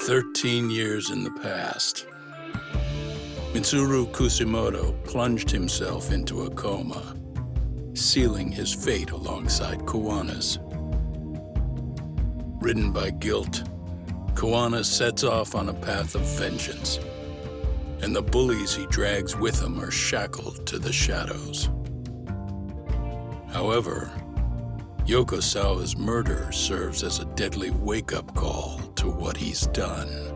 "13 years in the past, Mitsuru Kusimoto plunged himself into a coma, sealing his fate alongside Kuwana's. Ridden by guilt, Kuwana sets off on a path of vengeance, and the bullies he drags with him are shackled to the shadows. However, Yokosawa's murder serves as a deadly wake-up call to what he's done.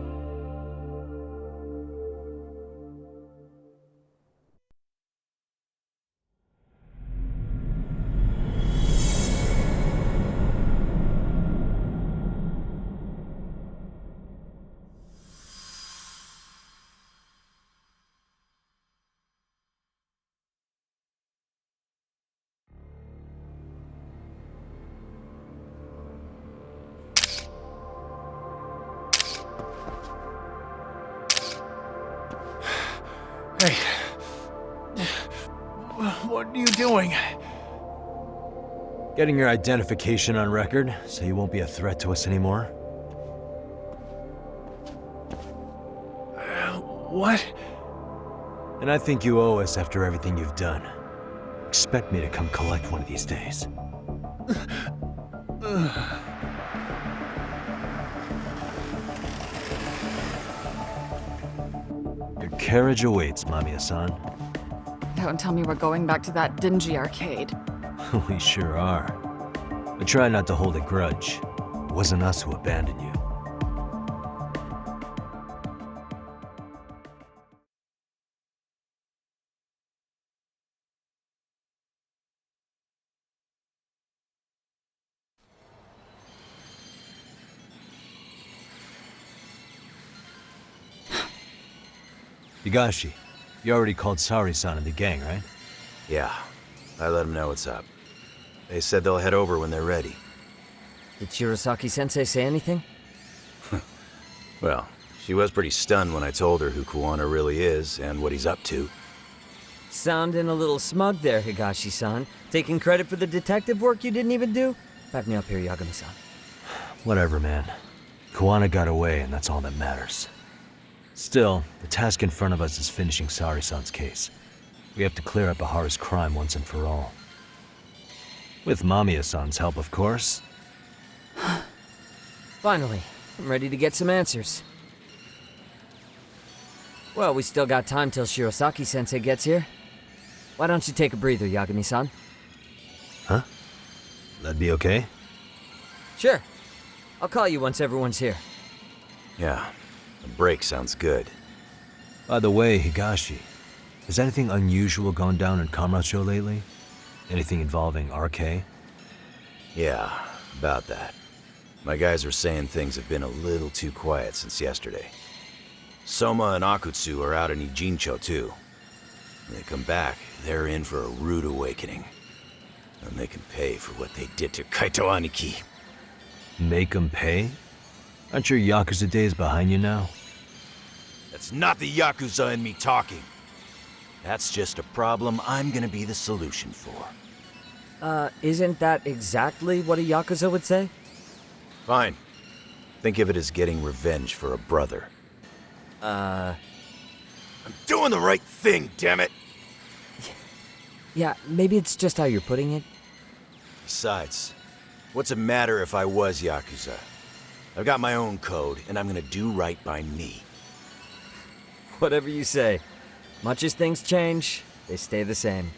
Hey. What are you doing? Getting your identification on record, so you won't be a threat to us anymore. What? And I think you owe us after everything you've done. Expect me to come collect one of these days. Your carriage awaits, Mamiya-san. Don't tell me we're going back to that dingy arcade. We sure are. But try not to hold a grudge. It wasn't us who abandoned you. Higashi, you already called Sari-san and the gang, right? Yeah, I let them know what's up. They said they'll head over when they're ready. Did Shirosaki-sensei say anything? Well, she was pretty stunned when I told her who Kuwana really is and what he's up to. Sounding a little smug there, Higashi-san. Taking credit for the detective work you didn't even do? Back me up here, Yagami-san. Whatever, man. Kuwana got away, and that's all that matters. Still, the task in front of us is finishing Sari-san's case. We have to clear up Ahara's crime once and for all. With Mamiya-san's help, of course. Finally, I'm ready to get some answers. Well, we still got time till Shirosaki-sensei gets here. Why don't you take a breather, Yagami-san? Huh? That'd be okay? Sure. I'll call you once everyone's here. Yeah, a break sounds good. By the way, Higashi, has anything unusual gone down in Kamurocho lately? Anything involving RK? Yeah, about that. My guys are saying things have been a little too quiet since yesterday. Soma and Akutsu are out in Ijincho too. When they come back, they're in for a rude awakening. And they can pay for what they did to Kaito Aniki. Make 'em pay? Aren't your Yakuza days behind you now? That's not the Yakuza in me talking. That's just a problem I'm gonna be the solution for. Isn't that exactly what a Yakuza would say? Fine. Think of it as getting revenge for a brother. I'm doing the right thing, damn it! Yeah, maybe it's just how you're putting it. Besides, what's it matter if I was Yakuza? I've got my own code, and I'm gonna do right by me. Whatever you say. Much as things change, they stay the same.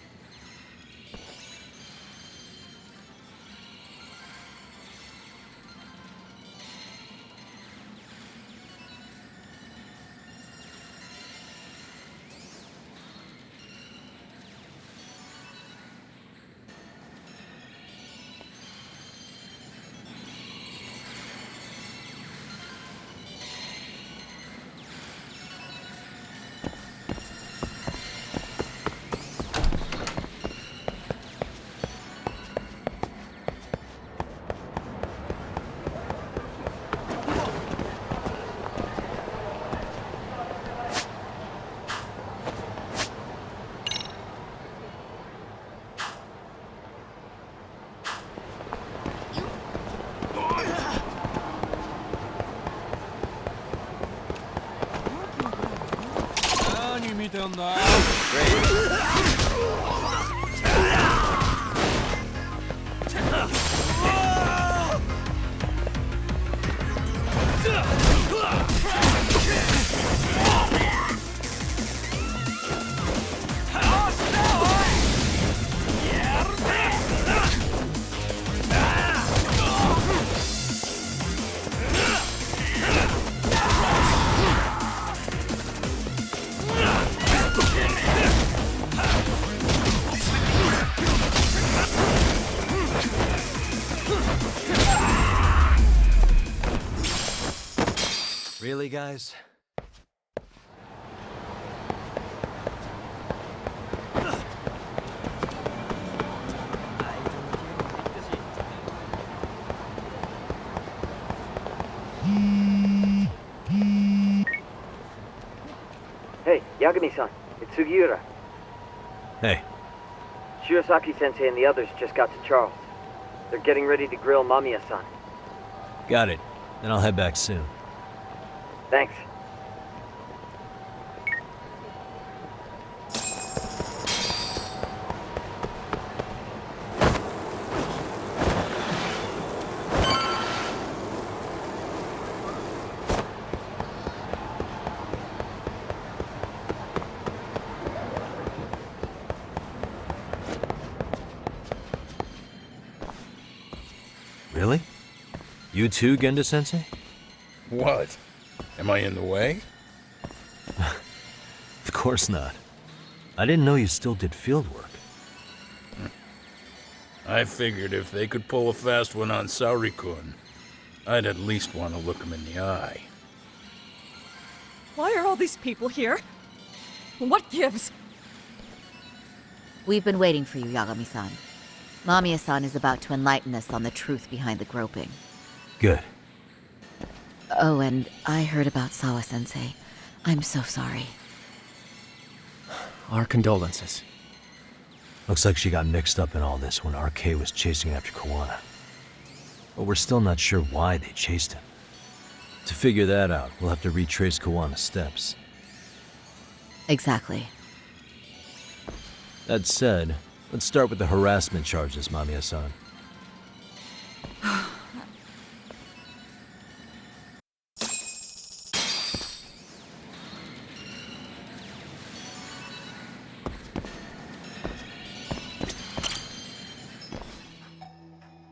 Really, guys? Hey, Yagami-san, it's Sugiura. Hey, Shirosaki-sensei and the others just got to Charles. They're getting ready to grill Mamiya-san. got it. Then I'll head back soon. Thanks. Really? You too, Genda-sensei? What? Am I in the way? Of course not. I didn't know you still did field work. I figured if they could pull a fast one on Saori-kun, I'd at least want to look him in the eye. Why are all these people here? What gives? We've been waiting for you, Yagami-san. Mamiya-san is about to enlighten us on the truth behind the groping. Good. Oh, and I heard about Sawa-sensei. I'm so sorry. Our condolences. Looks like she got mixed up in all this when RK was chasing after Kawana. But we're still not sure why they chased him. To figure that out, we'll have to retrace Kawana's steps. Exactly. That said, let's start with the harassment charges, Mamiya-san.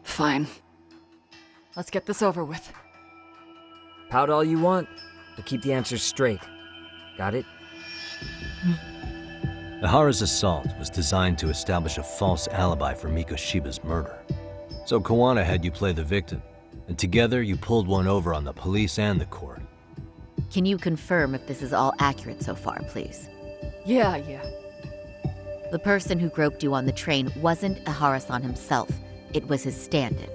Fine. Let's get this over with. Pout all you want, but keep the answers straight. Got it? Ihara's assault was designed to establish a false alibi for Mikoshiba's murder. So Kawana had you play the victim, and together you pulled one over on the police and the court. Can you confirm if this is all accurate so far, please? Yeah. The person who groped you on the train wasn't Ihara-san himself. It was his stand-in.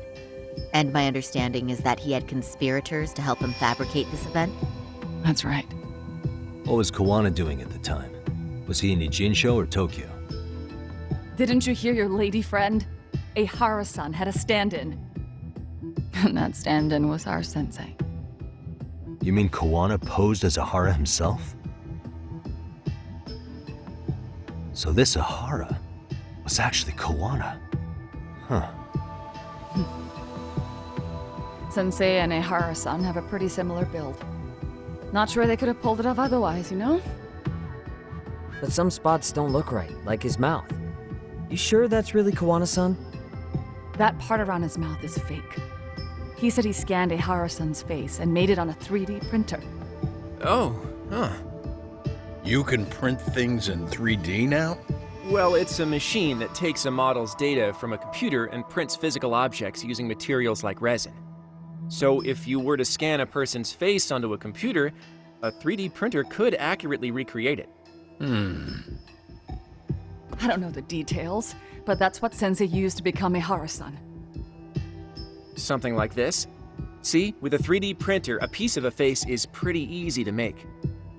And my understanding is that he had conspirators to help him fabricate this event? That's right. What was Kawana doing at the time? Was he in Ijinsho or Tokyo? Didn't you hear your lady friend? Ihara-san had a stand-in. And that stand-in was our sensei. You mean Kawana posed as Ihara himself? So this Ihara was was actually Kawana. Huh. Sensei and Ehara-san have a pretty similar build. Not sure they could have pulled it off otherwise, you know? But some spots don't look right, like his mouth. You sure that's really Kawana-san? That part around his mouth is fake. He said he scanned Ehara-san's face and made it on a 3D printer. Oh, huh. You can print things in 3D now? Well, it's a machine that takes a model's data from a computer and prints physical objects using materials like resin. So if you were to scan a person's face onto a computer, a 3D printer could accurately recreate it. I don't know the details, but that's what Sensei used to become Ehara-san. Something like this. See, with a 3D printer, a piece of a face is pretty easy to make.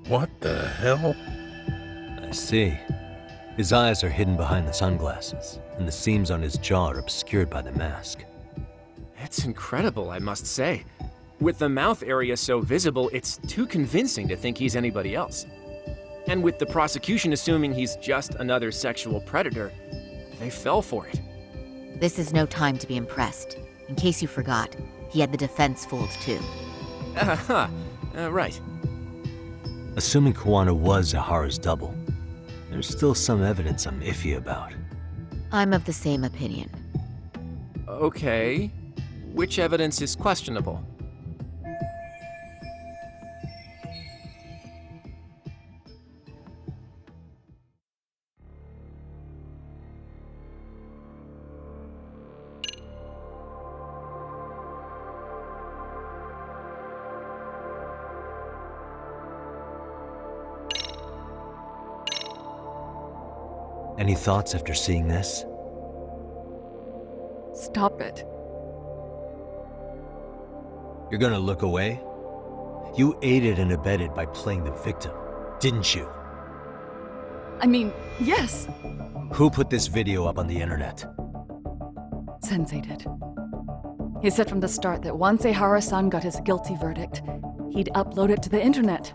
What the hell? I see. His eyes are hidden behind the sunglasses, and the seams on his jaw are obscured by the mask. It's incredible, I must say. With the mouth area so visible, it's too convincing to think he's anybody else. And with the prosecution assuming he's just another sexual predator, they fell for it. This is no time to be impressed. In case you forgot, he had the defense fooled too. Right. Assuming Kawana was Ahara's double, there's still some evidence I'm iffy about. I'm of the same opinion. Okay. Which evidence is questionable? Any thoughts after seeing this? Stop it. You're gonna look away? You aided and abetted by playing the victim, didn't you? I mean, yes, Who put this video up on the internet? Sensei did. He said from the start that once Ehara-san got his guilty verdict, he'd upload it to the internet.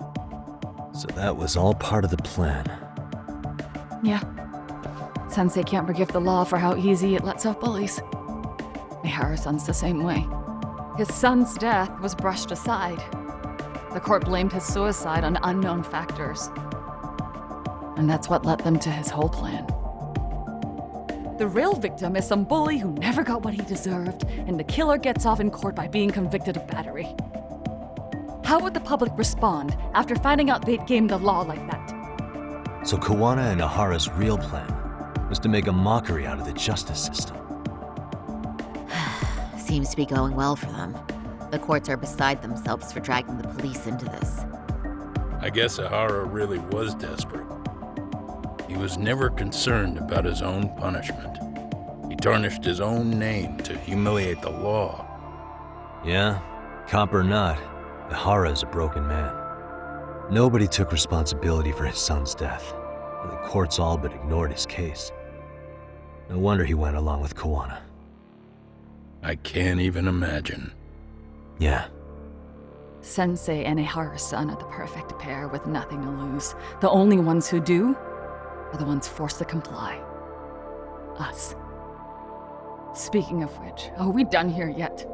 So that was all part of the plan. Yeah. Sensei can't forgive the law for how easy it lets off bullies. Ehara-san's the same way. His son's death was brushed aside. The court blamed his suicide on unknown factors. And that's what led them to his whole plan. The real victim is some bully who never got what he deserved, and the killer gets off in court by being convicted of battery. How would the public respond after finding out they'd gamed the law like that? So Kawana and Ahara's real plan was to make a mockery out of the justice system. Seems to be going well for them. The courts are beside themselves for dragging the police into this. I guess Ahara really was desperate. He was never concerned about his own punishment. He tarnished his own name to humiliate the law. Yeah, cop or not, Ahara is a broken man. Nobody took responsibility for his son's death, and the courts all but ignored his case. No wonder he went along with Kawana. I can't even imagine. Yeah. Sensei and Ehara-san are the perfect pair with nothing to lose. The only ones who do are the ones forced to comply. Us. Speaking of which, are we done here yet?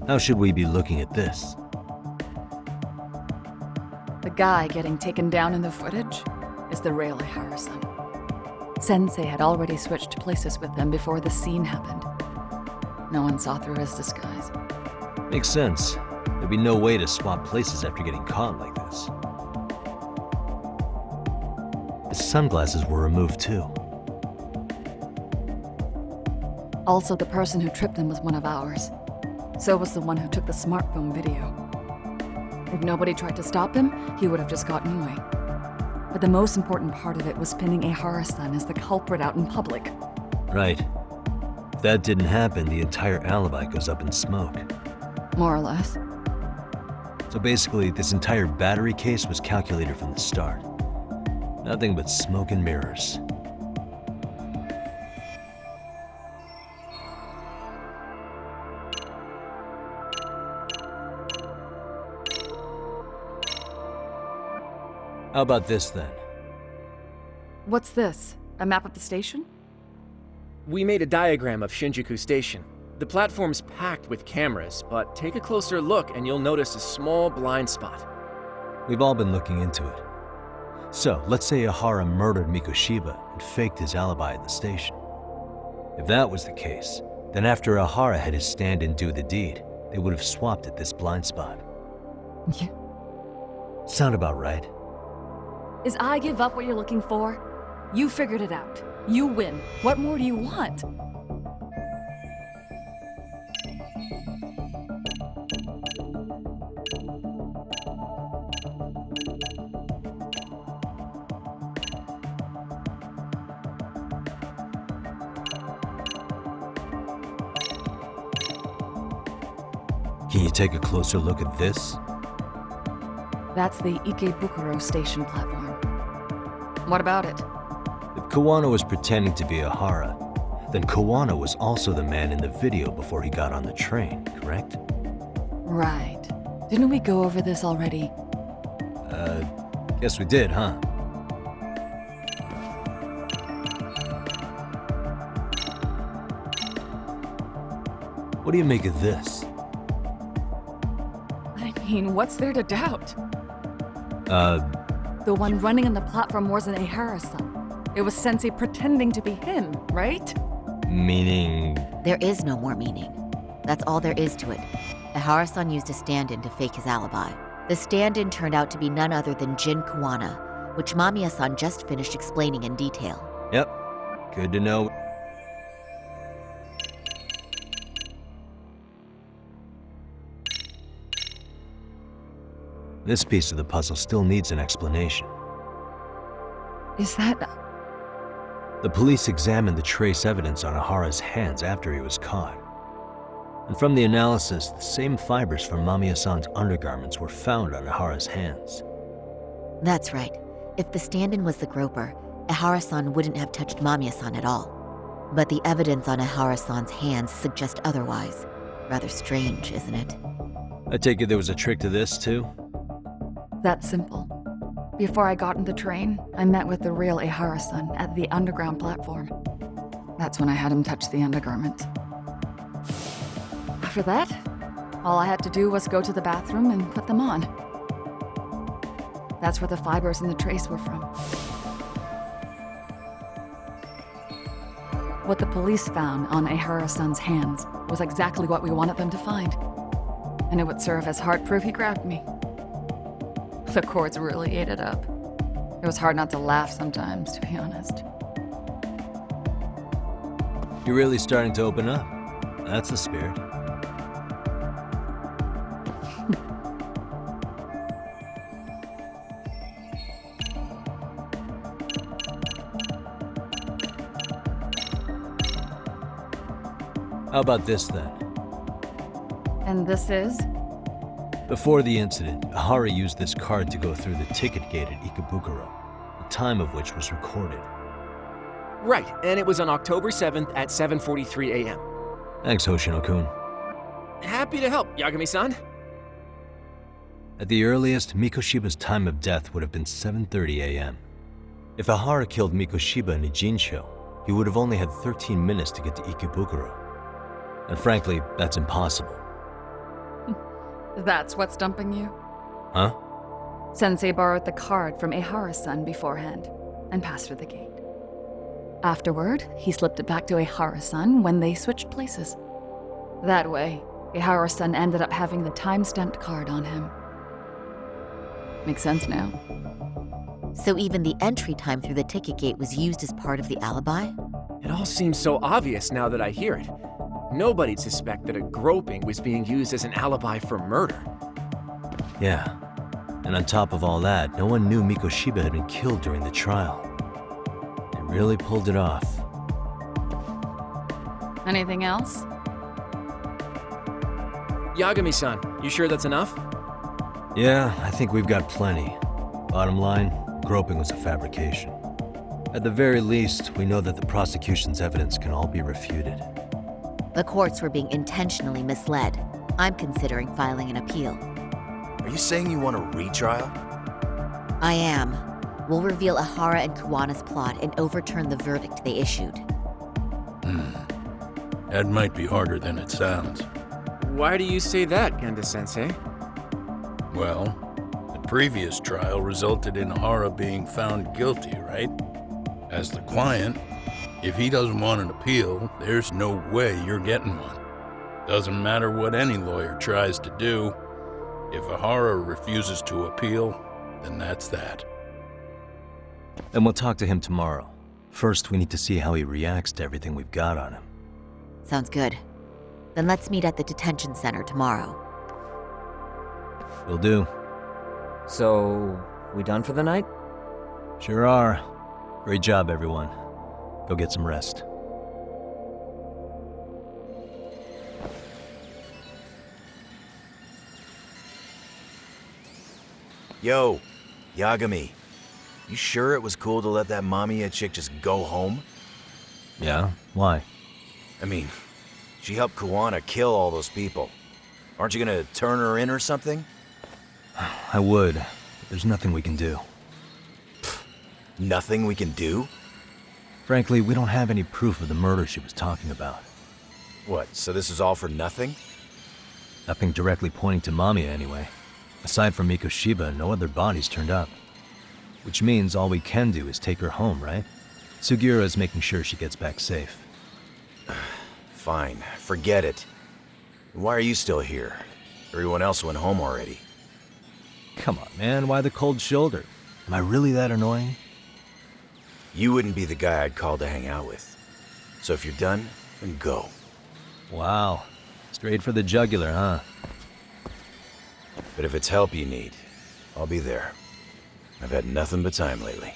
How should we be looking at this? The guy getting taken down in the footage is the real Ehara-san. Sensei had already switched places with them before the scene happened. No one saw through his disguise. Makes sense. There'd be no way to swap places after getting caught like this. The sunglasses were removed too. Also, the person who tripped him was one of ours. So was the one who took the smartphone video. If nobody tried to stop him, he would have just gotten away. But the most important part of it was pinning Ehara-san as the culprit out in public. Right. If that didn't happen, the entire alibi goes up in smoke. More or less. So basically, this entire battery case was calculated from the start. Nothing but smoke and mirrors. How about this then? What's this? A map of the station? We made a diagram of Shinjuku Station. The platform's packed with cameras, but take a closer look and you'll notice a small blind spot. We've all been looking into it. So, let's say Ihara murdered Mikoshiba and faked his alibi at the station. If that was the case, then after Ihara had his stand-in do the deed, they would have swapped at this blind spot. Yeah. Sound about right? Is I give up what you're looking for? You figured it out. You win. What more do you want? Can you take a closer look at this? That's the Ikebukuro station platform. What about it? If Kawano was pretending to be Ihara, then Kawano was also the man in the video before he got on the train, correct? Right. Didn't we go over this already? Guess we did, huh? What do you make of this? I mean, what's there to doubt? Uh, The one running on the platform wasn't Ihara-san. It was Sensei pretending to be him, right? meaning... There is no more meaning. That's all there is to it. Ihara-san used a stand-in to fake his alibi. The stand-in turned out to be none other than Jin Kawana, which Mamiya-san just finished explaining in detail. Yep. Good to know. This piece of the puzzle still needs an explanation. Is that... The police examined the trace evidence on Ihara's hands after he was caught. And from the analysis, the same fibers from Mamiya-san's undergarments were found on Ihara's hands. That's right. If the stand-in was the groper, Ihara-san wouldn't have touched Mamiya-san at all. But the evidence on Ihara-san's hands suggests otherwise. Rather strange, isn't it? I take it there was a trick to this, too? That's simple. Before I got in the train, I met with the real Ihara-san at the underground platform. That's when I had him touch the undergarment. After that, all I had to do was go to the bathroom and put them on. That's where the fibers in the trace were from. What the police found on Ihara-san's hands was exactly what we wanted them to find. And it would serve as hard proof he grabbed me. The courts really ate it up. It was hard not to laugh sometimes, to be honest. You're really starting to open up. That's the spirit. How about this then? And this is? Before the incident, Ihara used this card to go through the ticket gate at Ikebukuro, the time of which was recorded. Right, and it was on October 7th at 7:43 a.m. Thanks, Hoshino-kun. Happy to help, Yagami-san. At the earliest, Mikoshiba's time of death would have been 7:30 a.m. If Ihara killed Mikoshiba in Ijincho, he would have only had 13 minutes to get to Ikebukuro. And frankly, that's impossible. That's what's stumping you? Huh? Sensei borrowed the card from Ihara-san beforehand and passed through the gate. Afterward, he slipped it back to Ihara-san when they switched places. That way, Ihara-san ended up having the time-stamped card on him. Makes sense now. So even the entry time through the ticket gate was used as part of the alibi? It all seems so obvious now that I hear it. Nobody'd suspect that a groping was being used as an alibi for murder. Yeah. And on top of all that, no one knew Mikoshiba had been killed during the trial. They really pulled it off. Anything else? Yagami-san, you sure that's enough? Yeah, I think we've got plenty. Bottom line, groping was a fabrication. At the very least, we know that the prosecution's evidence can all be refuted. The courts were being intentionally misled. I'm considering filing an appeal. Are you saying you want a retrial? I am. We'll reveal Ahara and Kuwana's plot and overturn the verdict they issued. That might be harder than it sounds. Why do you say that, Genda-sensei? Well, the previous trial resulted in Ahara being found guilty, right? As the client, if he doesn't want an appeal, there's no way you're getting one. Doesn't matter what any lawyer tries to do. If Ahara refuses to appeal, then that's that. And we'll talk to him tomorrow. First, we need to see how he reacts to everything we've got on him. Sounds good. Then let's meet at the detention center tomorrow. Will do. So, we done for the night? Sure are. Great job, everyone. Go get some rest. Yo, Yagami. You sure it was cool to let that Mamiya chick just go home? Yeah? Why? I mean, she helped Kuwana kill all those people. Aren't you gonna turn her in or something? I would. But there's nothing we can do. Nothing we can do? Frankly, we don't have any proof of the murder she was talking about. What, so this is all for nothing? Nothing directly pointing to Mamiya anyway. Aside from Mikoshiba, no other bodies turned up. Which means all we can do is take her home, right? Sugiura is making sure she gets back safe. Fine, forget it. Why are you still here? Everyone else went home already. Come on, man, why the cold shoulder? Am I really that annoying? You wouldn't be the guy I'd call to hang out with. So if you're done, then go. Wow. Straight for the jugular, huh? But if it's help you need, I'll be there. I've had nothing but time lately.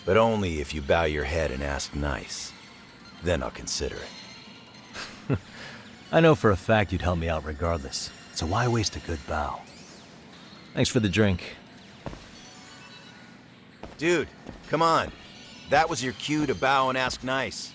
But only if you bow your head and ask nice. Then I'll consider it. I know for a fact you'd help me out regardless, so why waste a good bow? Thanks for the drink. Dude, come on. That was your cue to bow and ask nice.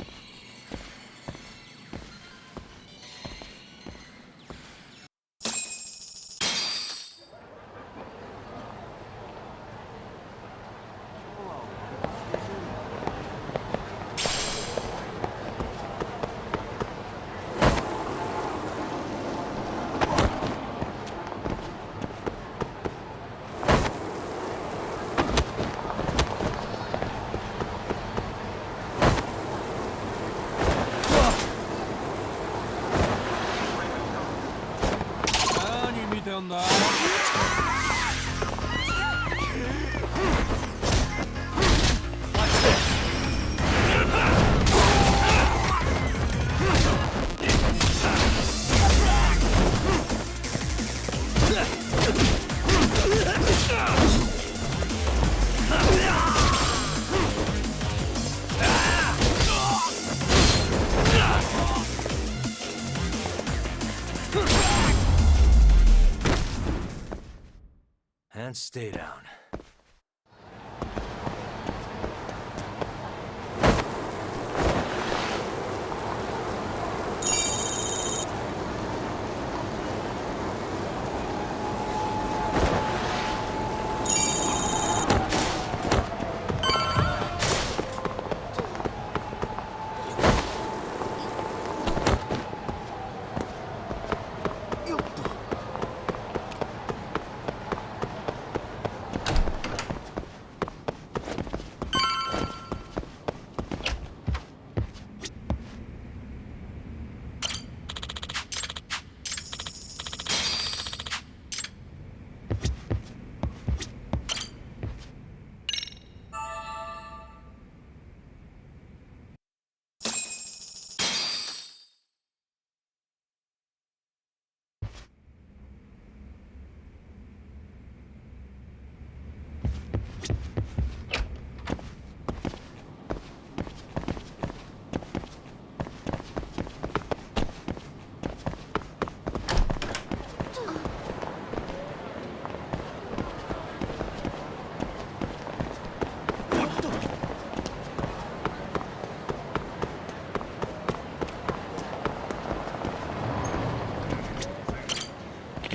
And stay down.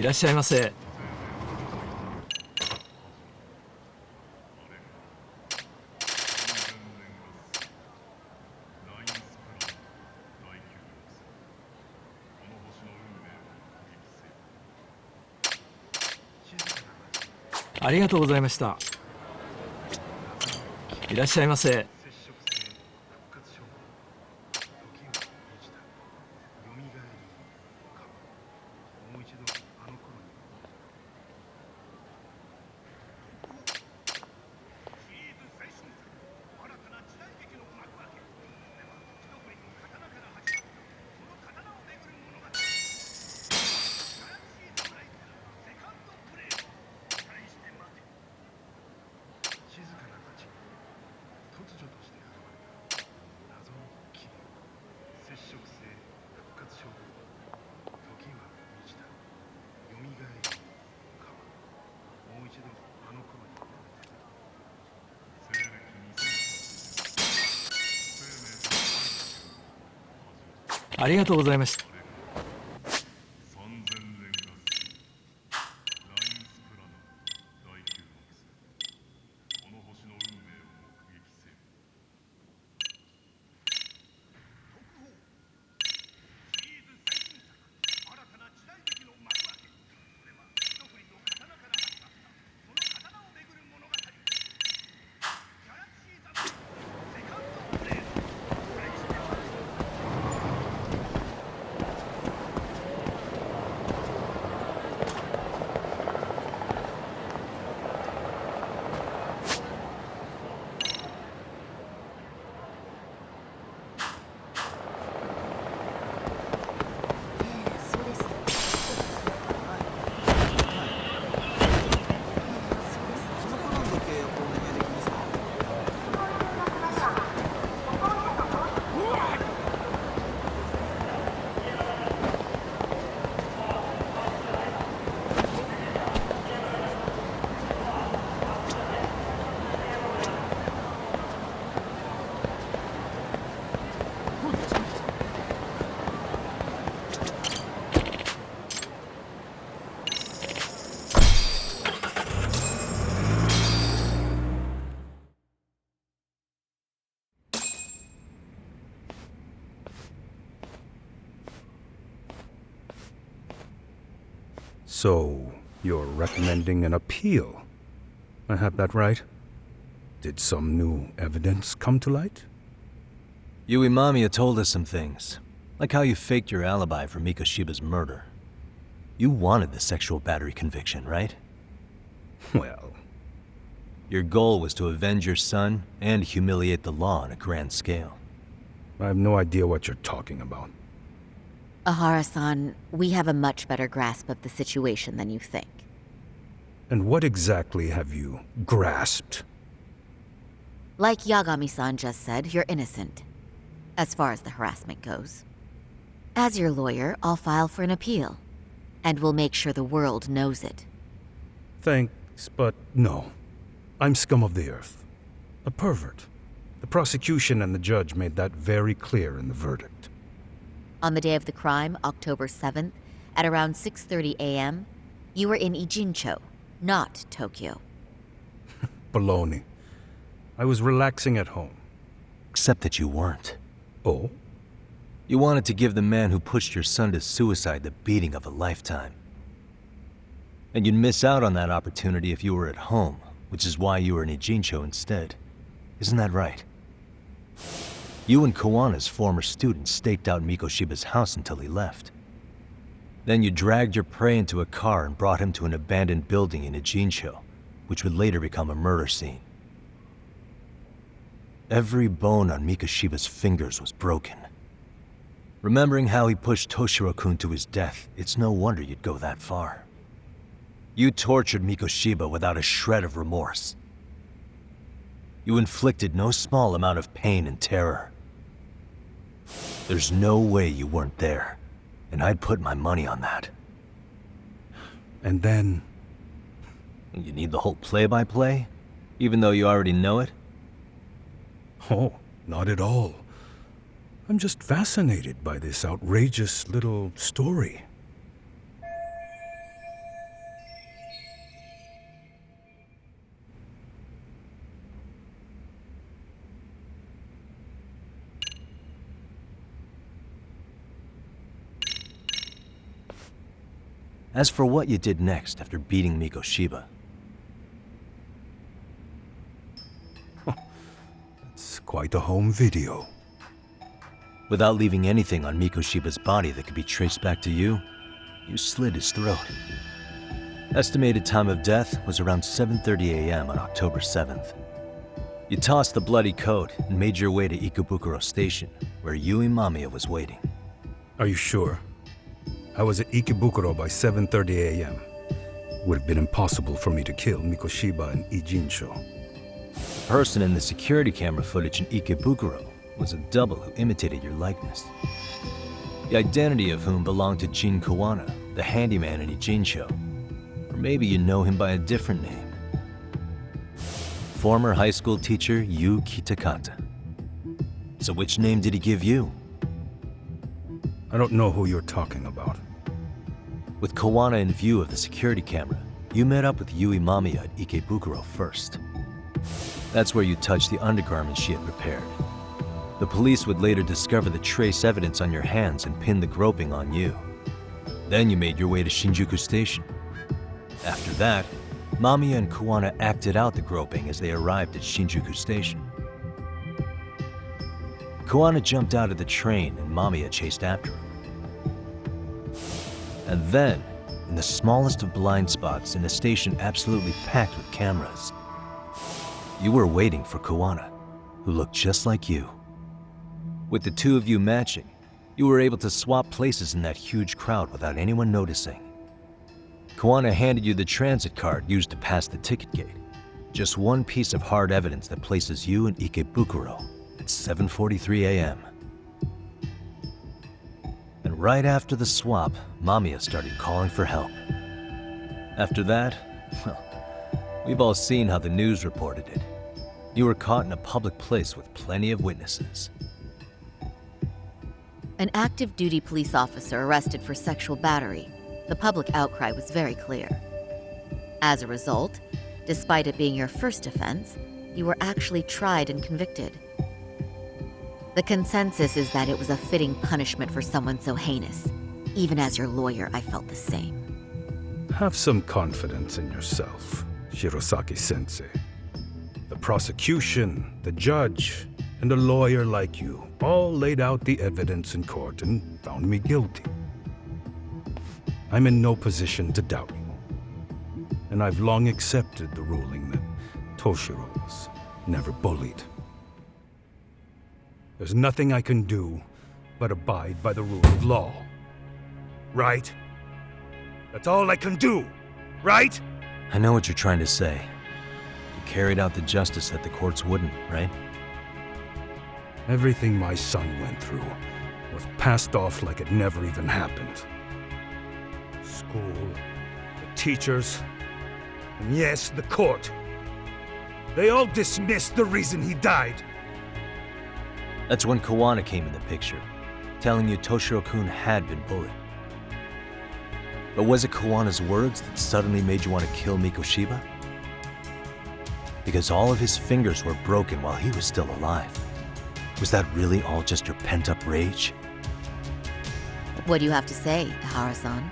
らっしゃいませ。ありがとうございました。いらっしゃいませ。ありがとうございました。So, you're recommending an appeal? I have that right? Did some new evidence come to light? You and Mamiya told us some things, like how you faked your alibi for Mikoshiba's murder. You wanted the sexual battery conviction, right? Well... Your goal was to avenge your son and humiliate the law on a grand scale. I have no idea what you're talking about. Ahara-san, we have a much better grasp of the situation than you think. And what exactly have you grasped? Like Yagami-san just said, you're innocent, as far as the harassment goes. As your lawyer, I'll file for an appeal, and we'll make sure the world knows it. Thanks, but no. I'm scum of the earth. A pervert. The prosecution and the judge made that very clear in the verdict. On the day of the crime, October 7th, at around 6:30 a.m., you were in Ijincho, not Tokyo. Baloney. I was relaxing at home. Except that you weren't. Oh? You wanted to give the man who pushed your son to suicide the beating of a lifetime. And you'd miss out on that opportunity if you were at home, which is why you were in Ijincho instead. Isn't that right? You and Kawana's former student staked out Mikoshiba's house until he left. Then you dragged your prey into a car and brought him to an abandoned building in Ijincho, which would later become a murder scene. Every bone on Mikoshiba's fingers was broken. Remembering how he pushed Toshiro-kun to his death, it's no wonder you'd go that far. You tortured Mikoshiba without a shred of remorse. You inflicted no small amount of pain and terror. There's no way you weren't there, and I'd put my money on that. And then... You need the whole play-by-play, even though you already know it? Oh, not at all. I'm just fascinated by this outrageous little story. As for what you did next after beating Mikoshiba, it's quite a home video. without leaving anything on Mikoshiba's body that could be traced back to you, you slit his throat. Estimated time of death was around 7:30 a.m. on October 7th. You tossed the bloody coat and made your way to Ikebukuro Station, where Yui Mamiya was waiting. Are you sure? I was at Ikebukuro by 7:30 a.m. Would have been impossible for me to kill Mikoshiba and Ijincho. The person in the security camera footage in Ikebukuro was a double who imitated your likeness. The identity of whom belonged to Jin Kawana, the handyman in Ijincho. Or maybe you know him by a different name. Former high school teacher Yu Kitakata. So which name did he give you? I don't know who you're talking about. With Kawana in view of the security camera, you met up with Yui Mamiya at Ikebukuro first. That's where you touched the undergarments she had prepared. The police would later discover the trace evidence on your hands and pin the groping on you. Then you made your way to Shinjuku Station. After that, Mamiya and Kawana acted out the groping as they arrived at Shinjuku Station. Kawana jumped out of the train and Mamiya chased after him. And then, in the smallest of blind spots in a station absolutely packed with cameras, you were waiting for Kawana, who looked just like you. With the two of you matching, you were able to swap places in that huge crowd without anyone noticing. Kawana handed you the transit card used to pass the ticket gate. Just one piece of hard evidence that places you in Ikebukuro at 7:43 a.m. And right after the swap, Mamiya started calling for help. After that, well, we've all seen how the news reported it. You were caught in a public place with plenty of witnesses. An active duty police officer arrested for sexual battery. The public outcry was very clear. As a result, despite it being your first offense, you were actually tried and convicted. The consensus is that it was a fitting punishment for someone so heinous. Even as your lawyer, I felt the same. Have some confidence in yourself, Shirosaki-sensei. The prosecution, the judge, and a lawyer like you all laid out the evidence in court and found me guilty. I'm in no position to doubt you. And I've long accepted the ruling that Toshiro was never bullied. There's nothing I can do but abide by the rule of law. Right? That's all I can do, right? I know what you're trying to say. You carried out the justice that the courts wouldn't, right? Everything my son went through was passed off like it never even happened. School, the teachers, and yes, the court. They all dismissed the reason he died. That's when Kawana came in the picture, telling you Toshiro-kun had been bullied. But was it Kawana's words that suddenly made you want to kill Mikoshiba? Because all of his fingers were broken while he was still alive. Was that really all just your pent-up rage? What do you have to say, Ihara-san?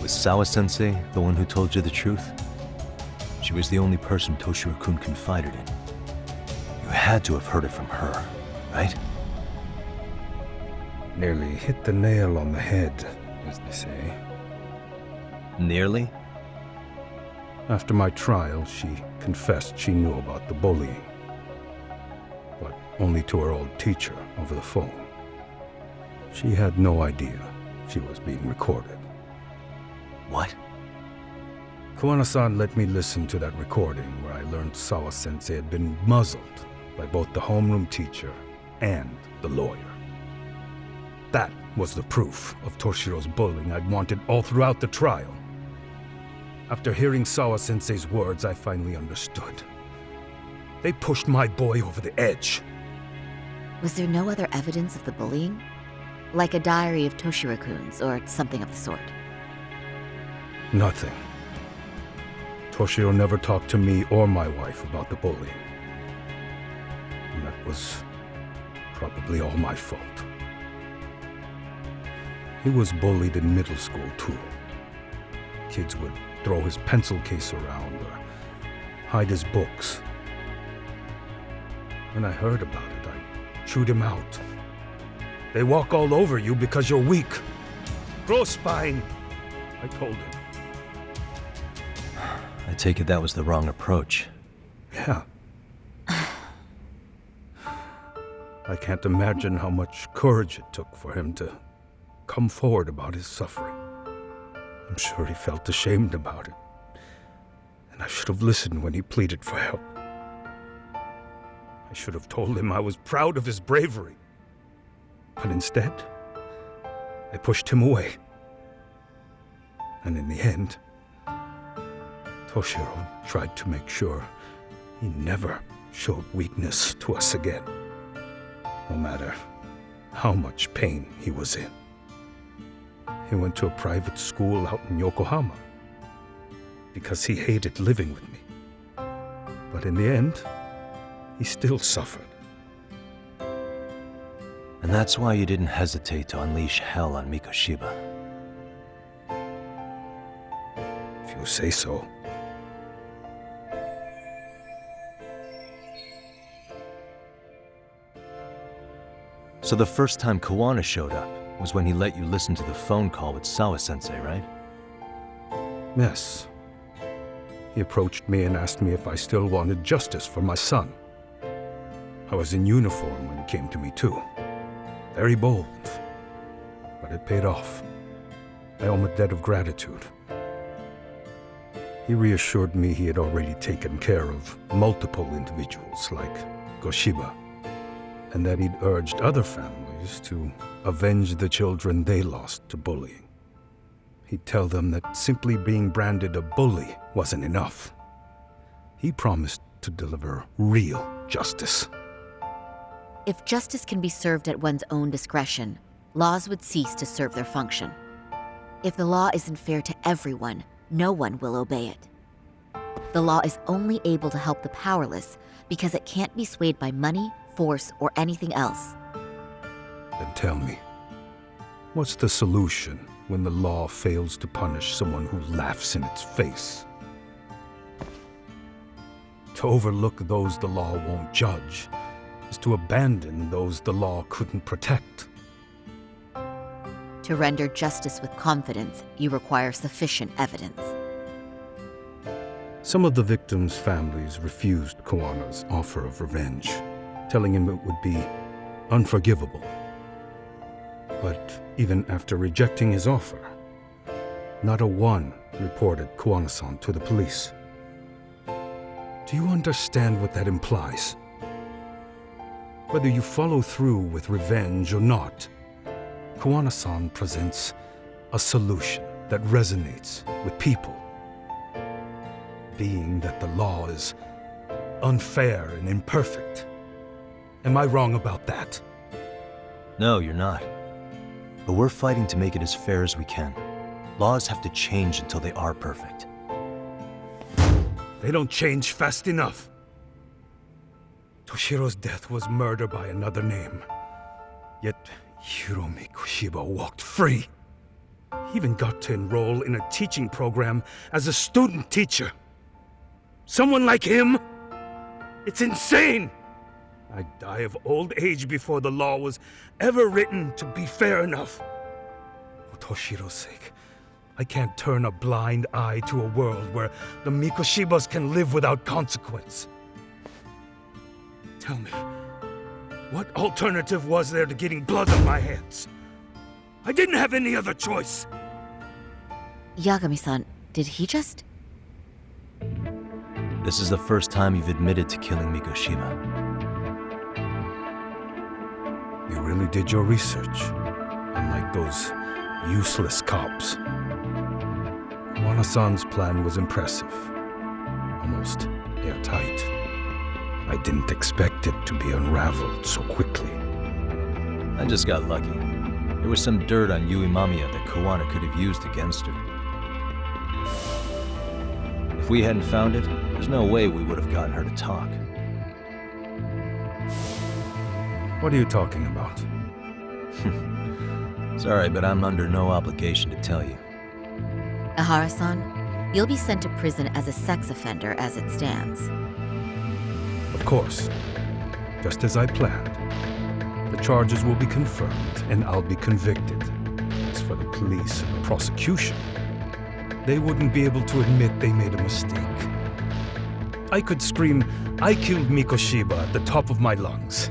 Was Sawa-sensei the one who told you the truth? She was the only person Toshiro-kun confided in. You had to have heard it from her, right? Nearly hit the nail on the head, as they say. Nearly? After my trial, she confessed she knew about the bullying. But only to her old teacher over the phone. She had no idea she was being recorded. What? Kawana-san let me listen to that recording where I learned Sawa-sensei had been muzzled by both the homeroom teacher and the lawyer. That was the proof of Toshiro's bullying I'd wanted all throughout the trial. After hearing Sawa-sensei's words, I finally understood. They pushed my boy over the edge. Was there no other evidence of the bullying? Like a diary of Toshiro-kun's or something of the sort? Nothing. Toshiro never talked to me or my wife about the bullying. And that was probably all my fault. He was bullied in middle school, too. Kids would throw his pencil case around or hide his books. When I heard about it, I chewed him out. They walk all over you because you're weak. Grow spine, I told him. I take it that was the wrong approach. Yeah. I can't imagine how much courage it took for him to come forward about his suffering. I'm sure he felt ashamed about it. And I should have listened when he pleaded for help. I should have told him I was proud of his bravery. But instead, I pushed him away. And in the end, Toshiro tried to make sure he never showed weakness to us again, no matter how much pain he was in. He went to a private school out in Yokohama because he hated living with me. But in the end, he still suffered. And that's why you didn't hesitate to unleash hell on Mikoshiba. If you say so. So the first time Kawana showed up was when he let you listen to the phone call with Sawa-sensei, right? Yes. He approached me and asked me if I still wanted justice for my son. I was in uniform when he came to me too. Very bold. But it paid off. I owe him a debt of gratitude. He reassured me he had already taken care of multiple individuals like Goshiba, and that he'd urged other families to avenge the children they lost to bullying. He'd tell them that simply being branded a bully wasn't enough. He promised to deliver real justice. If justice can be served at one's own discretion, laws would cease to serve their function. If the law isn't fair to everyone, no one will obey it. The law is only able to help the powerless because it can't be swayed by money, force, or anything else. Then tell me, what's the solution when the law fails to punish someone who laughs in its face? To overlook those the law won't judge is to abandon those the law couldn't protect. To render justice with confidence, you require sufficient evidence. Some of the victims' families refused Kawana's offer of revenge, telling him it would be unforgivable. But even after rejecting his offer, not a one reported Kawana-san to the police. Do you understand what that implies? Whether you follow through with revenge or not, Kawana-san presents a solution that resonates with people. Being that the law is unfair and imperfect. Am I wrong about that? No, you're not. But we're fighting to make it as fair as we can. Laws have to change until they are perfect. They don't change fast enough. Toshiro's death was murder by another name. Yet Hiromi Kushiba walked free. He even got to enroll in a teaching program as a student teacher. Someone like him? It's insane! I'd die of old age before the law was ever written to be fair enough. For Toshiro's sake, I can't turn a blind eye to a world where the Mikoshibas can live without consequence. Tell me, what alternative was there to getting blood on my hands? I didn't have any other choice. Yagami-san, did he just... This is the first time you've admitted to killing Mikoshiba. You really did your research, unlike those useless cops. Kawana-san's plan was impressive. Almost airtight. I didn't expect it to be unraveled so quickly. I just got lucky. There was some dirt on Yui Mamiya that Kawana could have used against her. If we hadn't found it, there's no way we would have gotten her to talk. What are you talking about? Sorry, but I'm under no obligation to tell you. Ahara-san, you'll be sent to prison as a sex offender as it stands. Of course. Just as I planned. The charges will be confirmed, and I'll be convicted. As for the police and the prosecution, they wouldn't be able to admit they made a mistake. I could scream, "I killed Mikoshiba" at the top of my lungs.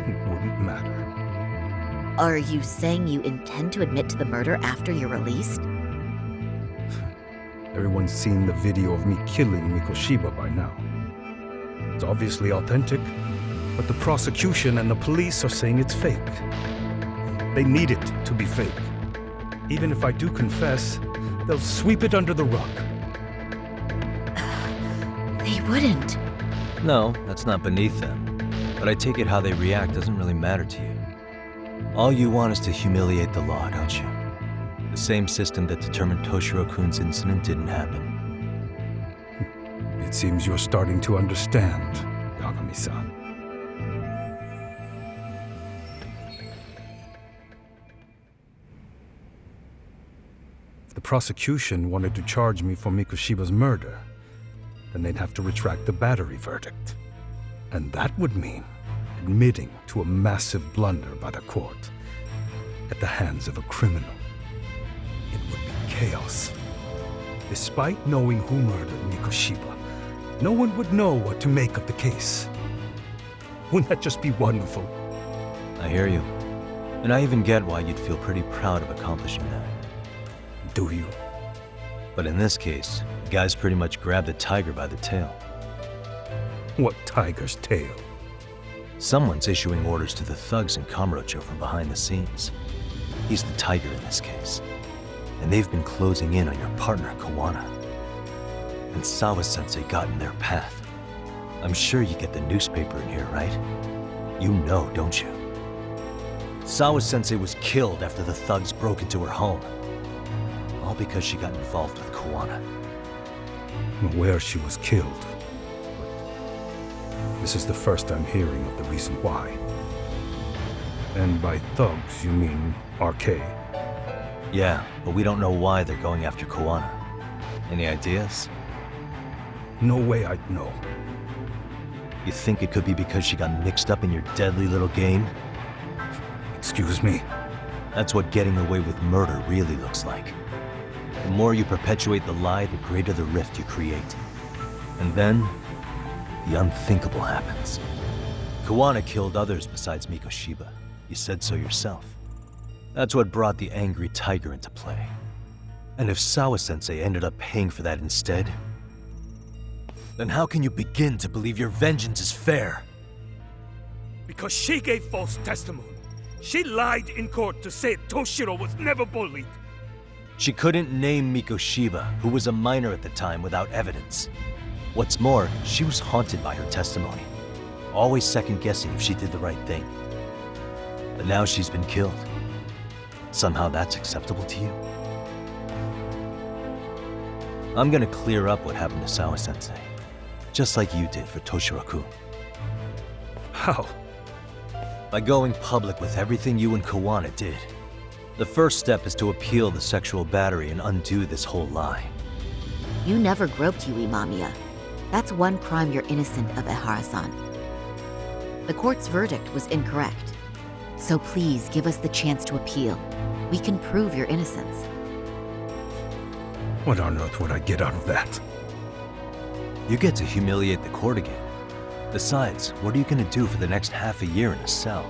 It wouldn't matter. Are you saying you intend to admit to the murder after you're released? Everyone's seen the video of me killing Mikoshiba by now. It's obviously authentic, but the prosecution and the police are saying it's fake. They need it to be fake. Even if I do confess, they'll sweep it under the rug. They wouldn't. No, that's not beneath them. But I take it how they react doesn't really matter to you. All you want is to humiliate the law, don't you? The same system that determined Toshiro-kun's incident didn't happen. It seems you're starting to understand, Yagami-san. If the prosecution wanted to charge me for Mikoshiba's murder, then they'd have to retract the battery verdict. And that would mean admitting to a massive blunder by the court at the hands of a criminal. It would be chaos. Despite knowing who murdered Mikoshiba, no one would know what to make of the case. Wouldn't that just be wonderful? I hear you. And I even get why you'd feel pretty proud of accomplishing that. Do you? But in this case, the guy's pretty much grabbed the tiger by the tail. What tiger's tail? Someone's issuing orders to the thugs in Kamurocho from behind the scenes. He's the tiger in this case. And they've been closing in on your partner, Kawana. And Sawa-sensei got in their path. I'm sure you get the newspaper in here, right? You know, don't you? Sawa-sensei was killed after the thugs broke into her home. All because she got involved with Kawana. I'm aware she was killed. But this is the first I'm hearing of the reason why. And by thugs, you mean RK? Yeah, but we don't know why they're going after Kawana. Any ideas? No way I'd know. You think it could be because she got mixed up in your deadly little game? Excuse me? That's what getting away with murder really looks like. The more you perpetuate the lie, the greater the rift you create. And then, the unthinkable happens. Kawana killed others besides Mikoshiba. You said so yourself. That's what brought the angry tiger into play. And if Sawa-sensei ended up paying for that instead, then how can you begin to believe your vengeance is fair? Because she gave false testimony. She lied in court to say Toshiro was never bullied. She couldn't name Mikoshiba, who was a minor at the time, without evidence. What's more, she was haunted by her testimony, always second-guessing if she did the right thing. But now she's been killed. Somehow that's acceptable to you? I'm gonna clear up what happened to Sawa-sensei, just like you did for Toshiro-kun. How? By going public with everything you and Kawana did. The first step is to appeal the sexual battery and undo this whole lie. You never groped Yui Mamiya. That's one crime you're innocent of, Ahara-san. The court's verdict was incorrect. So please give us the chance to appeal. We can prove your innocence. What on earth would I get out of that? You get to humiliate the court again. Besides, what are you gonna do for the next half a year in a cell?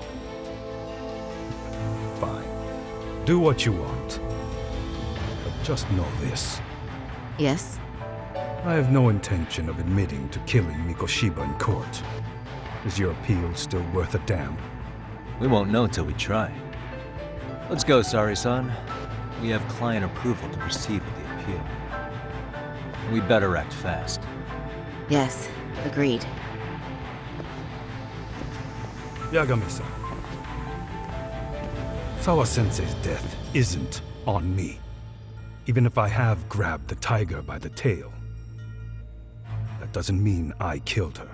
Fine. Do what you want. But just know this. Yes? I have no intention of admitting to killing Mikoshiba in court. Is your appeal still worth a damn? We won't know till we try. Let's go, Sari-san. We have client approval to proceed with the appeal. appeal. We better act fast. Yes, agreed. Yagami-san. Sawa-sensei's death isn't on me. Even if I have grabbed the tiger by the tail. That doesn't mean I killed her.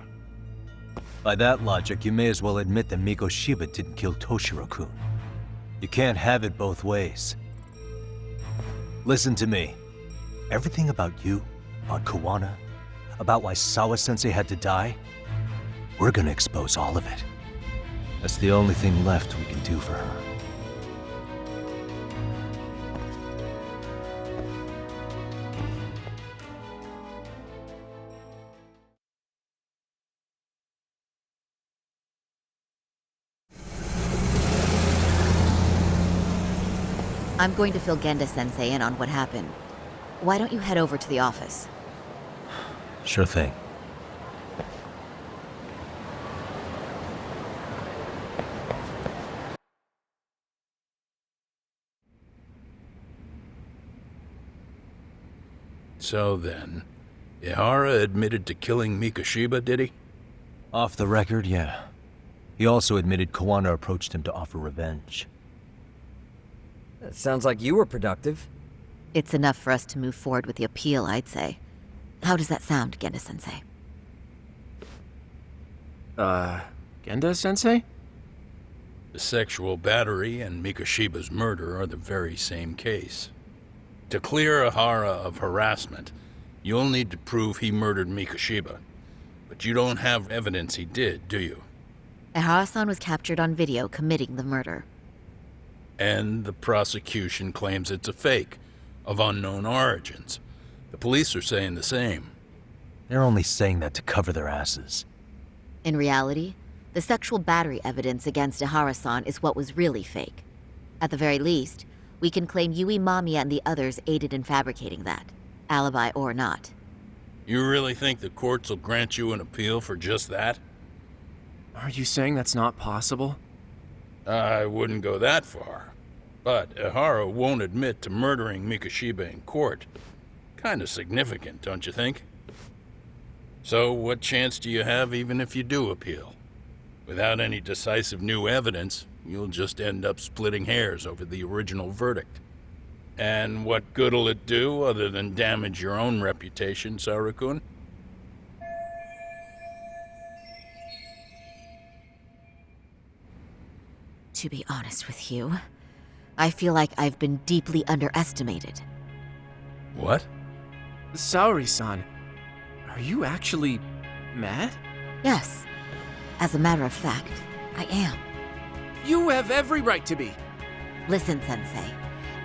By that logic, you may as well admit that Mikoshiba didn't kill Toshiro-kun. You can't have it both ways. Listen to me. Everything about you, about Kawana, about why Sawa-sensei had to die, we're gonna expose all of it. That's the only thing left we can do for her. I'm going to fill Genda-sensei in on what happened. Why don't you head over to the office? Sure thing. So then, Ihara admitted to killing Mikoshiba, did he? Off the record, yeah. He also admitted Kawana approached him to offer revenge. That sounds like you were productive. It's enough for us to move forward with the appeal, I'd say. How does that sound, Genda-sensei? Genda-sensei? The sexual battery and Mikoshiba's murder are the very same case. To clear Ihara of harassment, you'll need to prove he murdered Mikoshiba. But you don't have evidence he did, do you? Ihara-san was captured on video committing the murder. And the prosecution claims it's a fake, of unknown origins. The police are saying the same. They're only saying that to cover their asses. In reality, the sexual battery evidence against Ihara-san is what was really fake. At the very least, we can claim Yui Mamiya and the others aided in fabricating that, alibi or not. You really think the courts will grant you an appeal for just that? Are you saying that's not possible? I wouldn't go that far. But Ihara won't admit to murdering Mikoshiba in court. Kinda significant, don't you think? So what chance do you have even if you do appeal? Without any decisive new evidence, you'll just end up splitting hairs over the original verdict. And what good'll it do other than damage your own reputation, Saru-kun? To be honest with you, I feel like I've been deeply underestimated. What? Saori-san, are you actually mad? Yes. As a matter of fact, I am. You have every right to be. Listen, Sensei.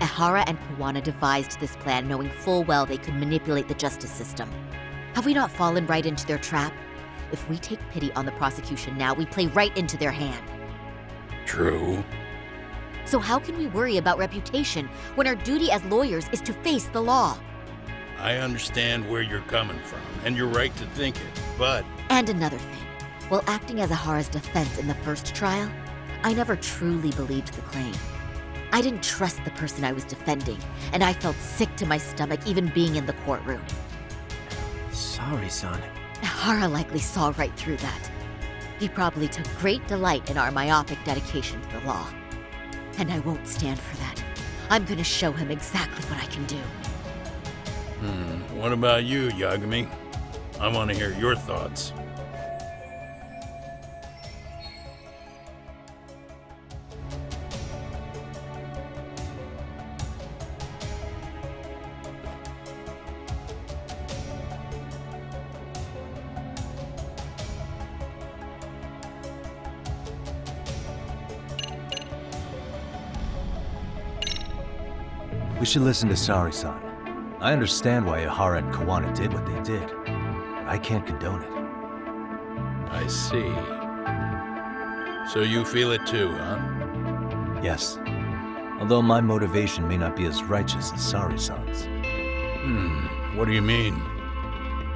Ihara and Kawana devised this plan knowing full well they could manipulate the justice system. Have we not fallen right into their trap? If we take pity on the prosecution now, we play right into their hand. True. So how can we worry about reputation when our duty as lawyers is to face the law? I understand where you're coming from, and you're right to think it, but... And another thing. While acting as Ihara's defense in the first trial, I never truly believed the claim. I didn't trust the person I was defending, and I felt sick to my stomach even being in the courtroom. Saori-san. Ihara likely saw right through that. He probably took great delight in our myopic dedication to the law. And I won't stand for that. I'm gonna show him exactly what I can do. What about you, Yagami? I want to hear your thoughts. We should listen to Saori-san. I understand why Ihara and Kawana did what they did, but I can't condone it. I see. So you feel it too, huh? Yes. Although my motivation may not be as righteous as Saori-san's. What do you mean?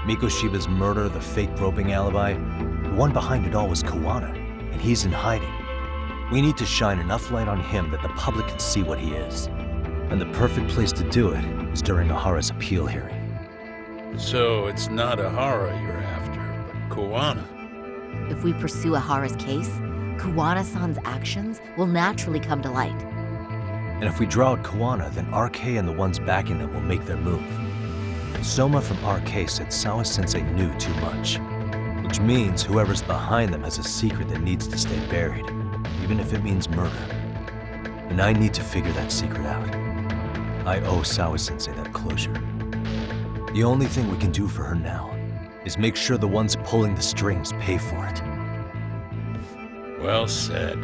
Mikoshiba's murder, the fake groping alibi, the one behind it all was Kawana, and he's in hiding. We need to shine enough light on him that the public can see what he is. And the perfect place to do it is during Ahara's appeal hearing. So it's not Ahara you're after, but Kuwana. If we pursue Ahara's case, Kuwana-san's actions will naturally come to light. And if we draw out Kuwana, then RK and the ones backing them will make their move. Soma from RK said Sawa-sensei knew too much, which means whoever's behind them has a secret that needs to stay buried, even if it means murder. And I need to figure that secret out. I owe Sawa-sensei that closure. The only thing we can do for her now is make sure the ones pulling the strings pay for it. Well said.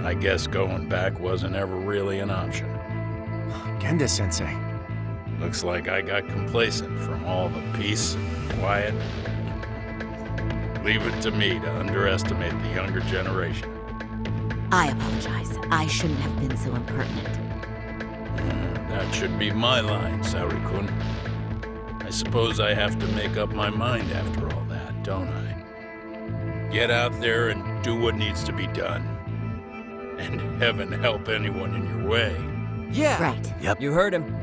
I guess going back wasn't ever really an option. Genda-sensei. Looks like I got complacent from all the peace and quiet. Leave it to me to underestimate the younger generation. I apologize. I shouldn't have been so impertinent. That should be my line, Saori-kun. I suppose I have to make up my mind after all that, don't I? Get out there and do what needs to be done. And heaven help anyone in your way. Yeah. Right. Yep. You heard him.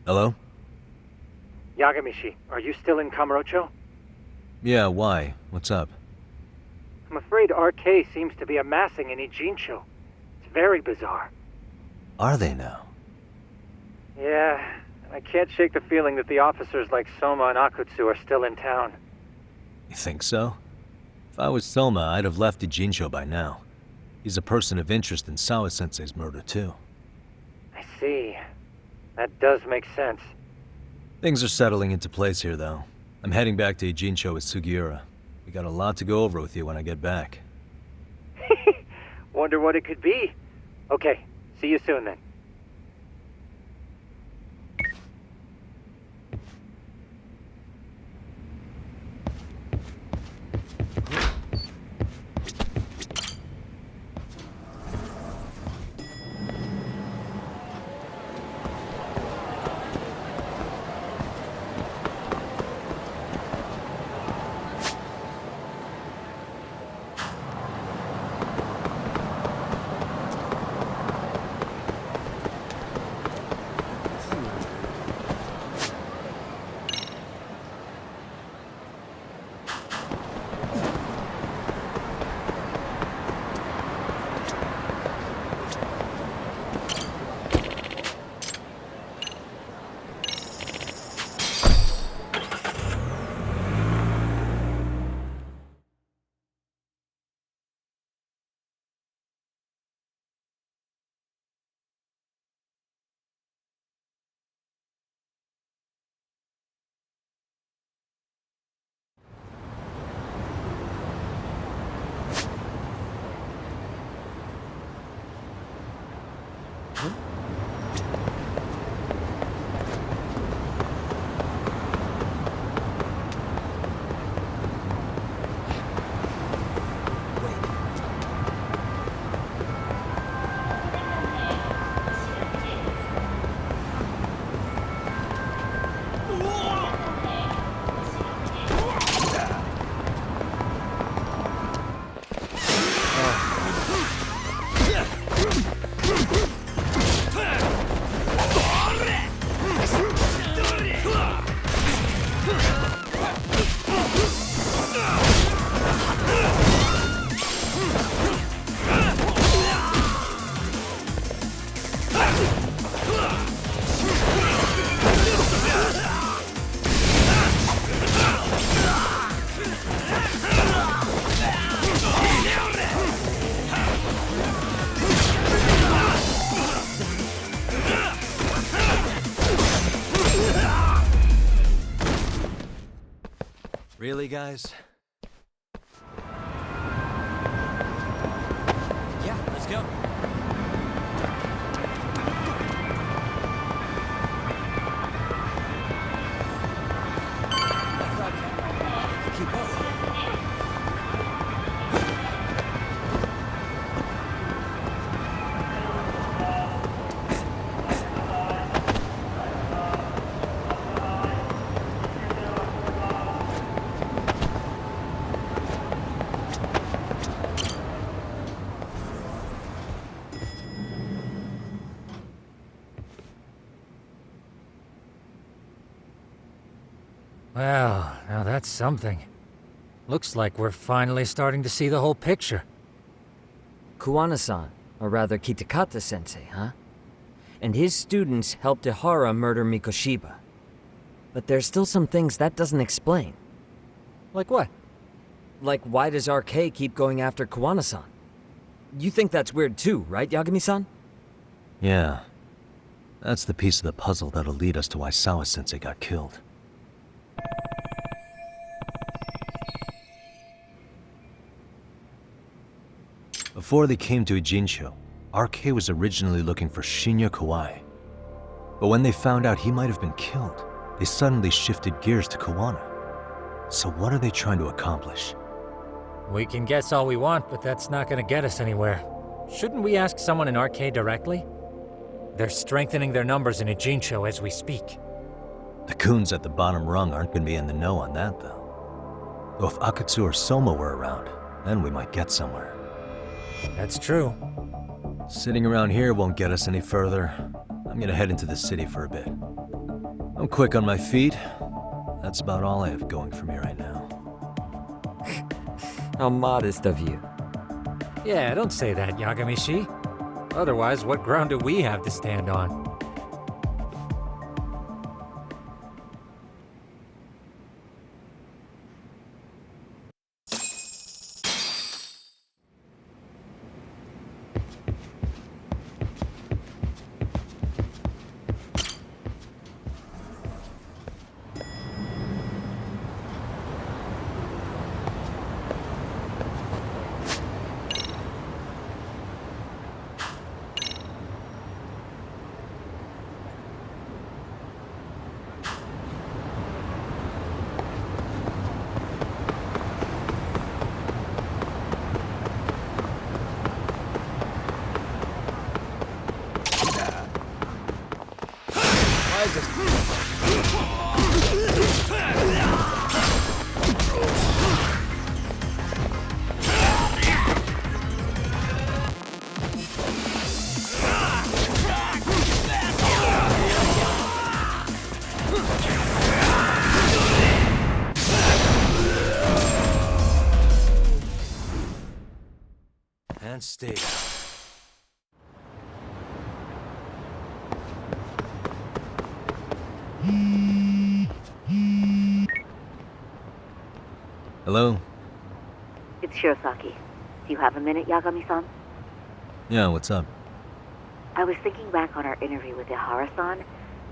Hello? Yagami-shi, are you still in Kamurocho? Yeah, why? What's up? I'm afraid RK seems to be amassing in Ijincho. It's very bizarre. Are they now? Yeah, I can't shake the feeling that the officers like Soma and Akutsu are still in town. You think so? If I was Soma, I'd have left Ijincho by now. He's a person of interest in Sawa-sensei's murder, too. I see. That does make sense. Things are settling into place here, though. I'm heading back to Ijincho with Sugiura. We got a lot to go over with you when I get back. Wonder what it could be. Okay, see you soon then. Really, guys? Yeah, let's go. Keep up. Well, now that's something. Looks like we're finally starting to see the whole picture. Kuwana-san, or rather Kitakata-sensei, huh? And his students helped Ihara murder Mikoshiba. But there's still some things that doesn't explain. Like what? Like, why does RK keep going after Kuwana-san? You think that's weird too, right, Yagami-san? Yeah. That's the piece of the puzzle that'll lead us to why Sawa-sensei got killed. Before they came to Ijincho, RK was originally looking for Shinya Kawai. But when they found out he might have been killed, they suddenly shifted gears to Kuwana. So what are they trying to accomplish? We can guess all we want, but that's not gonna get us anywhere. Shouldn't we ask someone in RK directly? They're strengthening their numbers in Ijincho as we speak. The goons at the bottom rung aren't gonna be in the know on that, though. Though if Akatsu or Soma were around, then we might get somewhere. That's true. Sitting around here won't get us any further. I'm gonna head into the city for a bit. I'm quick on my feet. That's about all I have going for me right now. How modest of you. Yeah, don't say that, Yagami-shi. Otherwise, what ground do we have to stand on? And stay down. Hello? It's Shirosaki. Do you have a minute, Yagami-san? Yeah, what's up? I was thinking back on our interview with Ihara-san,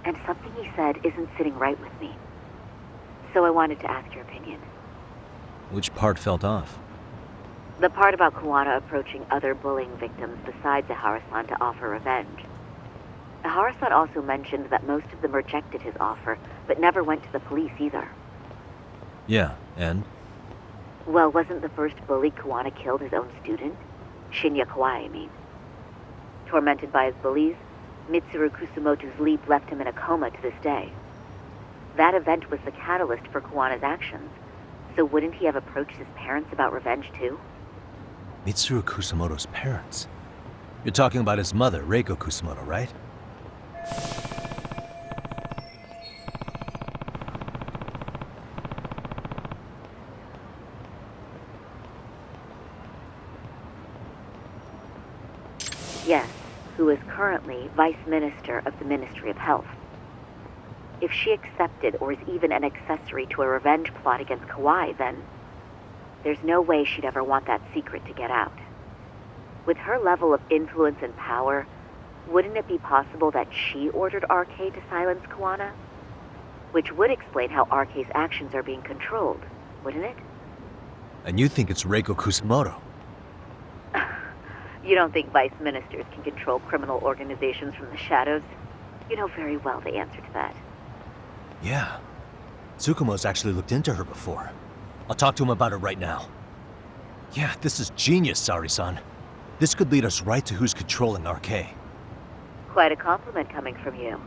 and something he said isn't sitting right with me. So I wanted to ask your opinion. Which part felt off? The part about Kuwana approaching other bullying victims besides Ihara-san to offer revenge. Ihara-san also mentioned that most of them rejected his offer, but never went to the police either. Yeah, and? Well, wasn't the first bully Kuwana killed his own student? Shinya Kawai, I mean. Tormented by his bullies, Mitsuru Kusumoto's leap left him in a coma to this day. That event was the catalyst for Kuwana's actions, so wouldn't he have approached his parents about revenge too? Mitsuru Kusumoto's parents? You're talking about his mother, Reiko Kusumoto, right? Yes, who is currently Vice Minister of the Ministry of Health. If she accepted or is even an accessory to a revenge plot against Kawai, then there's no way she'd ever want that secret to get out. With her level of influence and power, wouldn't it be possible that she ordered RK to silence Kuwana? Which would explain how RK's actions are being controlled, wouldn't it? And you think it's Reiko Kusumoto? You don't think vice ministers can control criminal organizations from the shadows? You know very well the answer to that. Yeah. Tsukumo's actually looked into her before. I'll talk to him about it right now. Yeah, this is genius, Sari-san. This could lead us right to who's controlling RK. Quite a compliment coming from you.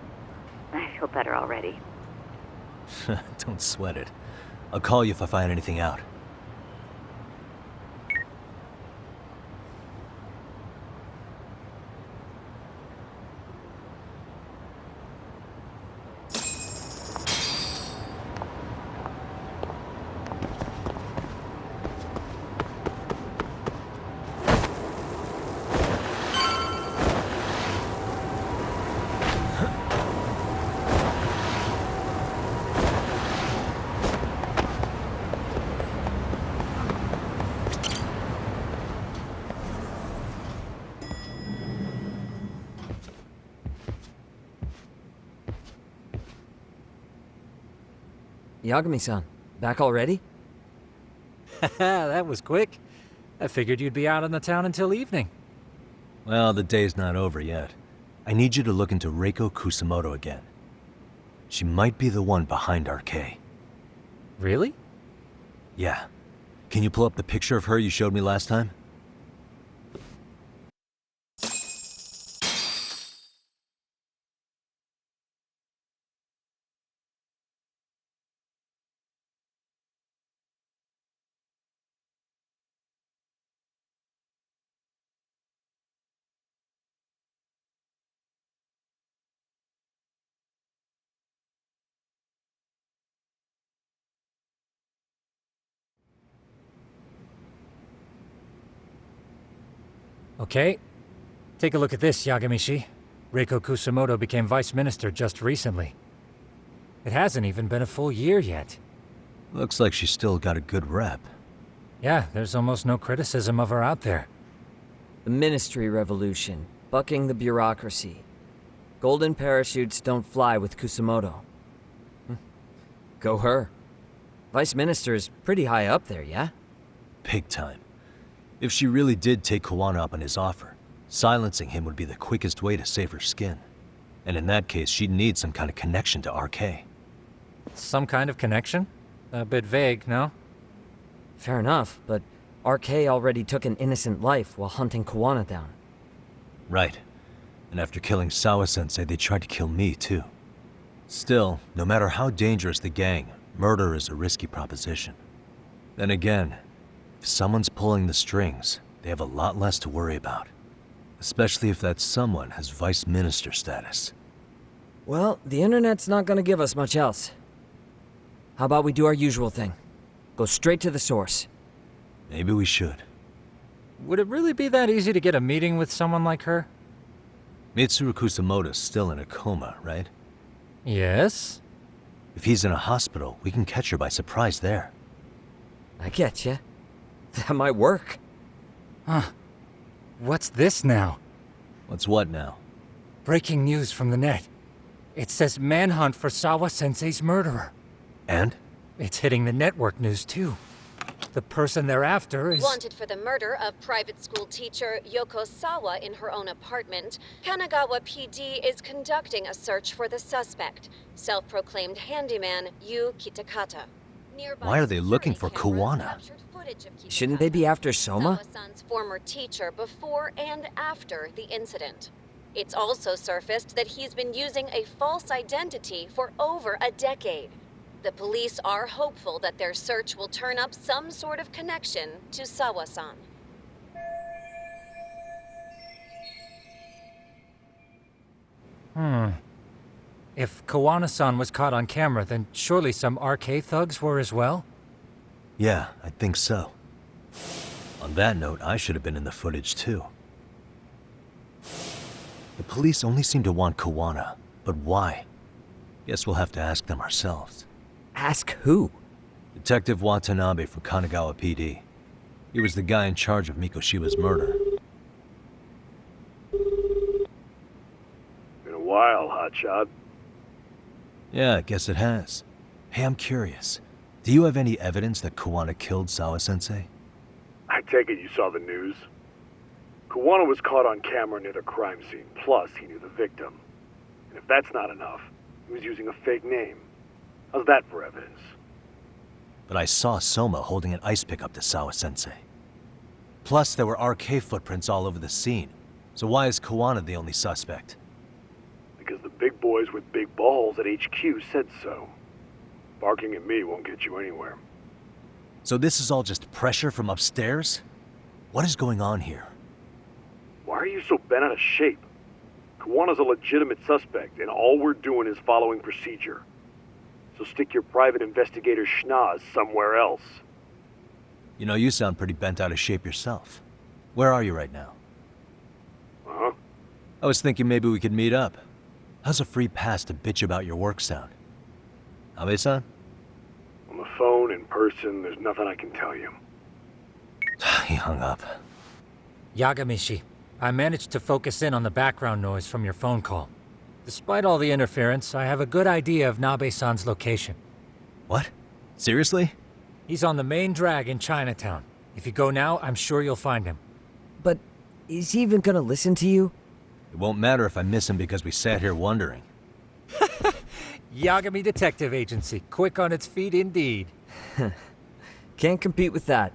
I feel better already. Don't sweat it. I'll call you if I find anything out. Yagami-san, back already? That was quick. I figured you'd be out in the town until evening. Well, the day's not over yet. I need you to look into Reiko Kusamoto again. She might be the one behind RK. Really? Yeah. Can you pull up the picture of her you showed me last time? Okay. Take a look at this, Yagami-shi. Reiko Kusamoto became vice minister just recently. It hasn't even been a full year yet. Looks like she's still got a good rep. Yeah, there's almost no criticism of her out there. The Ministry Revolution, bucking the bureaucracy. Golden parachutes don't fly with Kusamoto. Go her. Vice Minister is pretty high up there, yeah? Big time. If she really did take Kawana up on his offer, silencing him would be the quickest way to save her skin. And in that case, she'd need some kind of connection to RK. Some kind of connection? A bit vague, no? Fair enough, but RK already took an innocent life while hunting Kawana down. Right. And after killing Sawa-sensei, they tried to kill me, too. Still, no matter how dangerous the gang, murder is a risky proposition. Then again, if someone's pulling the strings, they have a lot less to worry about. Especially if that someone has vice minister status. Well, the internet's not gonna give us much else. How about we do our usual thing? Go straight to the source. Maybe we should. Would it really be that easy to get a meeting with someone like her? Mitsuru Kusamoto's still in a coma, right? Yes? If he's in a hospital, we can catch her by surprise there. I getcha. That might work. Huh. What's this now? What's what now? Breaking news from the net. It says manhunt for Sawa-sensei's murderer. And? It's hitting the network news too. The person they're after is... Wanted for the murder of private school teacher Yoko Sawa in her own apartment, Kanagawa PD is conducting a search for the suspect, self-proclaimed handyman Yu Kitakata. Nearby Why are they looking for security cameras Kawana? captured footage of Shouldn't they be after Soma? Sawa-san's former teacher before and after the incident. It's also surfaced that he's been using a false identity for over a decade. The police are hopeful that their search will turn up some sort of connection to Sawa-san. If Kawana-san was caught on camera, then surely some RK thugs were as well? Yeah, I think so. On that note, I should have been in the footage too. The police only seem to want Kawana, but why? Guess we'll have to ask them ourselves. Ask who? Detective Watanabe from Kanagawa PD. He was the guy in charge of Mikoshiba's murder. Been a while, hotshot. Yeah, I guess it has. Hey, I'm curious. Do you have any evidence that Kawana killed Sawa-sensei? I take it you saw the news. Kawana was caught on camera near the crime scene, plus he knew the victim. And if that's not enough, he was using a fake name. How's that for evidence? But I saw Soma holding an ice pick up to Sawa-sensei. Plus, there were RK footprints all over the scene. So why is Kawana the only suspect? Because the big boys with big balls at HQ said so. Barking at me won't get you anywhere. So this is all just pressure from upstairs? What is going on here? Why are you so bent out of shape? Kawana's a legitimate suspect, and all we're doing is following procedure. So stick your private investigator schnoz somewhere else. You know, you sound pretty bent out of shape yourself. Where are you right now? Uh-huh. I was thinking maybe we could meet up. How's a free pass to bitch about your work sound? Abe-san? On the phone, in person, there's nothing I can tell you. He hung up. Yagami-shi, I managed to focus in on the background noise from your phone call. Despite all the interference, I have a good idea of Nabe-san's location. What? Seriously? He's on the main drag in Chinatown. If you go now, I'm sure you'll find him. But is he even gonna listen to you? It won't matter if I miss him because we sat here wondering. Yagami Detective Agency, quick on its feet indeed. Can't compete with that.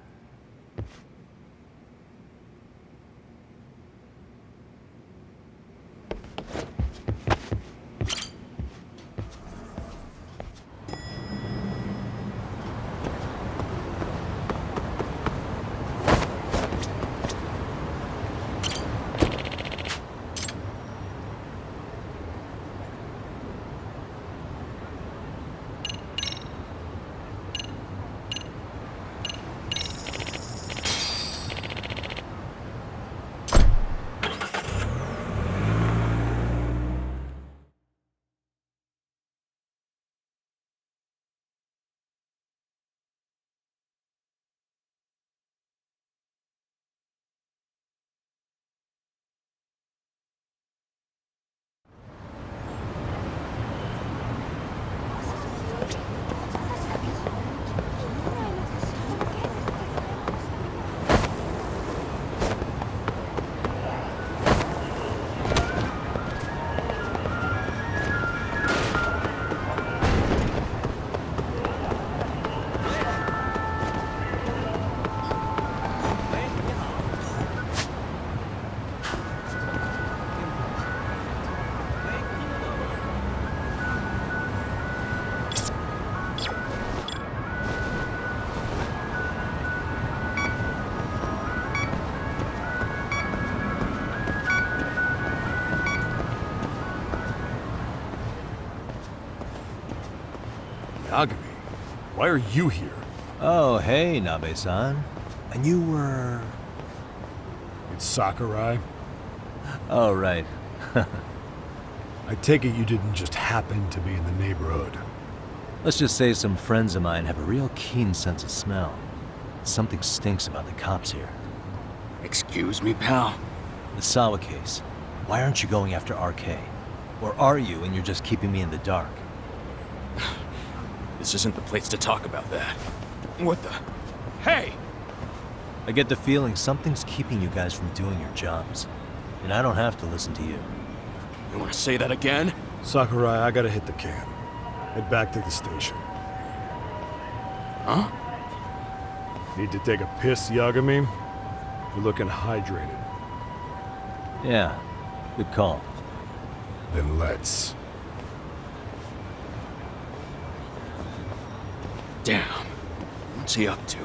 Yagami, why are you here? Oh, hey, Nabe-san. And you were... It's Sakurai. Oh, right. I take it you didn't just happen to be in the neighborhood. Let's just say some friends of mine have a real keen sense of smell. Something stinks about the cops here. Excuse me, pal? The Sawa case. Why aren't you going after RK? Or are you and you're just keeping me in the dark? This isn't the place to talk about that. What the... Hey! I get the feeling something's keeping you guys from doing your jobs. And I don't have to listen to you. You want to say that again? Sakurai, I gotta hit the can. Head back to the station. Huh? Need to take a piss, Yagami? You're looking hydrated. Yeah, good call. Then let's. Damn. What's he up to?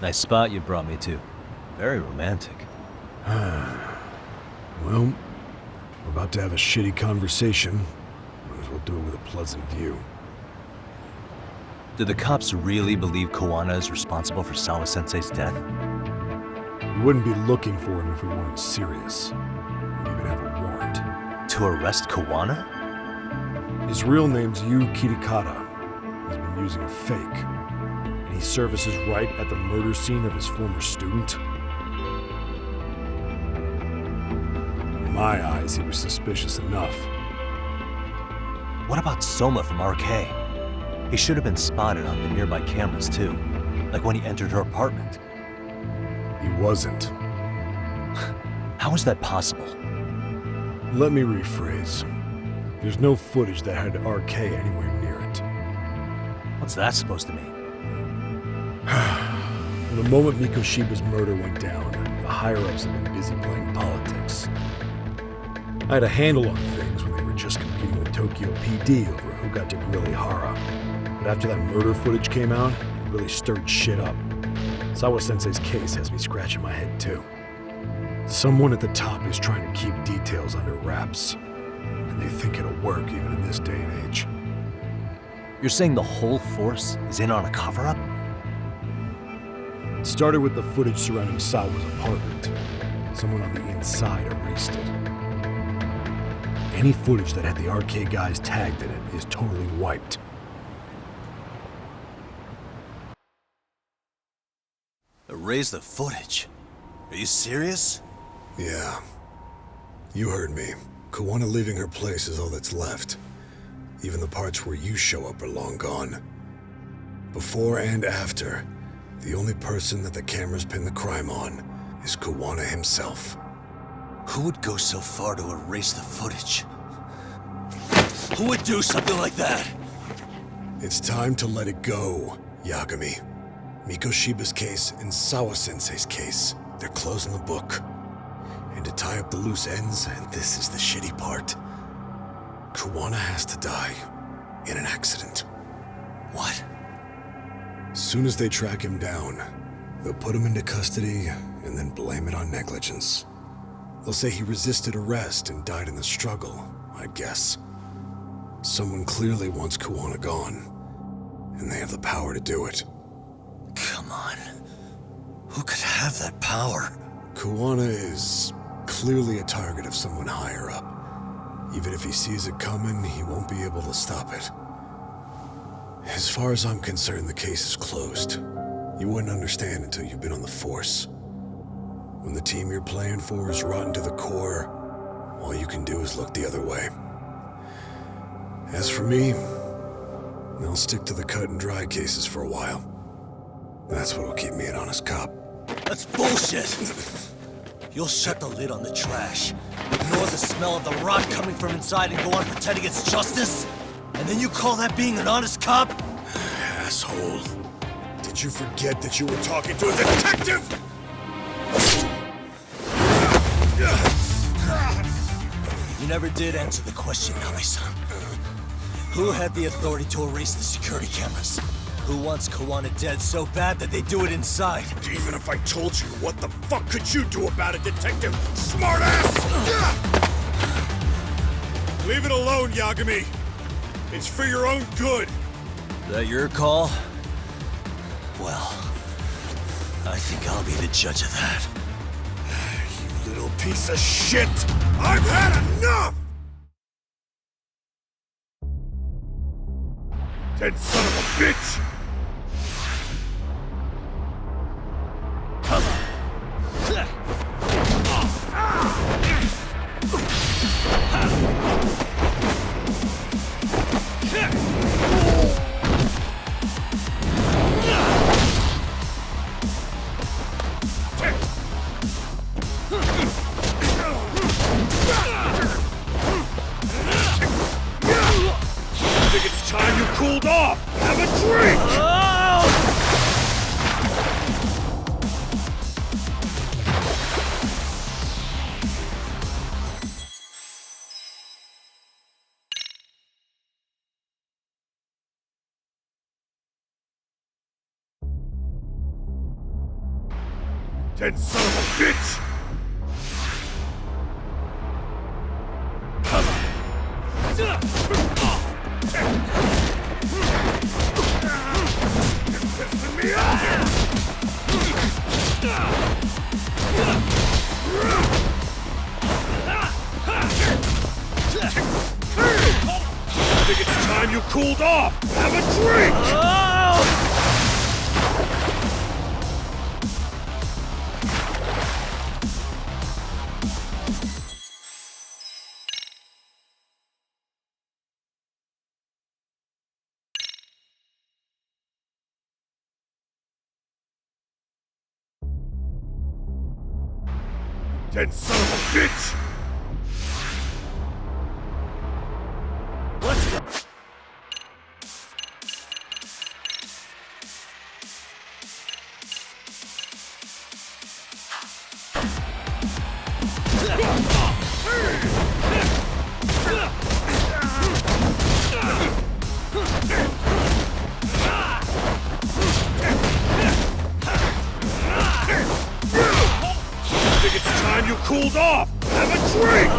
Nice spot you brought me to. Very romantic. Well, we're about to have a shitty conversation. Might as well do it with a pleasant view. Do the cops really believe Kawana is responsible for Sawa-sensei's death? We wouldn't be looking for him if we weren't serious. We even have a warrant. To arrest Kawana? His real name's Yu Kitakata. He's been using a fake. And he services right at the murder scene of his former student. In my eyes, he was suspicious enough. What about Soma from RK? He should have been spotted on the nearby cameras too, like when he entered her apartment. He wasn't. How is that possible? Let me rephrase. There's no footage that had RK anywhere near it. What's that supposed to mean? From the moment Mikoshiba's murder went down, the higher-ups have been busy playing politics. I had a handle on things when they were just competing with Tokyo PD over who got to grill Ihara. But after that murder footage came out, it really stirred shit up. Sawa-sensei's case has me scratching my head too. Someone at the top is trying to keep details under wraps. And they think it'll work even in this day and age. You're saying the whole force is in on a cover-up? It started with the footage surrounding Sawa's apartment. Someone on the inside erased it. Any footage that had the arcade guys tagged in it is totally wiped. Erase the footage? Are you serious? Yeah. You heard me. Kawana leaving her place is all that's left. Even the parts where you show up are long gone. Before and after, the only person that the cameras pin the crime on is Kawana himself. Who would go so far to erase the footage? Who would do something like that? It's time to let it go, Yagami. Mikoshiba's case and Sawa-sensei's case, they're closing the book. And to tie up the loose ends, and this is the shitty part, Kawana has to die in an accident. What? Soon as they track him down, they'll put him into custody and then blame it on negligence. They'll say he resisted arrest and died in the struggle, I guess. Someone clearly wants Kawana gone, and they have the power to do it. Come on. Who could have that power? Kawana is clearly a target of someone higher up. Even if he sees it coming, he won't be able to stop it. As far as I'm concerned, the case is closed. You wouldn't understand until you've been on the force. When the team you're playing for is rotten to the core, all you can do is look the other way. As for me, I'll stick to the cut and dry cases for a while. That's what'll keep me an honest cop. That's bullshit! You'll shut the lid on the trash, ignore the smell of the rot coming from inside, and go on pretending it's justice? And then you call that being an honest cop? Asshole. Did you forget that you were talking to a detective? You never did answer the question, Nami-san. Who had the authority to erase the security cameras? Who wants Kawana dead so bad that they do it inside? Even if I told you, what the fuck could you do about it, detective? Smartass! Leave it alone, Yagami. It's for your own good. That your call? Well, I think I'll be the judge of that. You little piece of shit! I've had enough! Dead son of a bitch! I think it's time you cooled off! Have a drink! Dead son of a bitch! You're pissing me off! I think it's time you cooled off! Have a drink! Dead son of a bitch! Let's go! I think it's time you cooled off! Have a drink!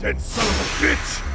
Dead son of a bitch!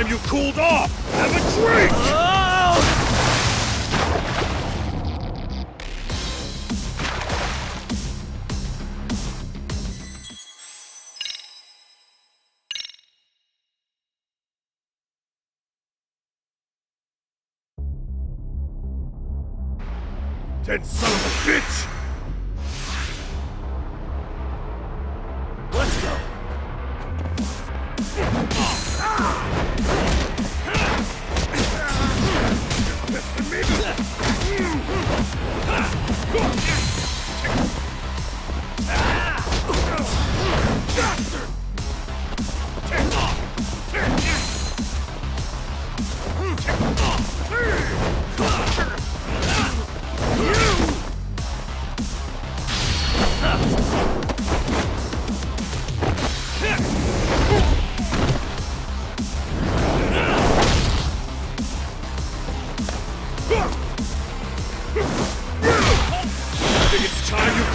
You cooled off! Have a drink! Dead son of a bitch! Let's go!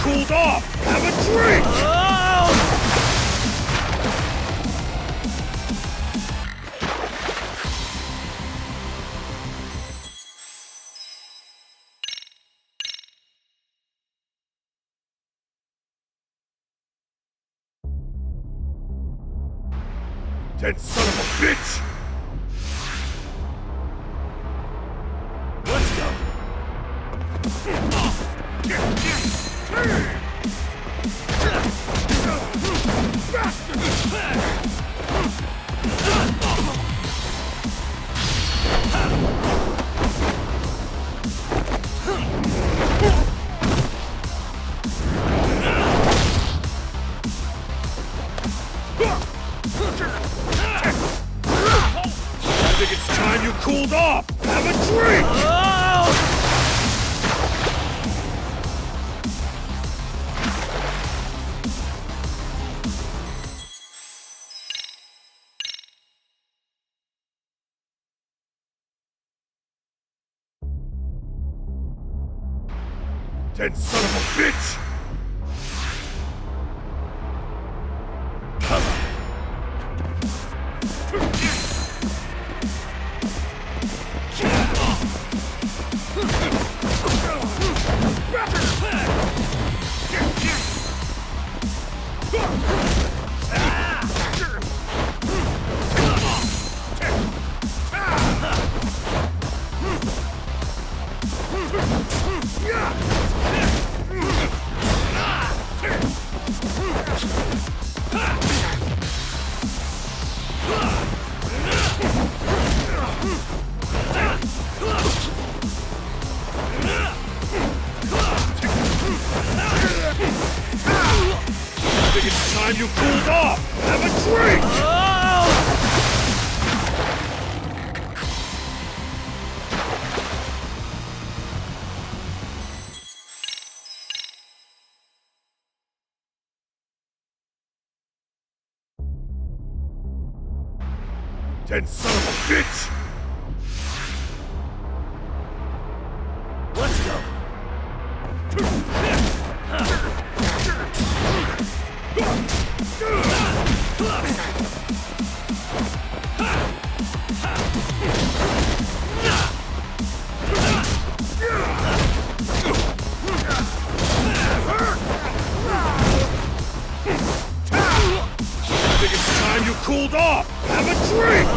Cooled off! Have a drink! Dead son of a bitch! Let's go! I think it's time you cooled off! Have a drink! Dead son of a bitch! You cooled off! Have a drink! Dead son of a bitch! Let's go! streak!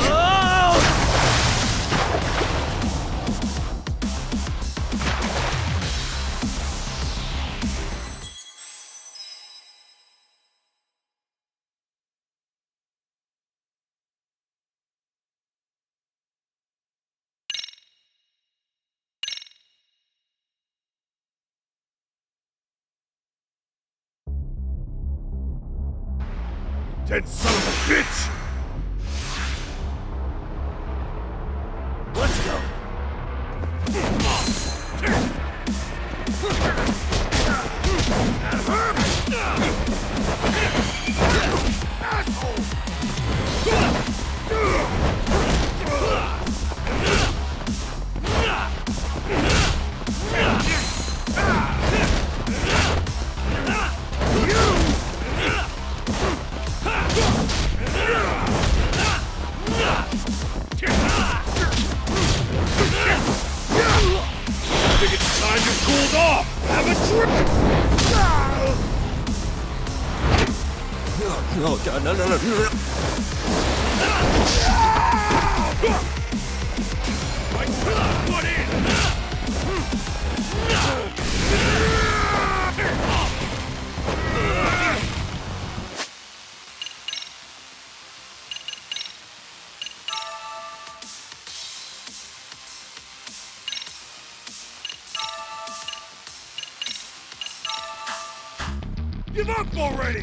Dead son of a bitch! Let's go! I think it's time you cooled off! Have a drink! No, God, no. What in? Give up already!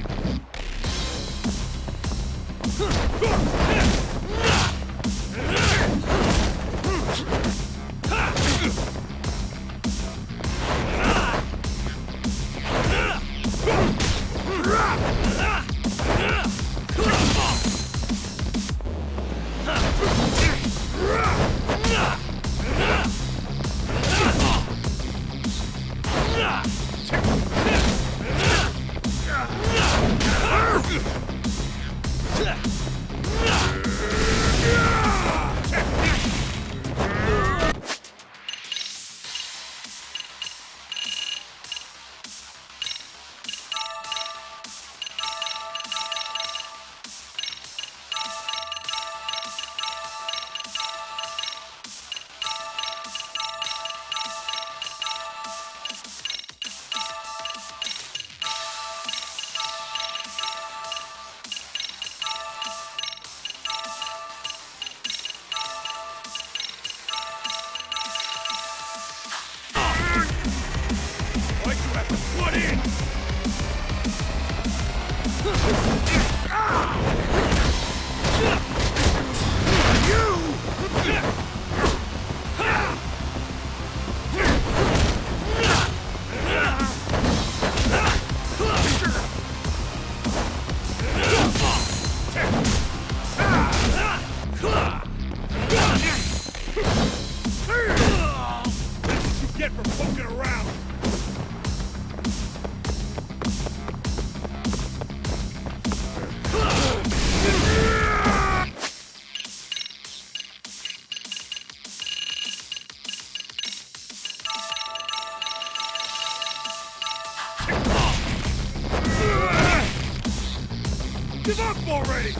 Give up already!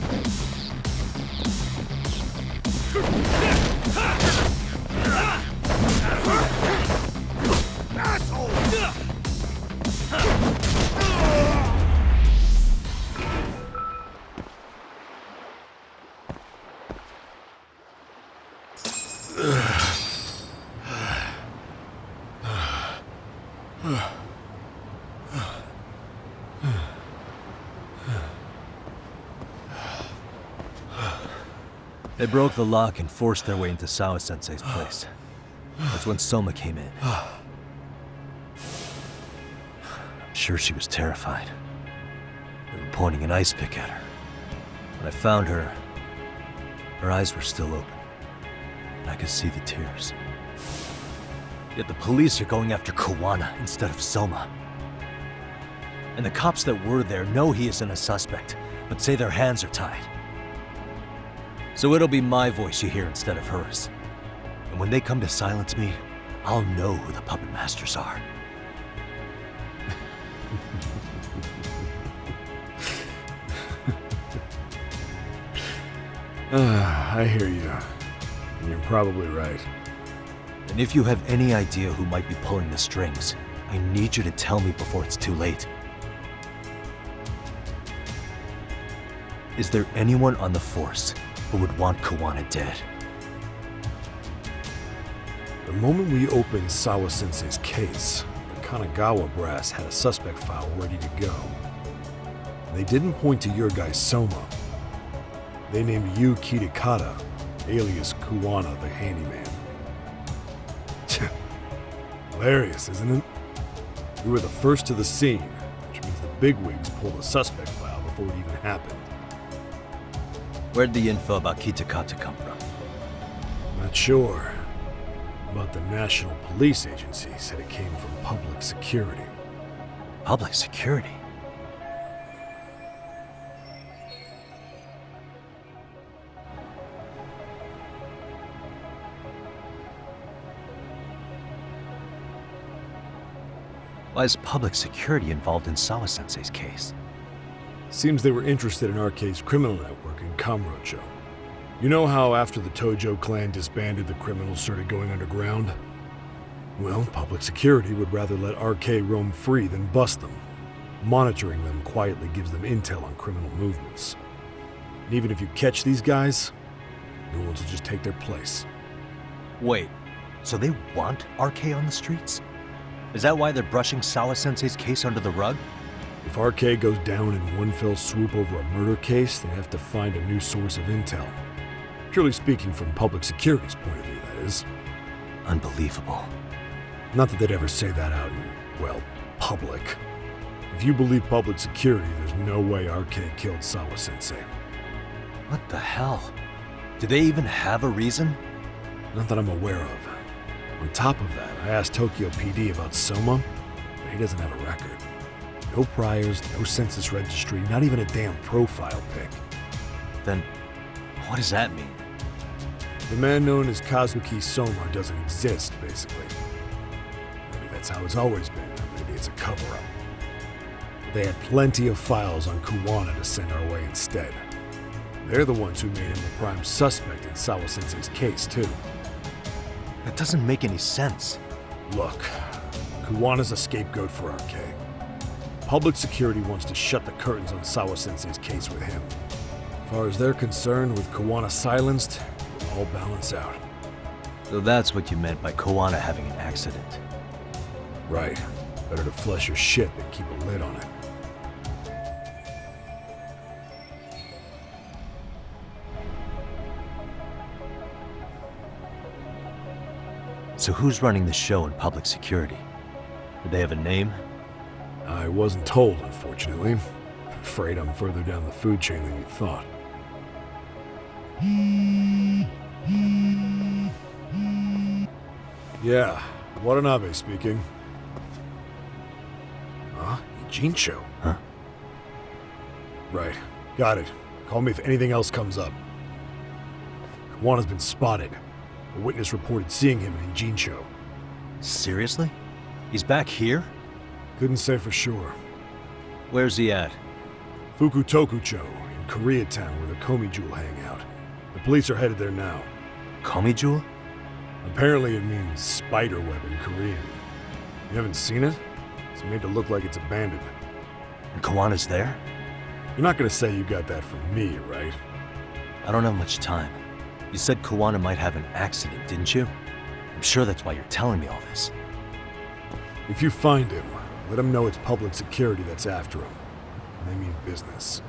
They broke the lock and forced their way into Sao-sensei's place. That's when Soma came in. I'm sure she was terrified. They were pointing an ice pick at her. When I found her, her eyes were still open. And I could see the tears. Yet the police are going after Kawana instead of Soma. And the cops that were there know he isn't a suspect, but say their hands are tied. So it'll be my voice you hear instead of hers. And when they come to silence me, I'll know who the puppet masters are. I hear you. And you're probably right. And if you have any idea who might be pulling the strings, I need you to tell me before it's too late. Is there anyone on the force who would want Kawana dead? The moment we opened Sawa-sensei's case, the Kanagawa brass had a suspect file ready to go. They didn't point to your guy Soma. They named you Kitakata, alias Kawana the handyman. Hilarious, isn't it? We were the first to the scene, which means the bigwigs pulled the suspect file before it even happened. Where'd the info about Kitakata come from? Not sure. But the National Police Agency said it came from public security. Public security? Why is public security involved in Sawa-sensei's case? Seems they were interested in RK's criminal network in Kamurocho. You know how after the Tojo clan disbanded, the criminals started going underground? Well, public security would rather let RK roam free than bust them. Monitoring them quietly gives them intel on criminal movements. And even if you catch these guys, new ones will just take their place. Wait, so they want RK on the streets? Is that why they're brushing Sawa-sensei's case under the rug? If RK goes down in one fell swoop over a murder case, they have to find a new source of intel. Purely speaking, from public security's point of view, that is. Unbelievable. Not that they'd ever say that out in, well, public. If you believe public security, there's no way RK killed Sawa-sensei. What the hell? Do they even have a reason? Not that I'm aware of. On top of that, I asked Tokyo PD about Soma, but he doesn't have a record. No priors, no census registry, not even a damn profile pic. Then, what does that mean? The man known as Kazuki Soma doesn't exist, basically. Maybe that's how it's always been, or maybe it's a cover-up. They had plenty of files on Kawana to send our way instead. They're the ones who made him the prime suspect in Sawa-sensei's case, too. That doesn't make any sense. Look, Kawana's a scapegoat for RK. Public security wants to shut the curtains on Sawa-sensei's case with him. As far as they're concerned, with Kawana silenced, it'll all balance out. So that's what you meant by Kawana having an accident. Right. Better to flush your shit than keep a lid on it. So who's running the show in public security? Do they have a name? I wasn't told, unfortunately. Afraid I'm further down the food chain than you thought. Yeah, Watanabe speaking. Huh? Ijincho? Huh? Right. Got it. Call me if anything else comes up. Kawana's been spotted. A witness reported seeing him in Ijincho. Seriously? He's back here? Couldn't say for sure. Where's he at? Fukutokucho, in Koreatown, where the Komi Jewel hang out. The police are headed there now. Komi Jewel? Apparently it means spider web in Korean. You haven't seen it? It's made to look like it's abandoned. And Kawana's there? You're not gonna say you got that from me, right? I don't have much time. You said Kawana might have an accident, didn't you? I'm sure that's why you're telling me all this. If you find him, let him know it's public security that's after him. And they mean business.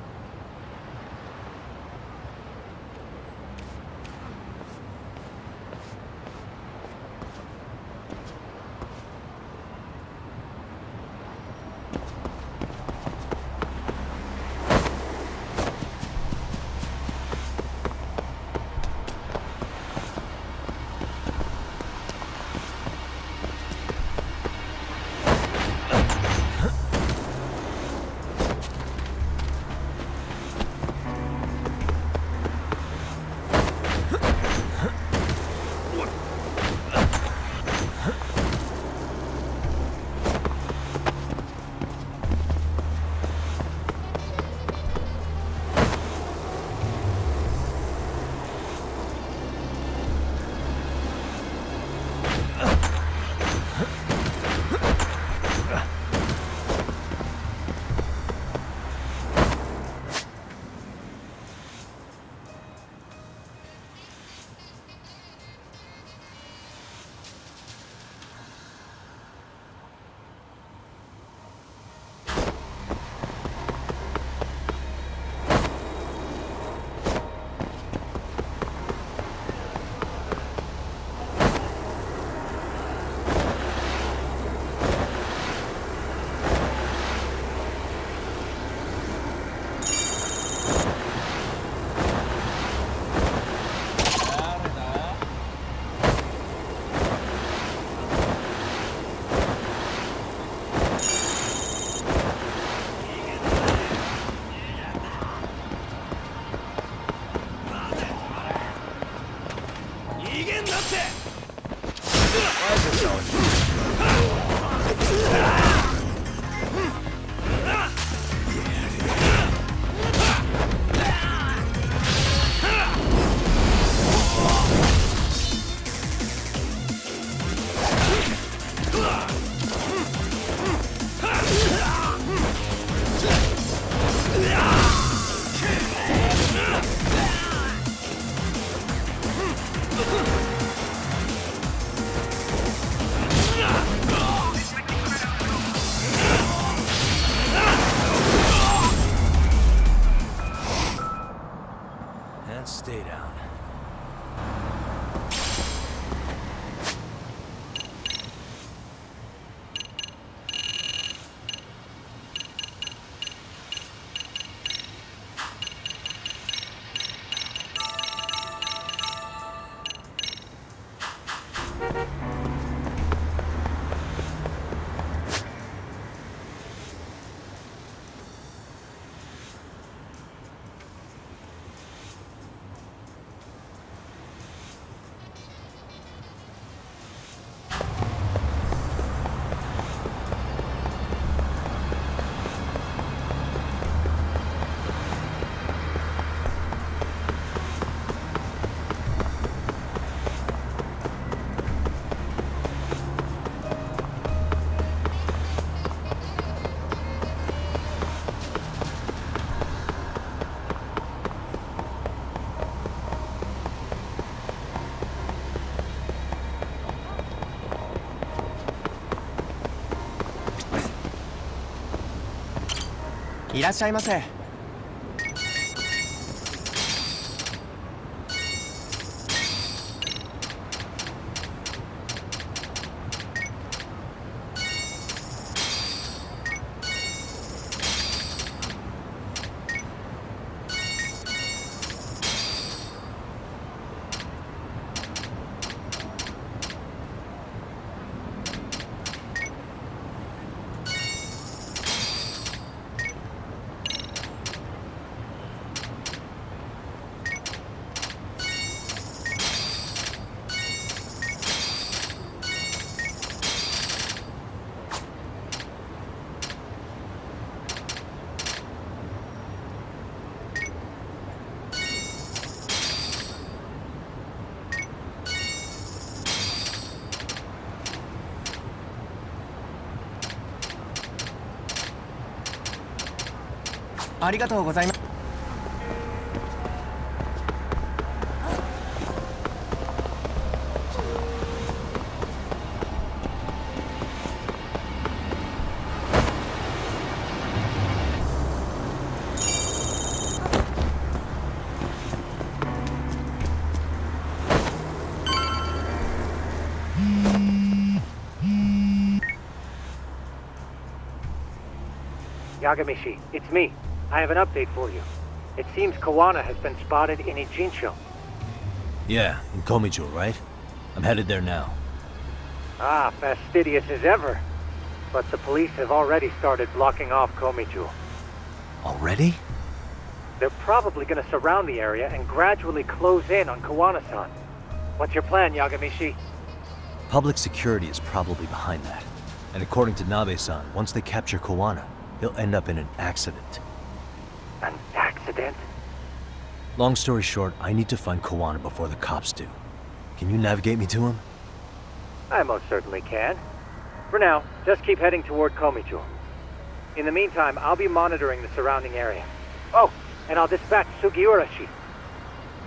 Why is it going? And stay down.いらっしゃいませ。ありがとうございます。Yagami-shi, it's me. I have an update for you. It seems Kawana has been spotted in Ijincho. Yeah, in Komijo, right? I'm headed there now. Ah, fastidious as ever. But the police have already started blocking off Komijo. Already? They're probably gonna surround the area and gradually close in on Kawana-san. What's your plan, Yagami-shi? Public security is probably behind that. And according to Nabe-san, once they capture Kawana, he'll end up in an accident. An accident? Long story short, I need to find Kawana before the cops do. Can you navigate me to him? I most certainly can. For now, just keep heading toward Komijo. In the meantime, I'll be monitoring the surrounding area. Oh, and I'll dispatch Sugiura-shi.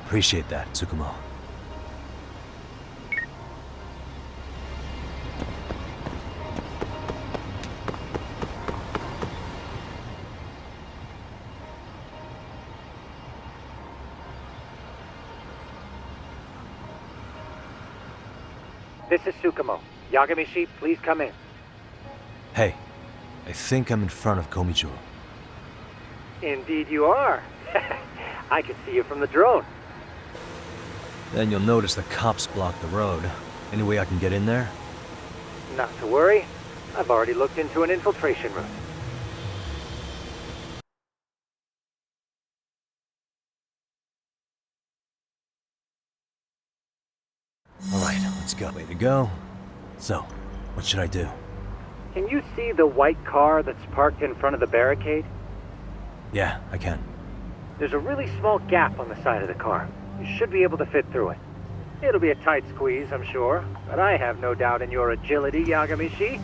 Appreciate that, Tsukumo. This is Tsukumo. Yagami-shi, please come in. Hey, I think I'm in front of Komijo. Indeed you are. I can see you from the drone. Then you'll notice the cops block the road. Any way I can get in there? Not to worry. I've already looked into an infiltration route. All right, let's go. Way to go. So, what should I do? Can you see the white car that's parked in front of the barricade? Yeah, I can. There's a really small gap on the side of the car. You should be able to fit through it. It'll be a tight squeeze, I'm sure, but I have no doubt in your agility, Yagami-shi.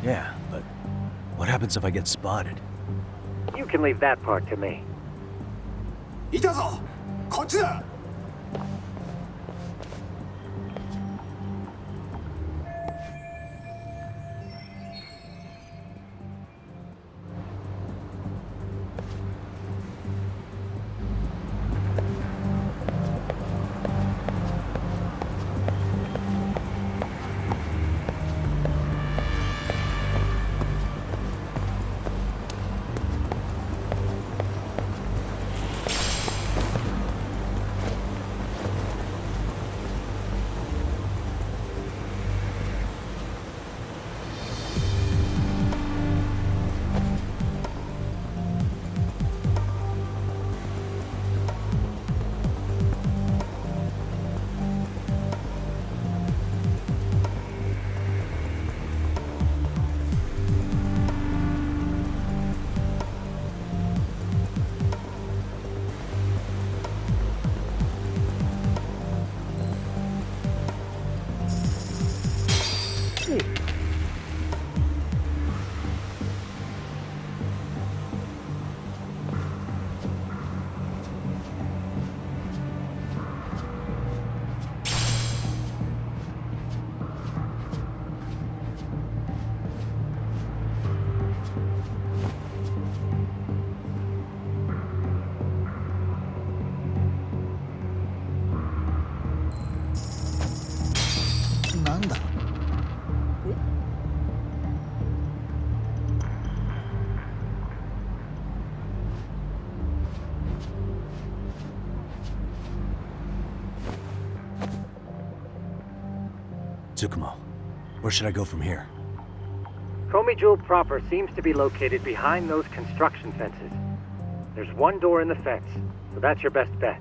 Yeah, but what happens if I get spotted? You can leave that part to me. いたぞこっちだ なんだ Tsukumo, where should I go from here? Komijul proper seems to be located behind those construction fences. There's one door in the fence, so that's your best bet.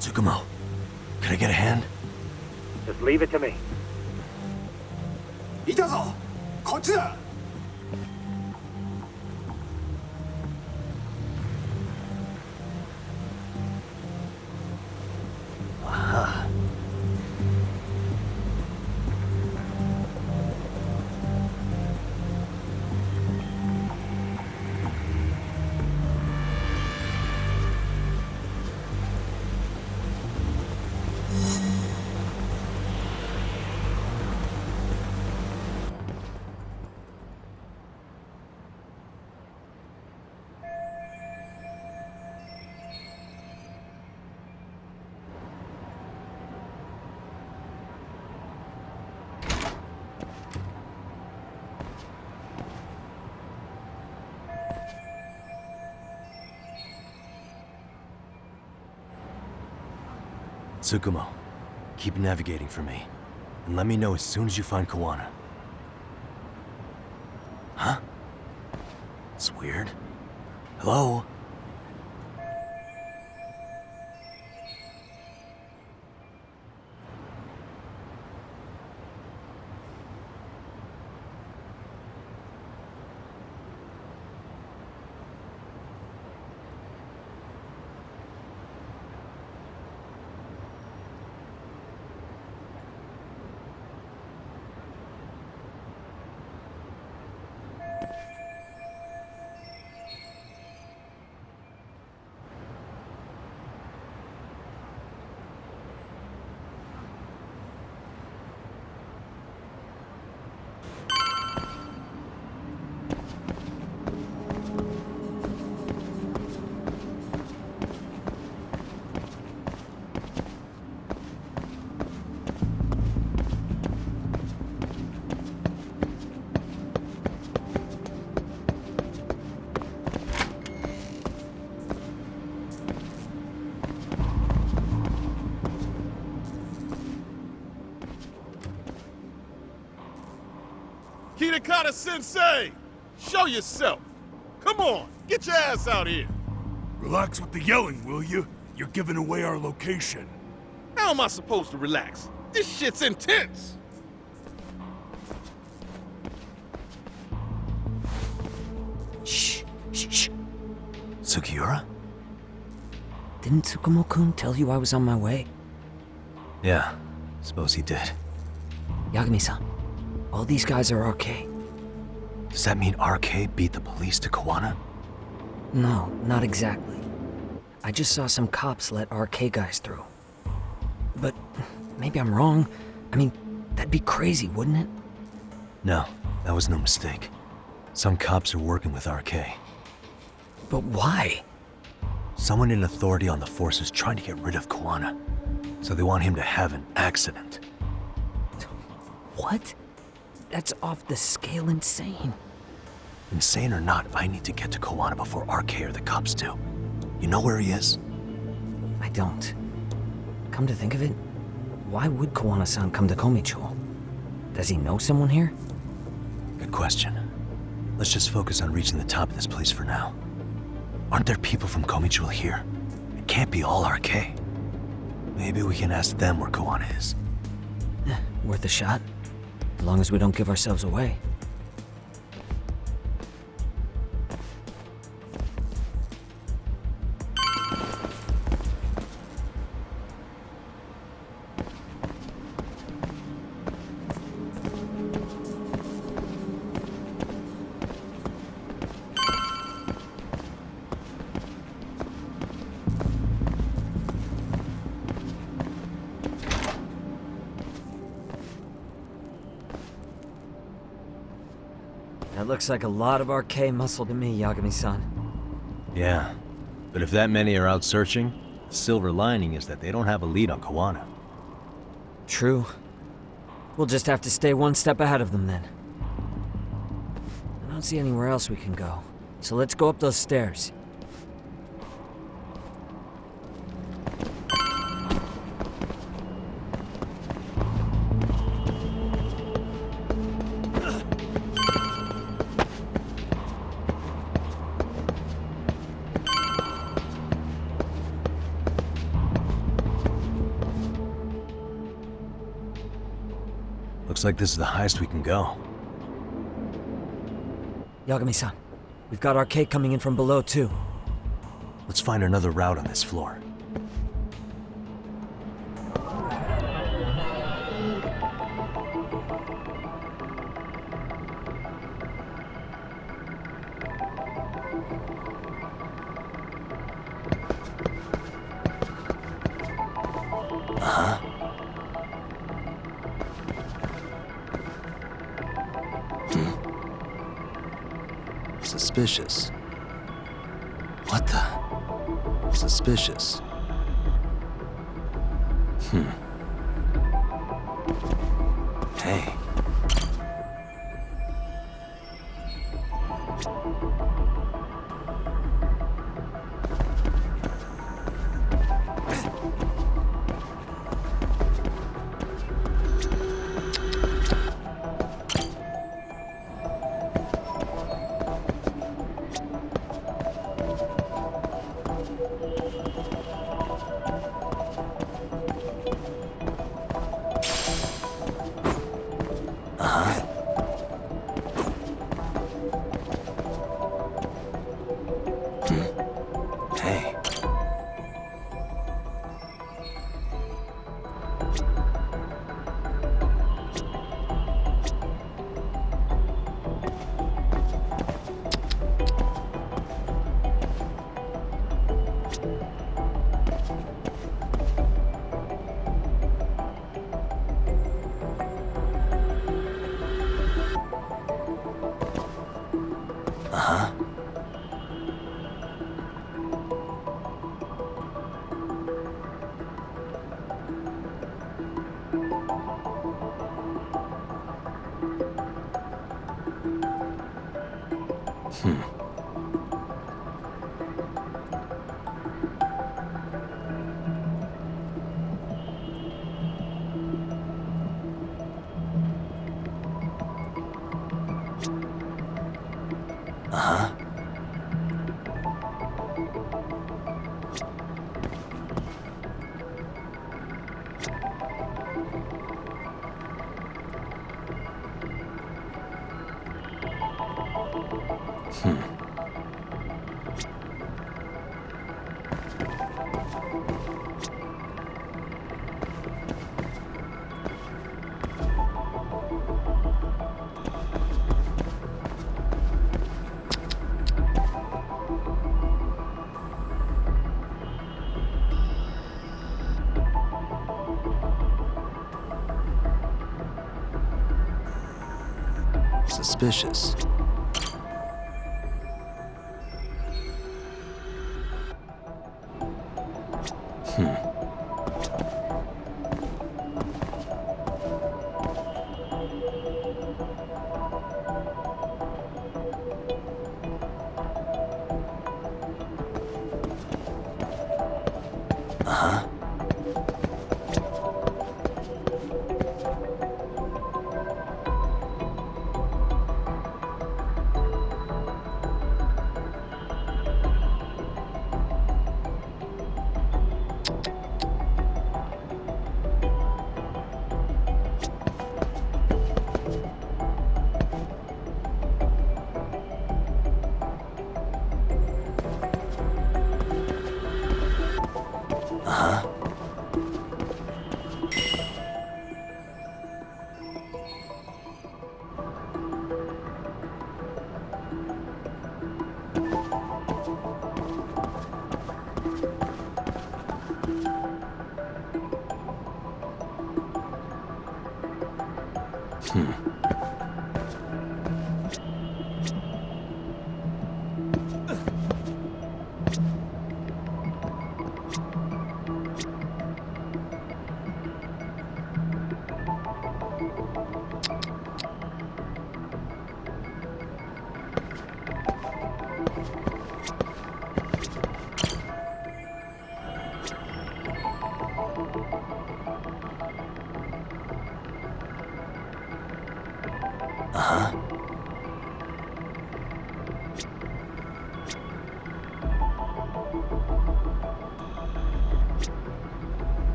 Tsukumo, can I get a hand? Just leave it to me. いたぞこっちだ Aha. Tsukumo, keep navigating for me. And let me know as soon as you find Kawana. Huh? It's weird. Hello? Sensei! Show yourself! Come on, get your ass out here! Relax with the yelling, will you? You're giving away our location. How am I supposed to relax? This shit's intense! Shh, shh, shh. Sugiura? Didn't Tsukumo-kun tell you I was on my way? Yeah, suppose he did. Yagami-san, all these guys are RK. Does that mean RK beat the police to Kawana? No, not exactly. I just saw some cops let RK guys through. But maybe I'm wrong. I mean, that'd be crazy, wouldn't it? No, that was no mistake. Some cops are working with RK. But why? Someone in authority on the force is trying to get rid of Kawana. So they want him to have an accident. What? That's off the scale insane. Insane or not, I need to get to Kawana before RK or the cops do. You know where he is? I don't. Come to think of it, why would Kawana-san come to Komicho? Does he know someone here? Good question. Let's just focus on reaching the top of this place for now. Aren't there people from Komicho here? It can't be all RK. Maybe we can ask them where Kawana is. Worth a shot. As long as we don't give ourselves away. That looks like a lot of RK muscle to me, Yagami-san. Yeah, but if that many are out searching, the silver lining is that they don't have a lead on Kawana. True. We'll just have to stay one step ahead of them then. I don't see anywhere else we can go, so let's go up those stairs. Looks like this is the highest we can go. Yagami-san, we've got RK coming in from below too. Let's find another route on this floor. Suspicious. What the? Suspicious. Hey. Suspicious.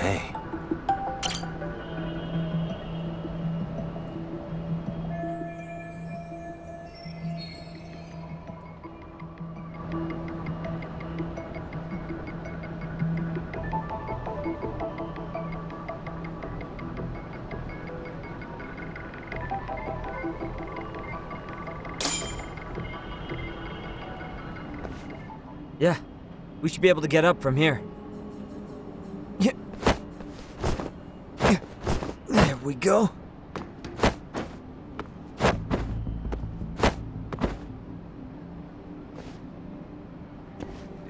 Hey. Yeah, we should be able to get up from here. There we go.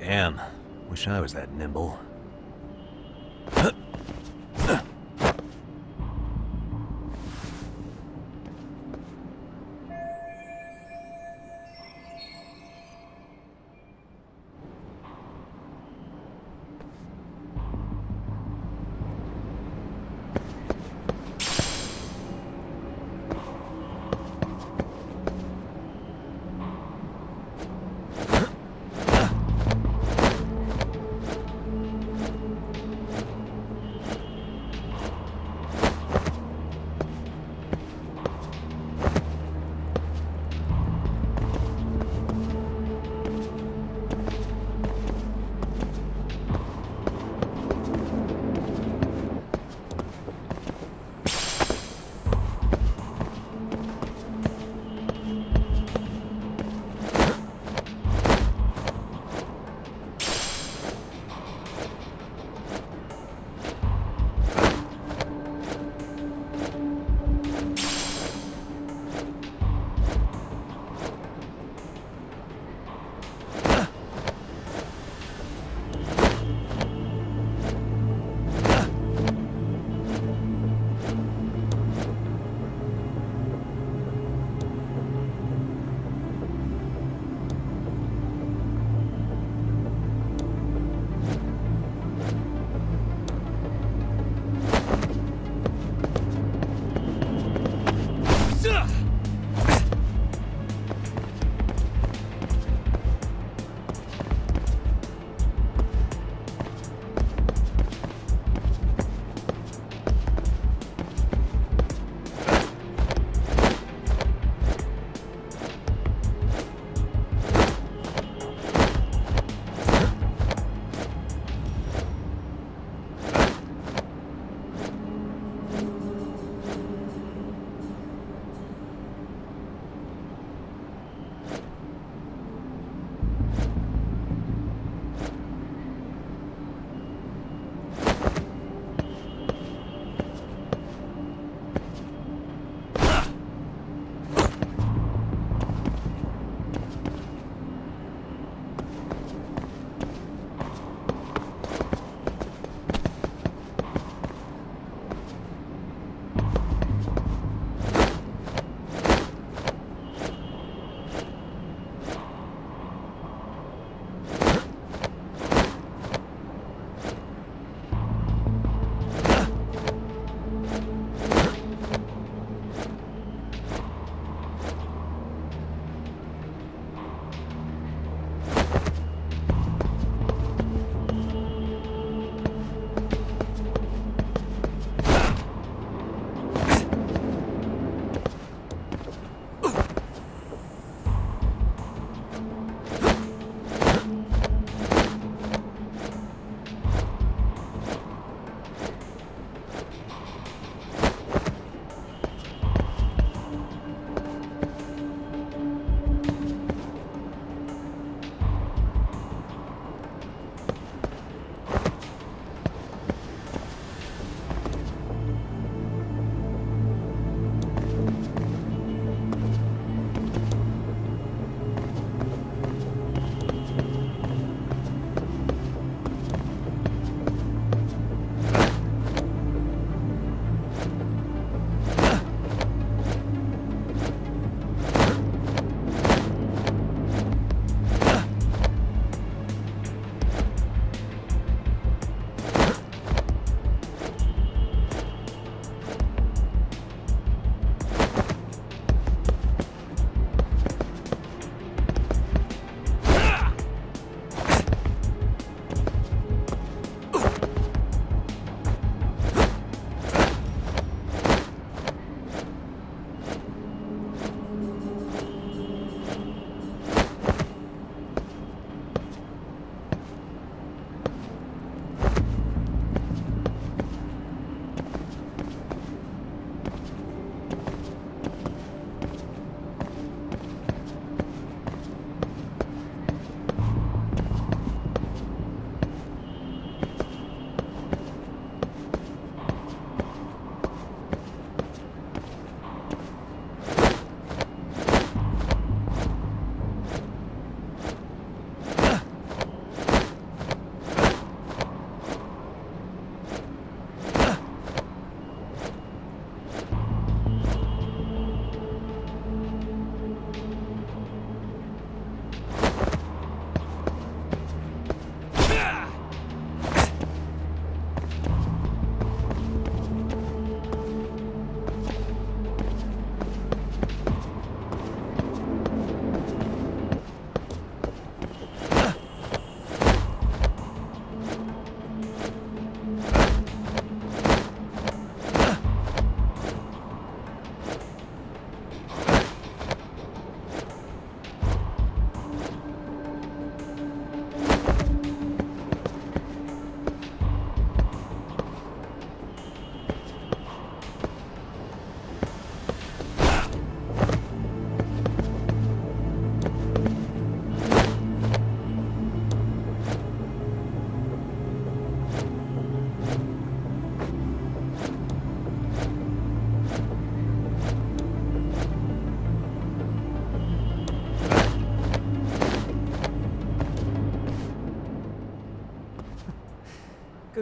Damn, Wish I was that nimble.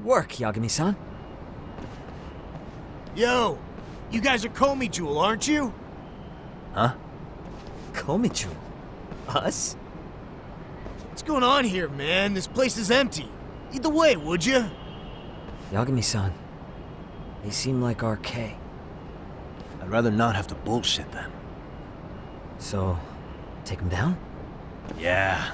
Good work, Yagami-san. Yo, you guys are Komi Jewel, aren't you? Huh? Komichu? Us? What's going on here, man? This place is empty. Lead the way, would you? Yagami-san, they seem like RK. I'd rather not have to bullshit then. So, take them down? Yeah.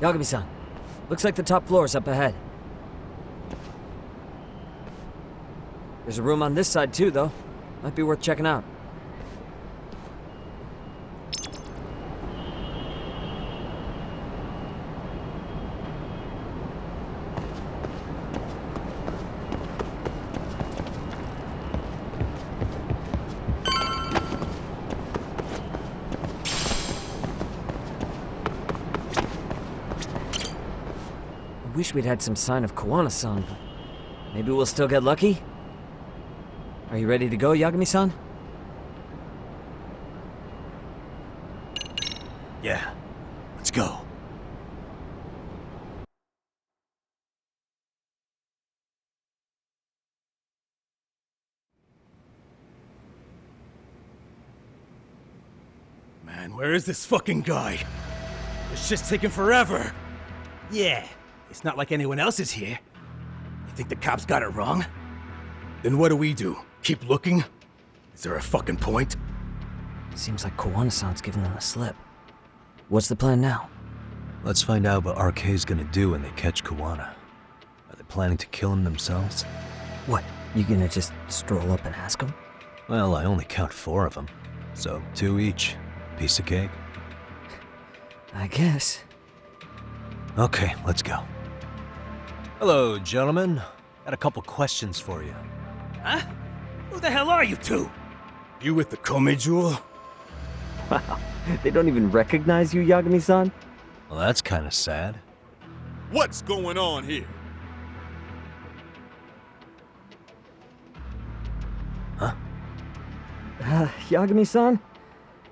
Yagami-san, looks like the top floor is up ahead. There's a room on this side too, though. Might be worth checking out. I wish we'd had some sign of Kawana-san, but maybe we'll still get lucky? Are you ready to go, Yagami-san? Yeah. Let's go. Man, where is this fucking guy? This shit's taking forever. Yeah, it's not like anyone else is here. You think the cops got it wrong? Then what do? Keep looking? Is there a fucking point? Seems like Kawana-san's giving them the slip. What's the plan now? Let's find out what RK's gonna do when they catch Kawana. Are they planning to kill him themselves? What, you gonna just stroll up and ask them? Well, I only count 4 of them. So 2 each. Piece of cake. I guess. Okay, let's go. Hello, gentlemen. Got a couple questions for you. Huh? Who the hell are you two? You with the Komi Jewel? Wow, they don't even recognize you, Yagami-san? Well, that's kind of sad. What's going on here? Huh? Yagami-san?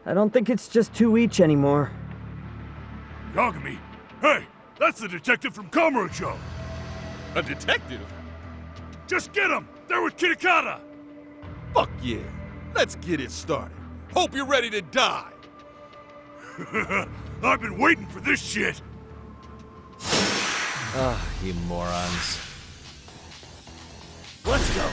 I don't think it's just 2 each anymore. Yagami? Hey, that's the detective from Kamurocho. A detective? Just get him! They're with Kitakata! Fuck yeah. Let's get it started. Hope you're ready to die. I've been waiting for this shit. Ah, you morons. Let's go.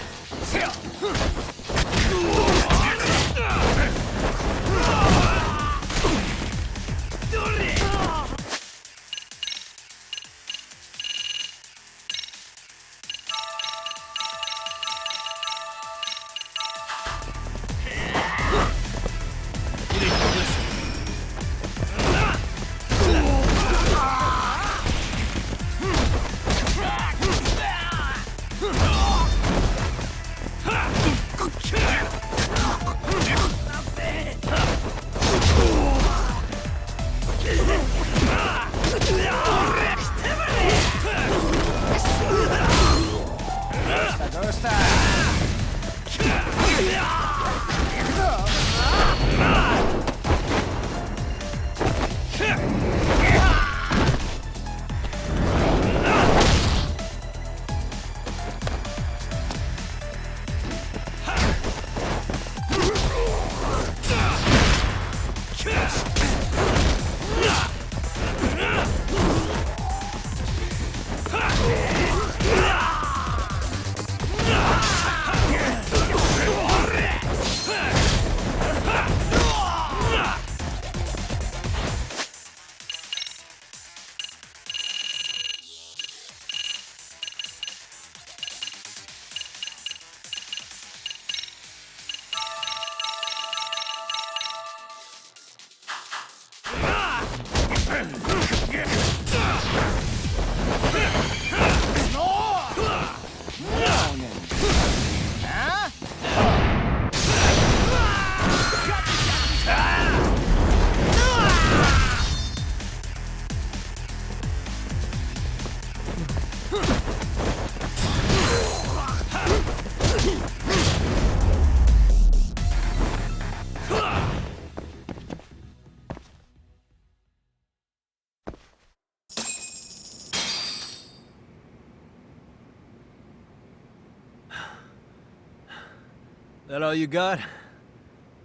That all you got?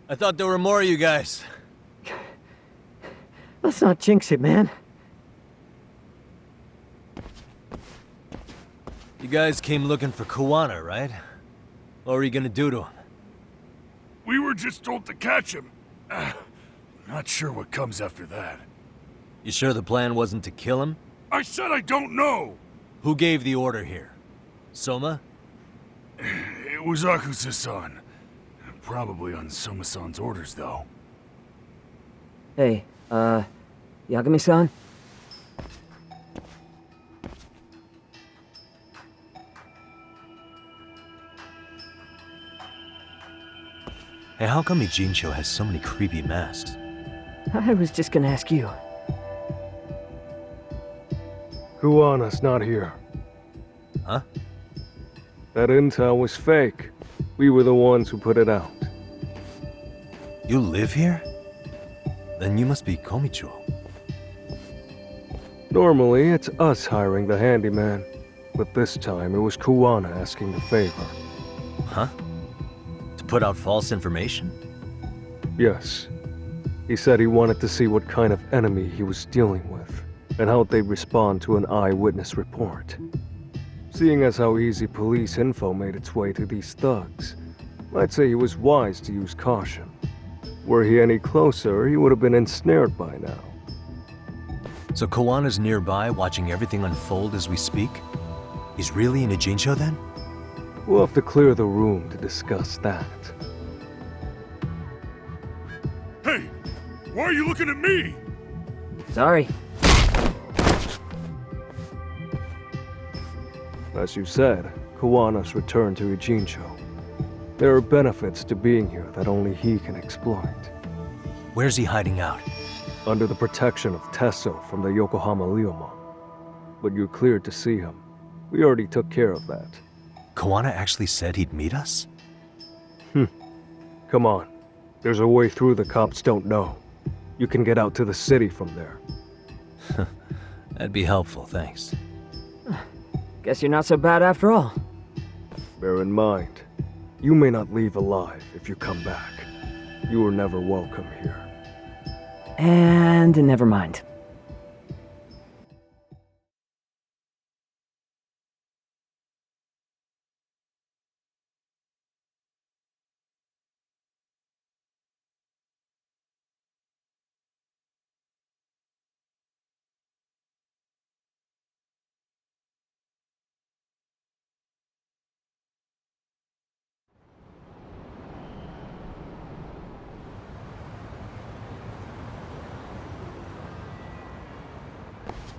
I thought there were more of you guys. Let's not jinx it, man. You guys came looking for Kuwana, right? What were you gonna do to him? We were just told to catch him. Not sure what comes after that. You sure the plan wasn't to kill him? I said I don't know! Who gave the order here? Soma? It was Akusa-san. Probably on Soma-san's orders, though. Hey, Yagami-san? Hey, how come Ijincho has so many creepy masks? I was just gonna ask you. Kuwana's not here. Huh? That intel was fake. We were the ones who put it out. You live here? Then you must be Komicho. Normally, it's us hiring the handyman. But this time, it was Kuwana asking the favor. Huh? To put out false information? Yes. He said he wanted to see what kind of enemy he was dealing with, and how they'd respond to an eyewitness report. Seeing as how easy police info made its way to these thugs, I'd say he was wise to use caution. Were he any closer, he would have been ensnared by now. So Kawana's nearby, watching everything unfold as we speak? He's really in Ijincho then? We'll have to clear the room to discuss that. Hey! Why are you looking at me? Sorry. As you said, Kawana's returned to Ijincho. There are benefits to being here that only he can exploit. Where's he hiding out? Under the protection of Tesso from the Yokohama Ryomon. But you're cleared to see him. We already took care of that. Kawana actually said he'd meet us? Come on. There's a way through the cops don't know. You can get out to the city from there. That'd be helpful, thanks. Guess you're not so bad after all. Bear in mind, you may not leave alive if you come back. You were never welcome here. And never mind.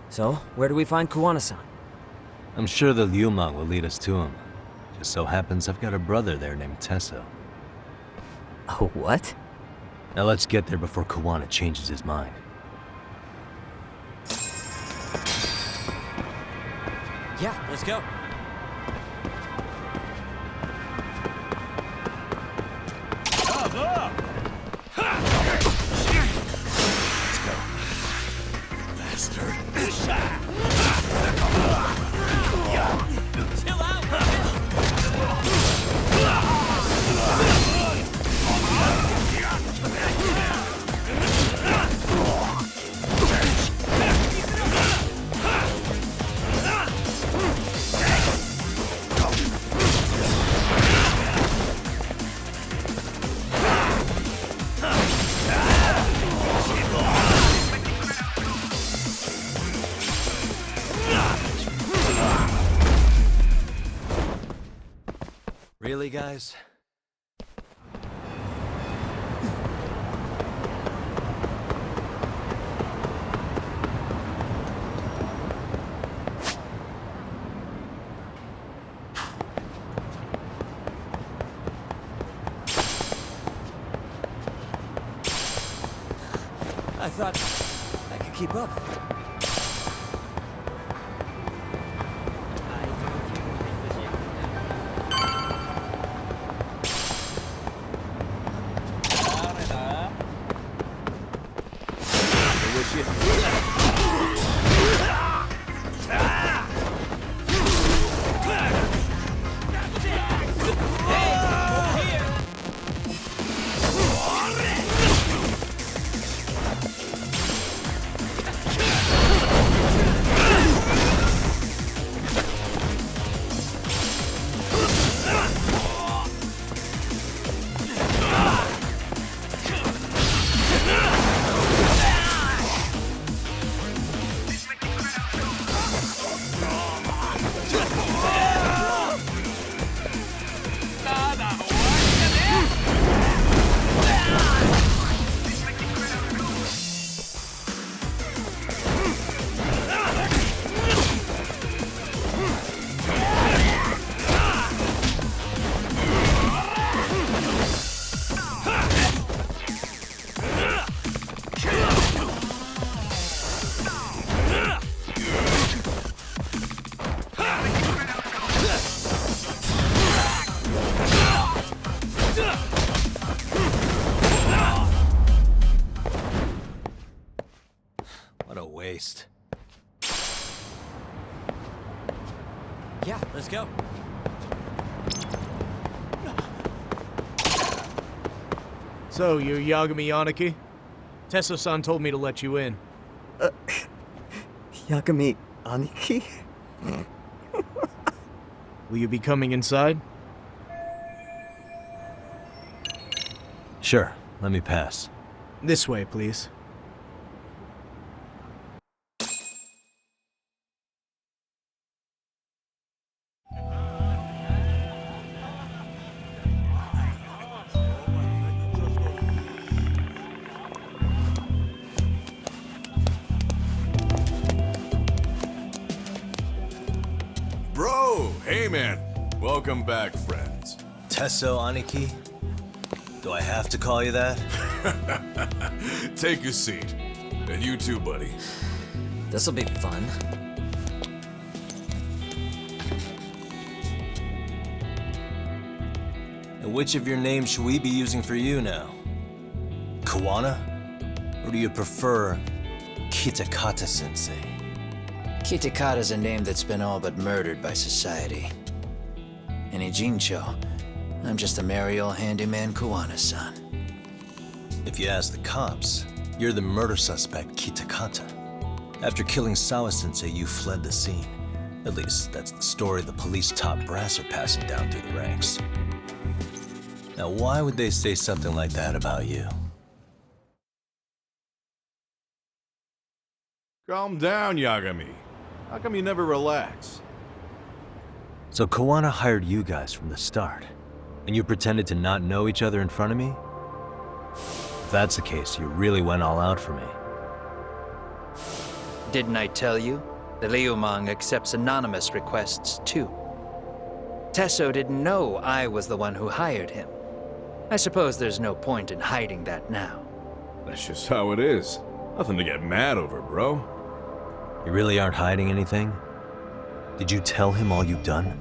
So, where do we find Kuwana-san? I'm sure the Ryumon will lead us to him. Just so happens I've got a brother there named Tesso. Oh, what? Now let's get there before Kuwana changes his mind. Yeah, let's go. Really, guys? I thought I could keep up. What a waste. Yeah, let's go. So, you're Yagami Yaniki? Tesso-san told me to let you in. Yagami Aniki? Will you be coming inside? Sure, let me pass. This way, please. Bro, hey man. Welcome back, friends. Tesso Aniki? Do I have to call you that? Take your seat. And you too, buddy. This'll be fun. And which of your names should we be using for you now? Kawana? Or do you prefer Kitakata-sensei? Kitakata's a name that's been all but murdered by society. In Ijincho, I'm just a merry old handyman Kawana-san. If you ask the cops, you're the murder suspect Kitakata. After killing Sawa-sensei, you fled the scene. At least, that's the story the police top brass are passing down through the ranks. Now, why would they say something like that about you? Calm down, Yagami. How come you never relax? So Kawana hired you guys from the start, and you pretended to not know each other in front of me? If that's the case, you really went all out for me. Didn't I tell you? The Liumang accepts anonymous requests, too. Tesso didn't know I was the one who hired him. I suppose there's no point in hiding that now. That's just how it is. Nothing to get mad over, bro. You really aren't hiding anything? Did you tell him all you've done?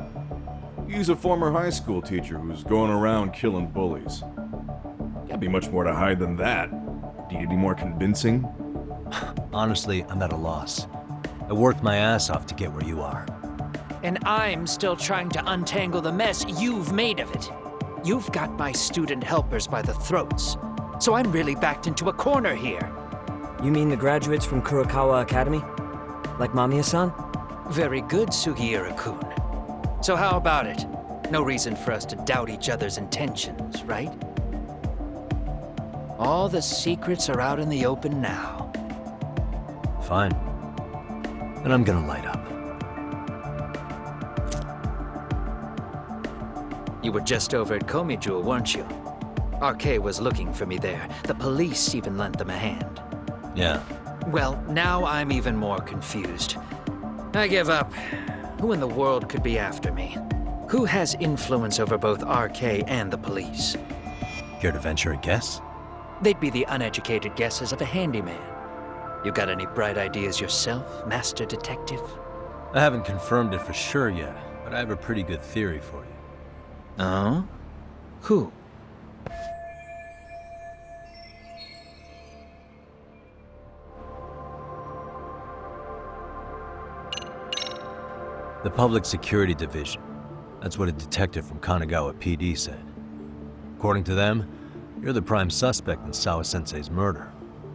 He's a former high school teacher who's going around killing bullies. Can't be much more to hide than that. Do you need any more convincing? Honestly, I'm at a loss. I worked my ass off to get where you are. And I'm still trying to untangle the mess you've made of it. You've got my student helpers by the throats, so I'm really backed into a corner here. You mean the graduates from Kurokawa Academy? Like Mamiya-san? Very good, Sugiura-kun. So how about it? No reason for us to doubt each other's intentions, right? All the secrets are out in the open now. Fine. And I'm gonna light up. You were just over at Komijul, weren't you? RK was looking for me there. The police even lent them a hand. Yeah. Well, now I'm even more confused. I give up. Who in the world could be after me? Who has influence over both RK and the police? Care to venture a guess? They'd be the uneducated guesses of a handyman. You got any bright ideas yourself, Master Detective? I haven't confirmed it for sure yet, but I have a pretty good theory for you. Oh? Who? The Public Security Division. That's what a detective from Kanagawa PD said. According to them, you're the prime suspect in Sawa-sensei's murder.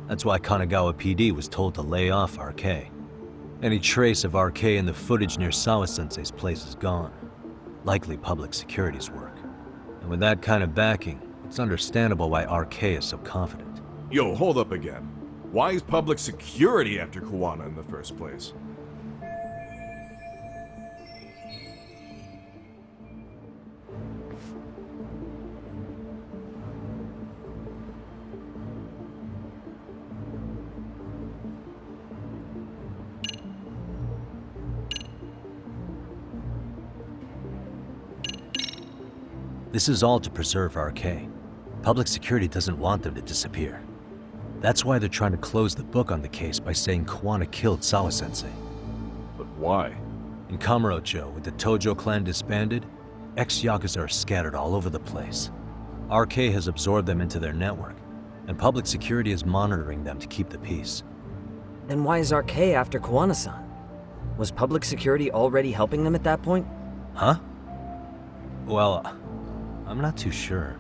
That's why Kanagawa PD was told to lay off RK. Any trace of RK in the footage near Sawa-sensei's place is gone. Likely Public Security's work. And with that kind of backing, it's understandable why RK is so confident. Yo, hold up again. Why is public security after Kawana in the first place? This is all to preserve RK. Public security doesn't want them to disappear. That's why they're trying to close the book on the case by saying Kawana killed Sawa-sensei. But why? In Kamurocho, with the Tojo clan disbanded, ex-Yakuza are scattered all over the place. RK has absorbed them into their network, and public security is monitoring them to keep the peace. Then why is RK after Kawana-san? Was public security already helping them at that point? Huh? Well, I'm not too sure.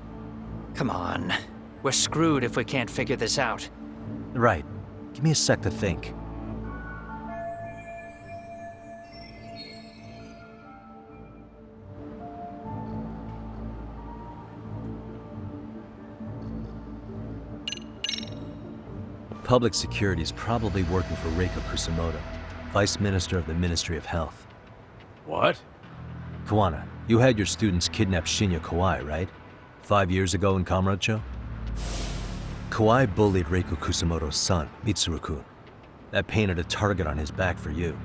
Come on. We're screwed if we can't figure this out. Right. Give me a sec to think. Public security is probably working for Reiko Kusumoto, Vice Minister of the Ministry of Health. What? Kawana, you had your students kidnap Shinya Kawai, right? 5 years ago in Kamurocho? Kawai bullied Reiko Kusumoto's son, Mitsuru-kun. That painted a target on his back for you.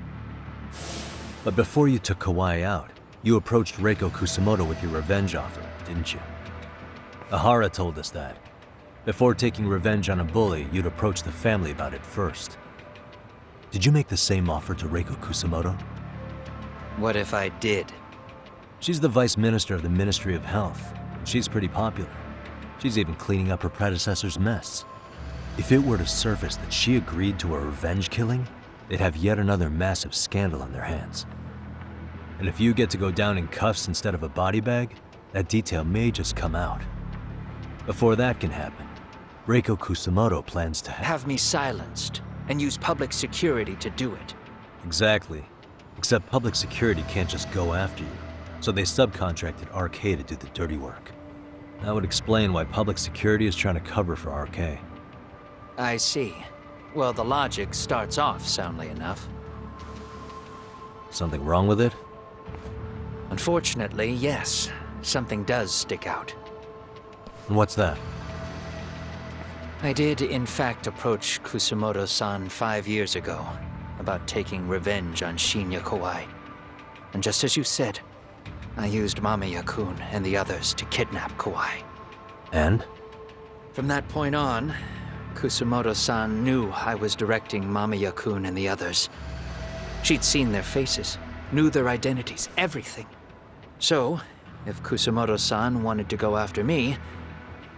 But before you took Kawai out, you approached Reiko Kusumoto with your revenge offer, didn't you? Ahara told us that. Before taking revenge on a bully, you'd approach the family about it first. Did you make the same offer to Reiko Kusumoto? What if I did? She's the Vice Minister of the Ministry of Health, and she's pretty popular. She's even cleaning up her predecessor's mess. If it were to surface that she agreed to a revenge killing, they'd have yet another massive scandal on their hands. And if you get to go down in cuffs instead of a body bag, that detail may just come out. Before that can happen, Reiko Kusumoto plans to have me silenced and use public security to do it. Exactly. Except public security can't just go after you, so they subcontracted RK to do the dirty work. That would explain why public security is trying to cover for RK. I see. Well, the logic starts off soundly enough. Something wrong with it? Unfortunately, yes. Something does stick out. And what's that? I did, in fact, approach Kusumoto-san 5 years ago about taking revenge on Shinya Kawai. And just as you said, I used Mamiya-kun and the others to kidnap Kawai. And? From that point on, Kusumoto-san knew I was directing Mamiya-kun and the others. She'd seen their faces, knew their identities, everything. So, if Kusumoto-san wanted to go after me,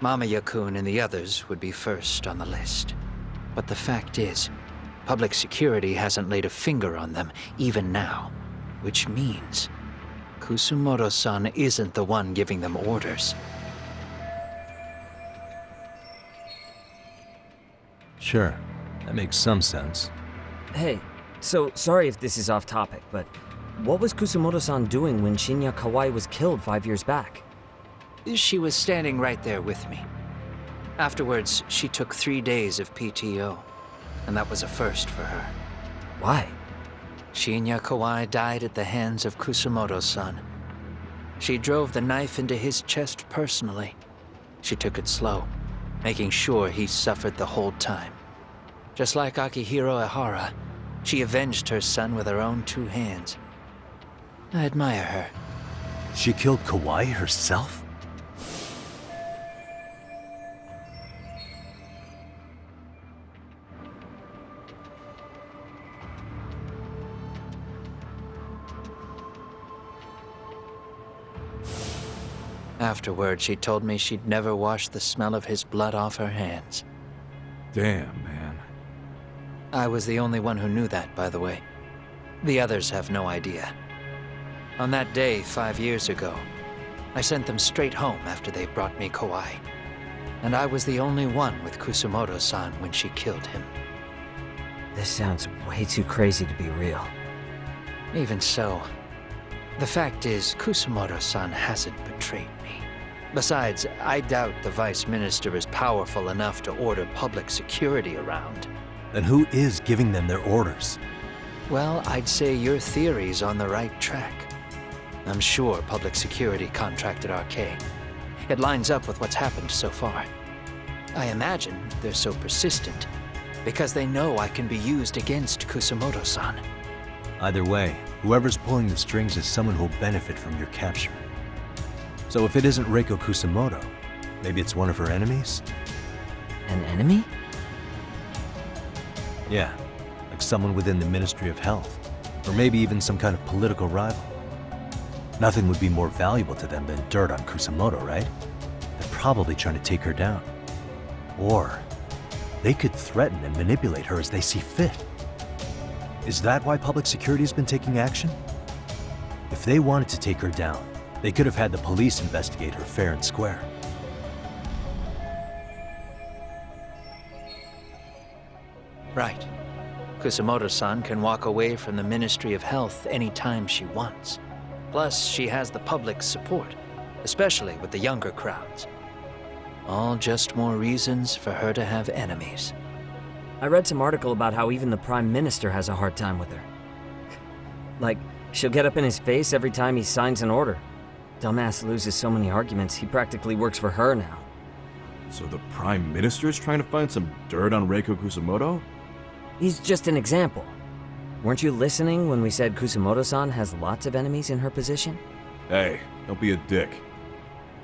Mamiya-kun and the others would be first on the list. But the fact is, public security hasn't laid a finger on them, even now. Which means, Kusumoto-san isn't the one giving them orders. Sure, that makes some sense. Hey, so sorry if this is off topic, but what was Kusumoto-san doing when Shinya Kawai was killed 5 years back? She was standing right there with me. Afterwards, she took 3 days of PTO, and that was a first for her. Why? Shinya Kawai died at the hands of Kusumoto-san. She drove the knife into his chest personally. She took it slow, making sure he suffered the whole time. Just like Akihiro Ehara, she avenged her son with her own 2 hands. I admire her. She killed Kawai herself? Afterward, she told me she'd never wash the smell of his blood off her hands. Damn, man. I was the only one who knew that, by the way. The others have no idea. On that day, 5 years ago, I sent them straight home after they brought me Kawai. And I was the only one with Kusumoto-san when she killed him. This sounds way too crazy to be real. Even so, the fact is, Kusumoto-san hasn't betrayed me. Besides, I doubt the Vice Minister is powerful enough to order public security around. Then who is giving them their orders? Well, I'd say your theory's on the right track. I'm sure public security contracted RK. It lines up with what's happened so far. I imagine they're so persistent because they know I can be used against Kusumoto-san. Either way, whoever's pulling the strings is someone who'll benefit from your capture. So if it isn't Reiko Kusumoto, maybe it's one of her enemies? An enemy? Yeah, like someone within the Ministry of Health, or maybe even some kind of political rival. Nothing would be more valuable to them than dirt on Kusumoto, right? They're probably trying to take her down. Or they could threaten and manipulate her as they see fit. Is that why public security has been taking action? If they wanted to take her down, they could have had the police investigate her fair and square. Right. Kusamoto-san can walk away from the Ministry of Health anytime she wants. Plus, she has the public's support, especially with the younger crowds. All just more reasons for her to have enemies. I read some article about how even the Prime Minister has a hard time with her. Like, she'll get up in his face every time he signs an order. Dumbass loses so many arguments, he practically works for her now. So the Prime Minister is trying to find some dirt on Reiko Kusamoto? He's just an example. Weren't you listening when we said Kusamoto-san has lots of enemies in her position? Hey, don't be a dick.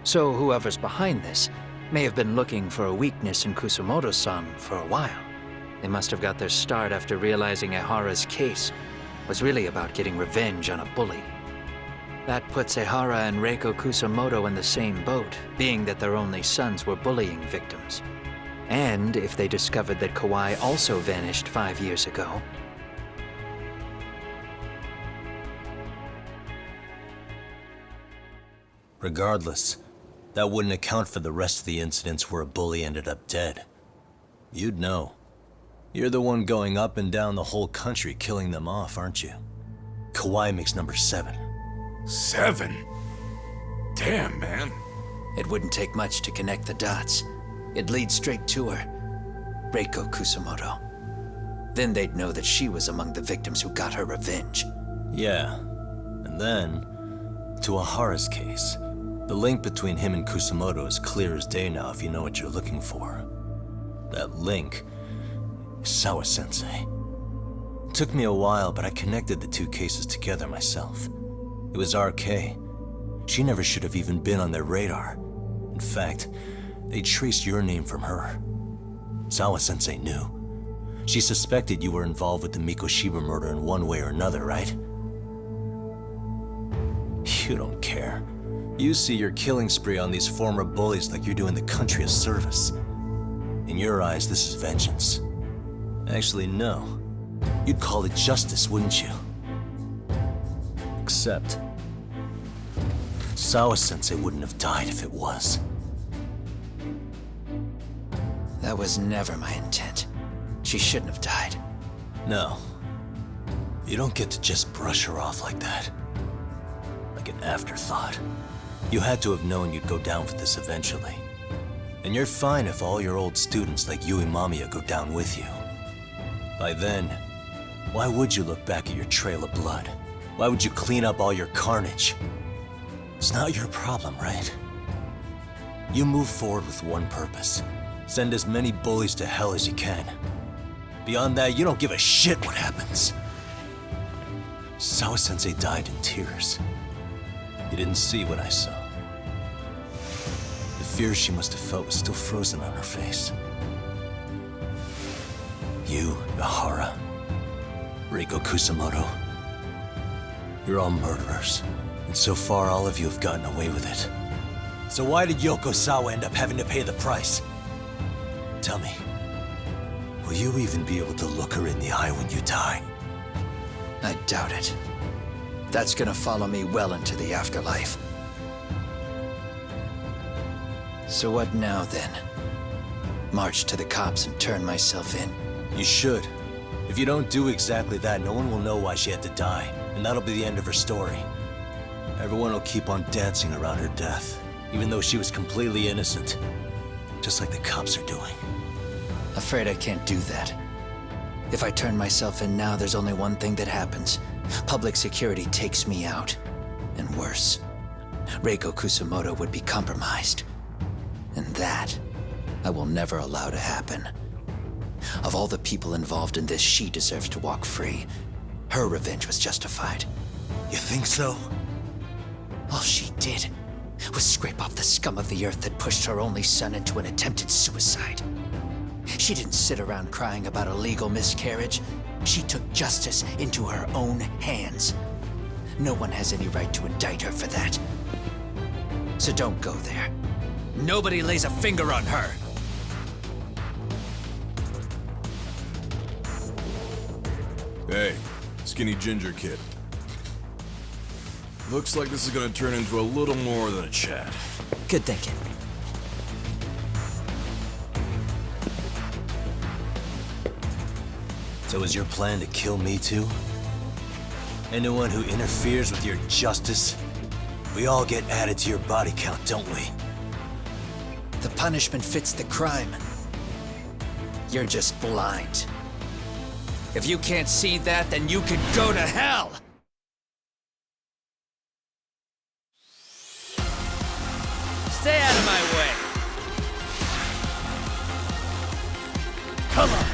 So whoever's behind this may have been looking for a weakness in Kusamoto-san for a while. They must have got their start after realizing Ehara's case was really about getting revenge on a bully. That puts Ehara and Reiko Kusamoto in the same boat, being that their only sons were bullying victims. And if they discovered that Kawai also vanished 5 years ago... Regardless, that wouldn't account for the rest of the incidents where a bully ended up dead. You'd know. You're the one going up and down the whole country killing them off, aren't you? Kawai makes number 7. 7? Damn, man. It wouldn't take much to connect the dots. It'd lead straight to her, Reiko Kusamoto. Then they'd know that she was among the victims who got her revenge. Yeah, and then, to Ehara's case. The link between him and Kusamoto is clear as day now if you know what you're looking for. That link is Sawa-sensei. It took me a while, but I connected the two cases together myself. It was RK. She never should have even been on their radar. In fact, they traced your name from her. Sawa-sensei knew. She suspected you were involved with the Mikoshiba murder in one way or another, right? You don't care. You see your killing spree on these former bullies like you're doing the country a service. In your eyes, this is vengeance. Actually, no. You'd call it justice, wouldn't you? Except, Sawa-sensei wouldn't have died if it was. That was never my intent. She shouldn't have died. No. You don't get to just brush her off like that. Like an afterthought. You had to have known you'd go down for this eventually. And you're fine if all your old students like Yui Mamiya go down with you. By then, why would you look back at your trail of blood? Why would you clean up all your carnage? It's not your problem, right? You move forward with one purpose. Send as many bullies to hell as you can. Beyond that, you don't give a shit what happens. Sawa-sensei died in tears. You didn't see what I saw. The fear she must have felt was still frozen on her face. You, Ehara, Reiko Kusamoto, you're all murderers. And so far, all of you have gotten away with it. So why did Yoko Sawa end up having to pay the price? Tell me, will you even be able to look her in the eye when you die? I doubt it. That's gonna follow me well into the afterlife. So what now, then? March to the cops and turn myself in? You should. If you don't do exactly that, no one will know why she had to die, and that'll be the end of her story. Everyone will keep on dancing around her death, even though she was completely innocent. Just like the cops are doing. Afraid I can't do that. If I turn myself in now, there's only one thing that happens. Public security takes me out. And worse, Reiko Kusamoto would be compromised. And that, I will never allow to happen. Of all the people involved in this, she deserves to walk free. Her revenge was justified. You think so? All she did was scrape off the scum of the earth that pushed her only son into an attempted suicide. She didn't sit around crying about a legal miscarriage. She took justice into her own hands. No one has any right to indict her for that. So don't go there. Nobody lays a finger on her. Hey, Skinny ginger kid. Looks like this is gonna turn into a little more than a chat. Good thinking. So is your plan to kill me too? Anyone who interferes with your justice? We all get added to your body count, don't we? The punishment fits the crime. You're just blind. If you can't see that, then you can go to hell! Stay out of my way! Come on!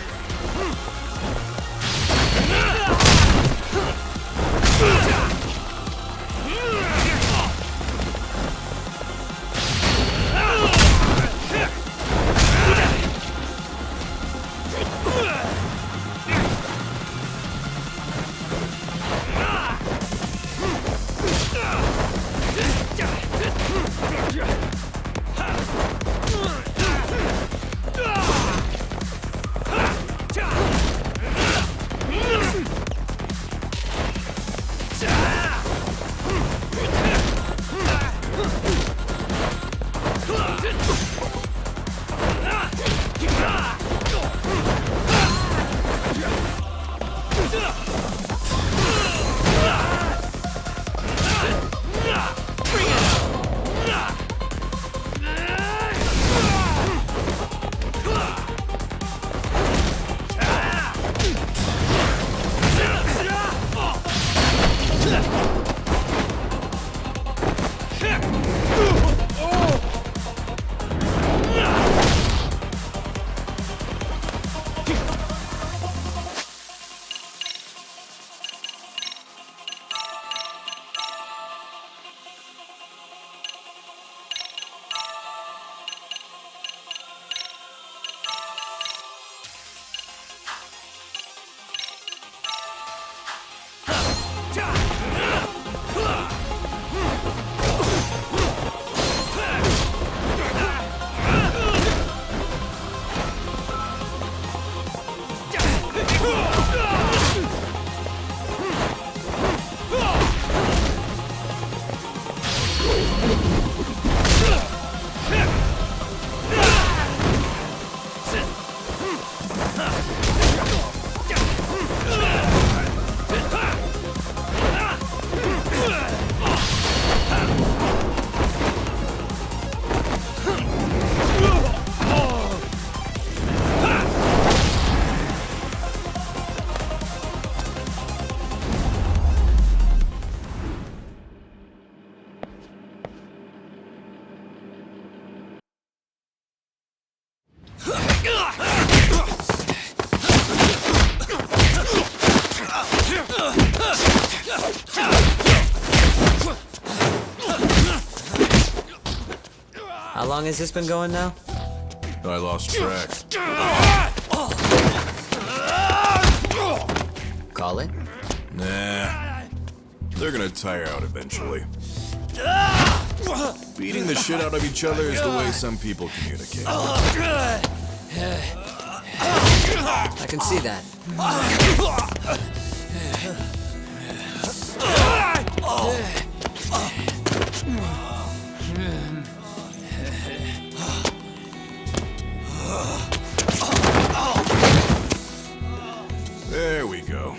How long has this been going now? I lost track. Call it? Nah. They're gonna tire out eventually. Beating the shit out of each other is the way some people communicate. I can see that. There we go.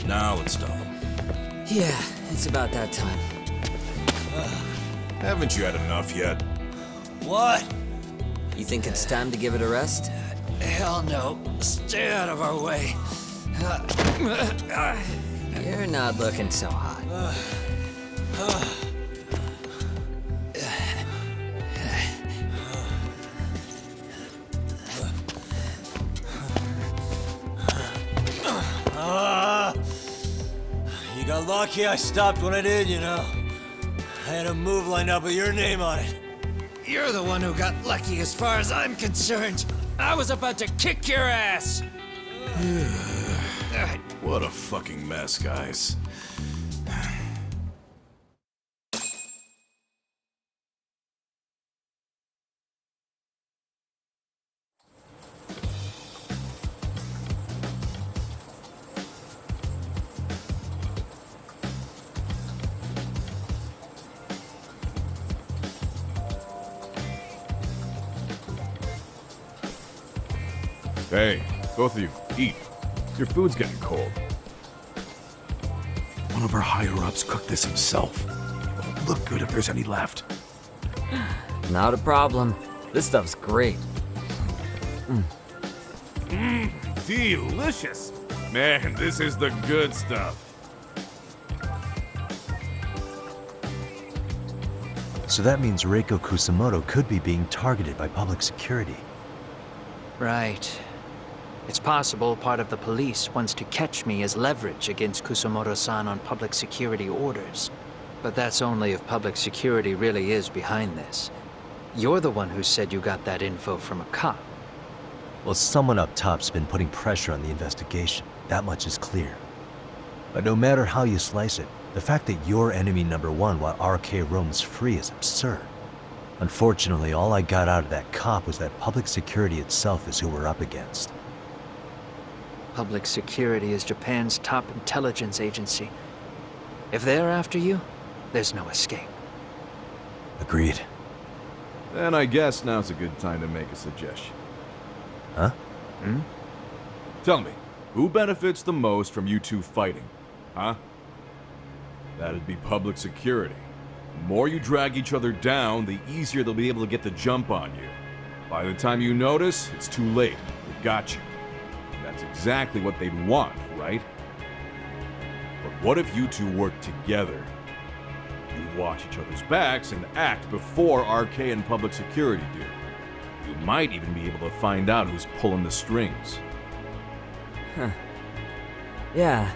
Now let's stop them. Yeah, it's about that time. Haven't you had enough yet? What? You think it's time to give it a rest? Hell no. Stay out of our way. You're not looking so hot. You got lucky I stopped when I did, you know. I had a move lined up with your name on it. You're the one who got lucky as far as I'm concerned. I was about to kick your ass. What a fucking mess, guys. Hey, both of you, eat. Your food's getting cold. One of our higher-ups cooked this himself. It won't look good if there's any left. Not a problem. This stuff's great. Delicious. Man, this is the good stuff. So that means Reiko Kusamoto could be being targeted by public security. Right. It's possible part of the police wants to catch me as leverage against Kusamoto-san on public security orders. But that's only if public security really is behind this. You're the one who said you got that info from a cop. Well, someone up top's been putting pressure on the investigation. That much is clear. But no matter how you slice it, the fact that you're enemy number one while RK roams free is absurd. Unfortunately, all I got out of that cop was that public security itself is who we're up against. Public security is Japan's top intelligence agency. If they're after you, there's no escape. Agreed. Then I guess now's a good time to make a suggestion. Huh? Tell me, who benefits the most from you two fighting? Huh? That'd be public security. The more you drag each other down, the easier they'll be able to get the jump on you. By the time you notice, it's too late. They've got you. That's exactly what they'd want, right? But what if you two work together? You watch each other's backs and act before RK and public security do. You might even be able to find out who's pulling the strings. Huh. Yeah.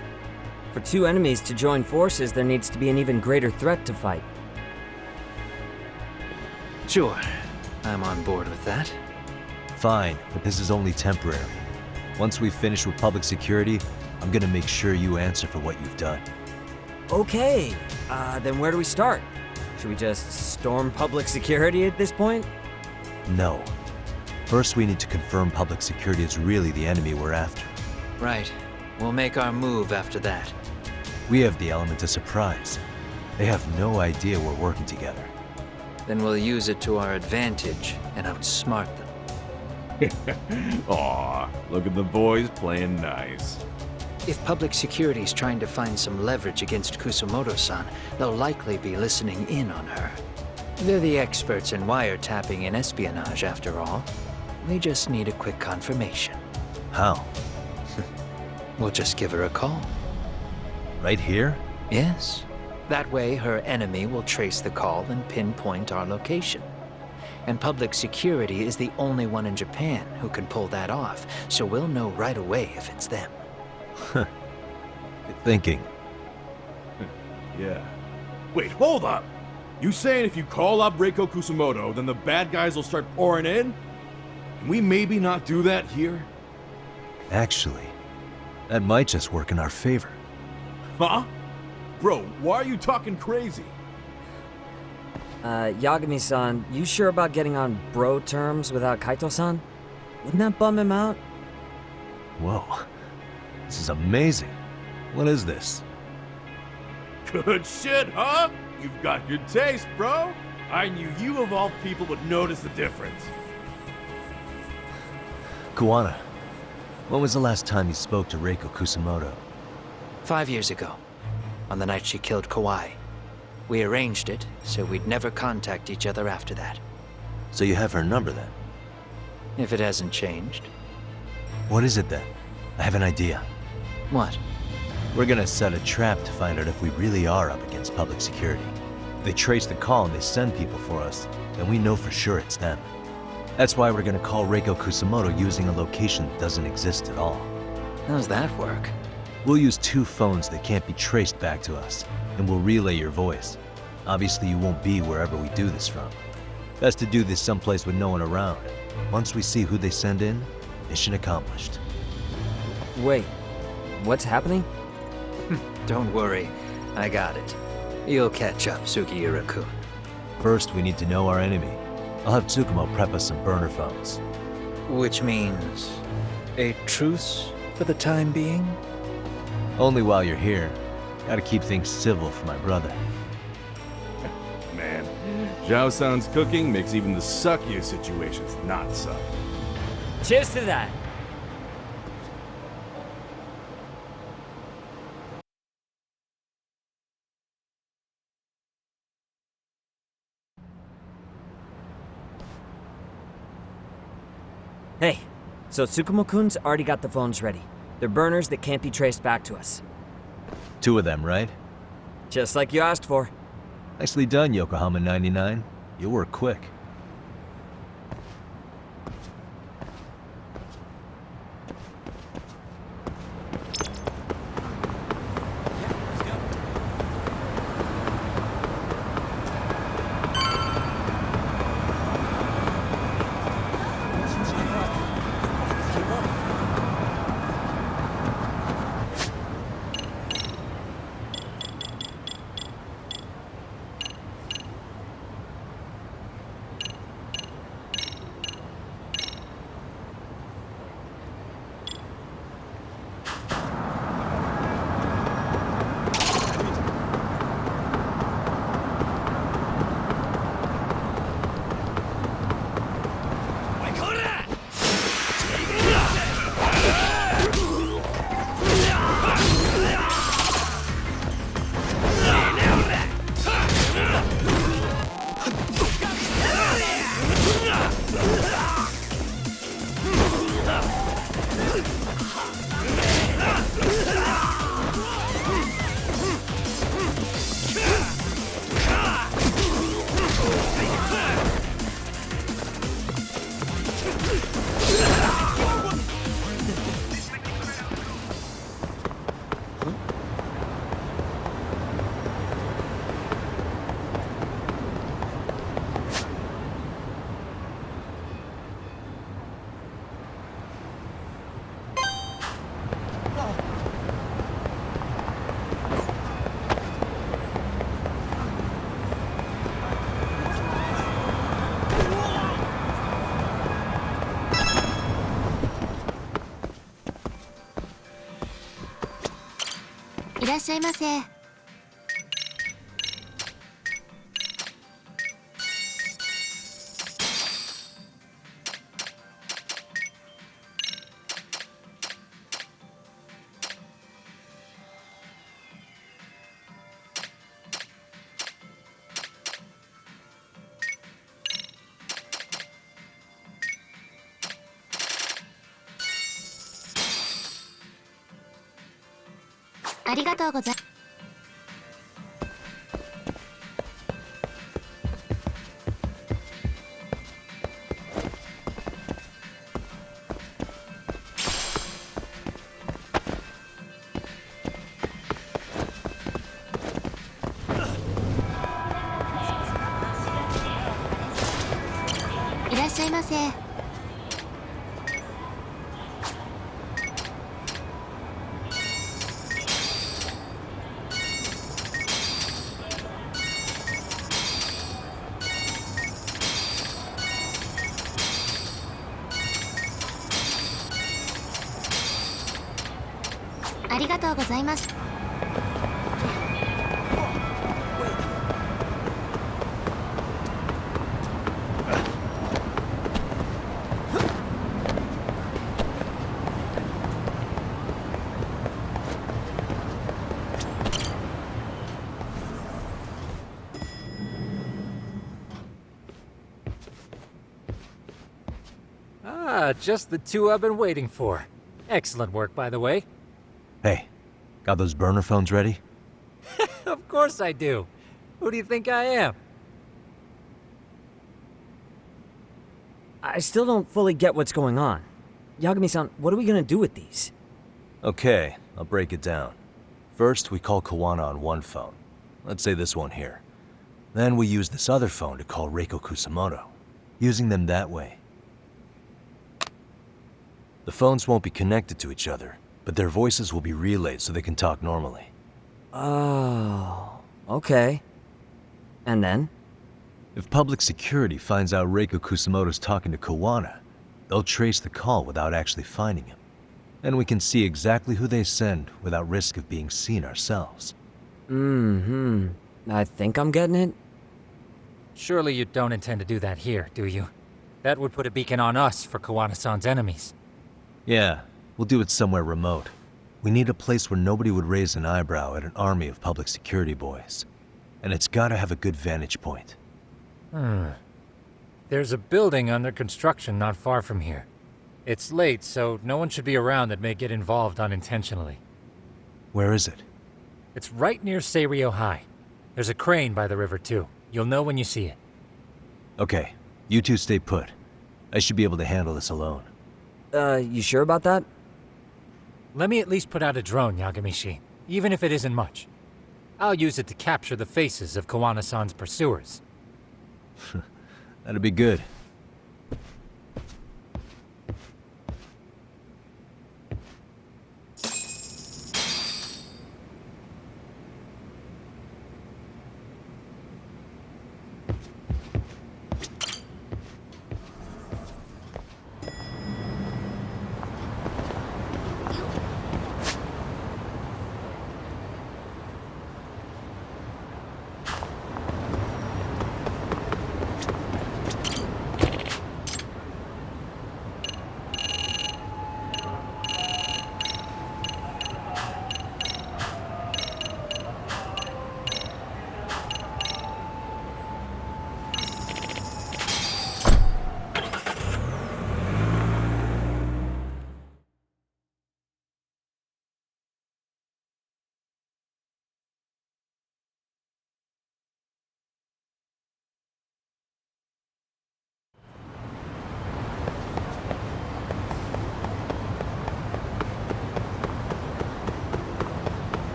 For two enemies to join forces, there needs to be an even greater threat to fight. Sure. I'm on board with that. Fine, but this is only temporary. Once we finish with public security, I'm gonna make sure you answer for what you've done. Okay, then where do we start? Should we just storm public security at this point? No. First, we need to confirm public security is really the enemy we're after. Right. We'll make our move after that. We have the element of surprise. They have no idea we're working together. Then we'll use it to our advantage and outsmart them. Aw, look at the boys playing nice. If public security's trying to find some leverage against Kusamoto-san, they'll likely be listening in on her. They're the experts in wiretapping and espionage, after all. We just need a quick confirmation. How? We'll just give her a call. Right here? Yes. That way, her enemy will trace the call and pinpoint our location. And public security is the only one in Japan who can pull that off, so we'll know right away if it's them. Good thinking. Yeah. Wait, hold up! You saying if you call up Reiko Kusamoto, then the bad guys will start pouring in? Can we maybe not do that here? Actually, that might just work in our favor. Huh? Bro, why are you talking crazy? Yagami-san, you sure about getting on bro terms without Kaito-san? Wouldn't that bum him out? Whoa. This is amazing. What is this? Good shit, huh? You've got good taste, bro. I knew you of all people would notice the difference. Kuwana, when was the last time you spoke to Reiko Kusamoto? 5 years ago, on the night she killed Kawai. We arranged it, so we'd never contact each other after that. So you have her number then? If it hasn't changed. What is it then? I have an idea. What? We're gonna set a trap to find out if we really are up against public security. If they trace the call and they send people for us, then we know for sure it's them. That's why we're gonna call Reiko Kusamoto using a location that doesn't exist at all. How's that work? We'll use 2 phones that can't be traced back to us, and we'll relay your voice. Obviously, you won't be wherever we do this from. Best to do this someplace with no one around. Once we see who they send in, mission accomplished. Wait, what's happening? Don't worry, I got it. You'll catch up, Sugiura-kun. First, we need to know our enemy. I'll have Tsukumo prep us some burner phones. Which means a truce for the time being? Only while you're here. Gotta keep things civil for my brother. Man, Zhao-san's cooking makes even the suckiest situations not suck. Cheers to that! Hey, so Tsukumo-kun's already got the phones ready. They're burners that can't be traced back to us. 2 of them, right? Just like you asked for. Nicely done, Yokohama 99. You were quick. Just the 2 I've been waiting for. Excellent work, by the way. Hey, got those burner phones ready? Of course I do. Who do you think I am? I still don't fully get what's going on. Yagami-san, what are we gonna do with these? Okay, I'll break it down. First, we call Kawana on one phone. Let's say this one here. Then we use this other phone to call Reiko Kusamoto. Using them that way. The phones won't be connected to each other, but their voices will be relayed so they can talk normally. Oh, okay. And then? If public security finds out Reiko Kusamoto's talking to Kawana, they'll trace the call without actually finding him. And we can see exactly who they send without risk of being seen ourselves. I think I'm getting it. Surely you don't intend to do that here, do you? That would put a beacon on us for Kawana-san's enemies. Yeah, we'll do it somewhere remote. We need a place where nobody would raise an eyebrow at an army of public security boys. And it's gotta have a good vantage point. There's a building under construction not far from here. It's late, so no one should be around that may get involved unintentionally. Where is it? It's right near Seiryo High. There's a crane by the river, too. You'll know when you see it. Okay, you two stay put. I should be able to handle this alone. You sure about that? Let me at least put out a drone, Yagami-shi, even if it isn't much. I'll use it to capture the faces of Kawana-san's pursuers. That'd be good.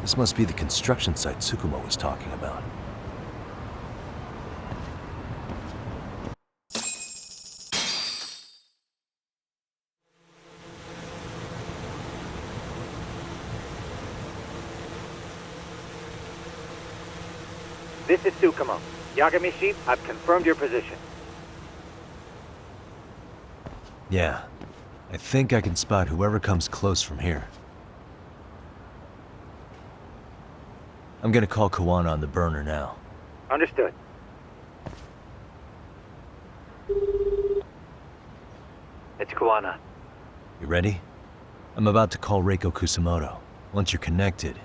This must be the construction site Tsukumo was talking about. This is Tsukumo. Yagami-shi, I've confirmed your position. Yeah. I think I can spot whoever comes close from here. I'm gonna call Kawana on the burner now. Understood. It's Kawana. You ready? I'm about to call Reiko Kusamoto. Once you're connected,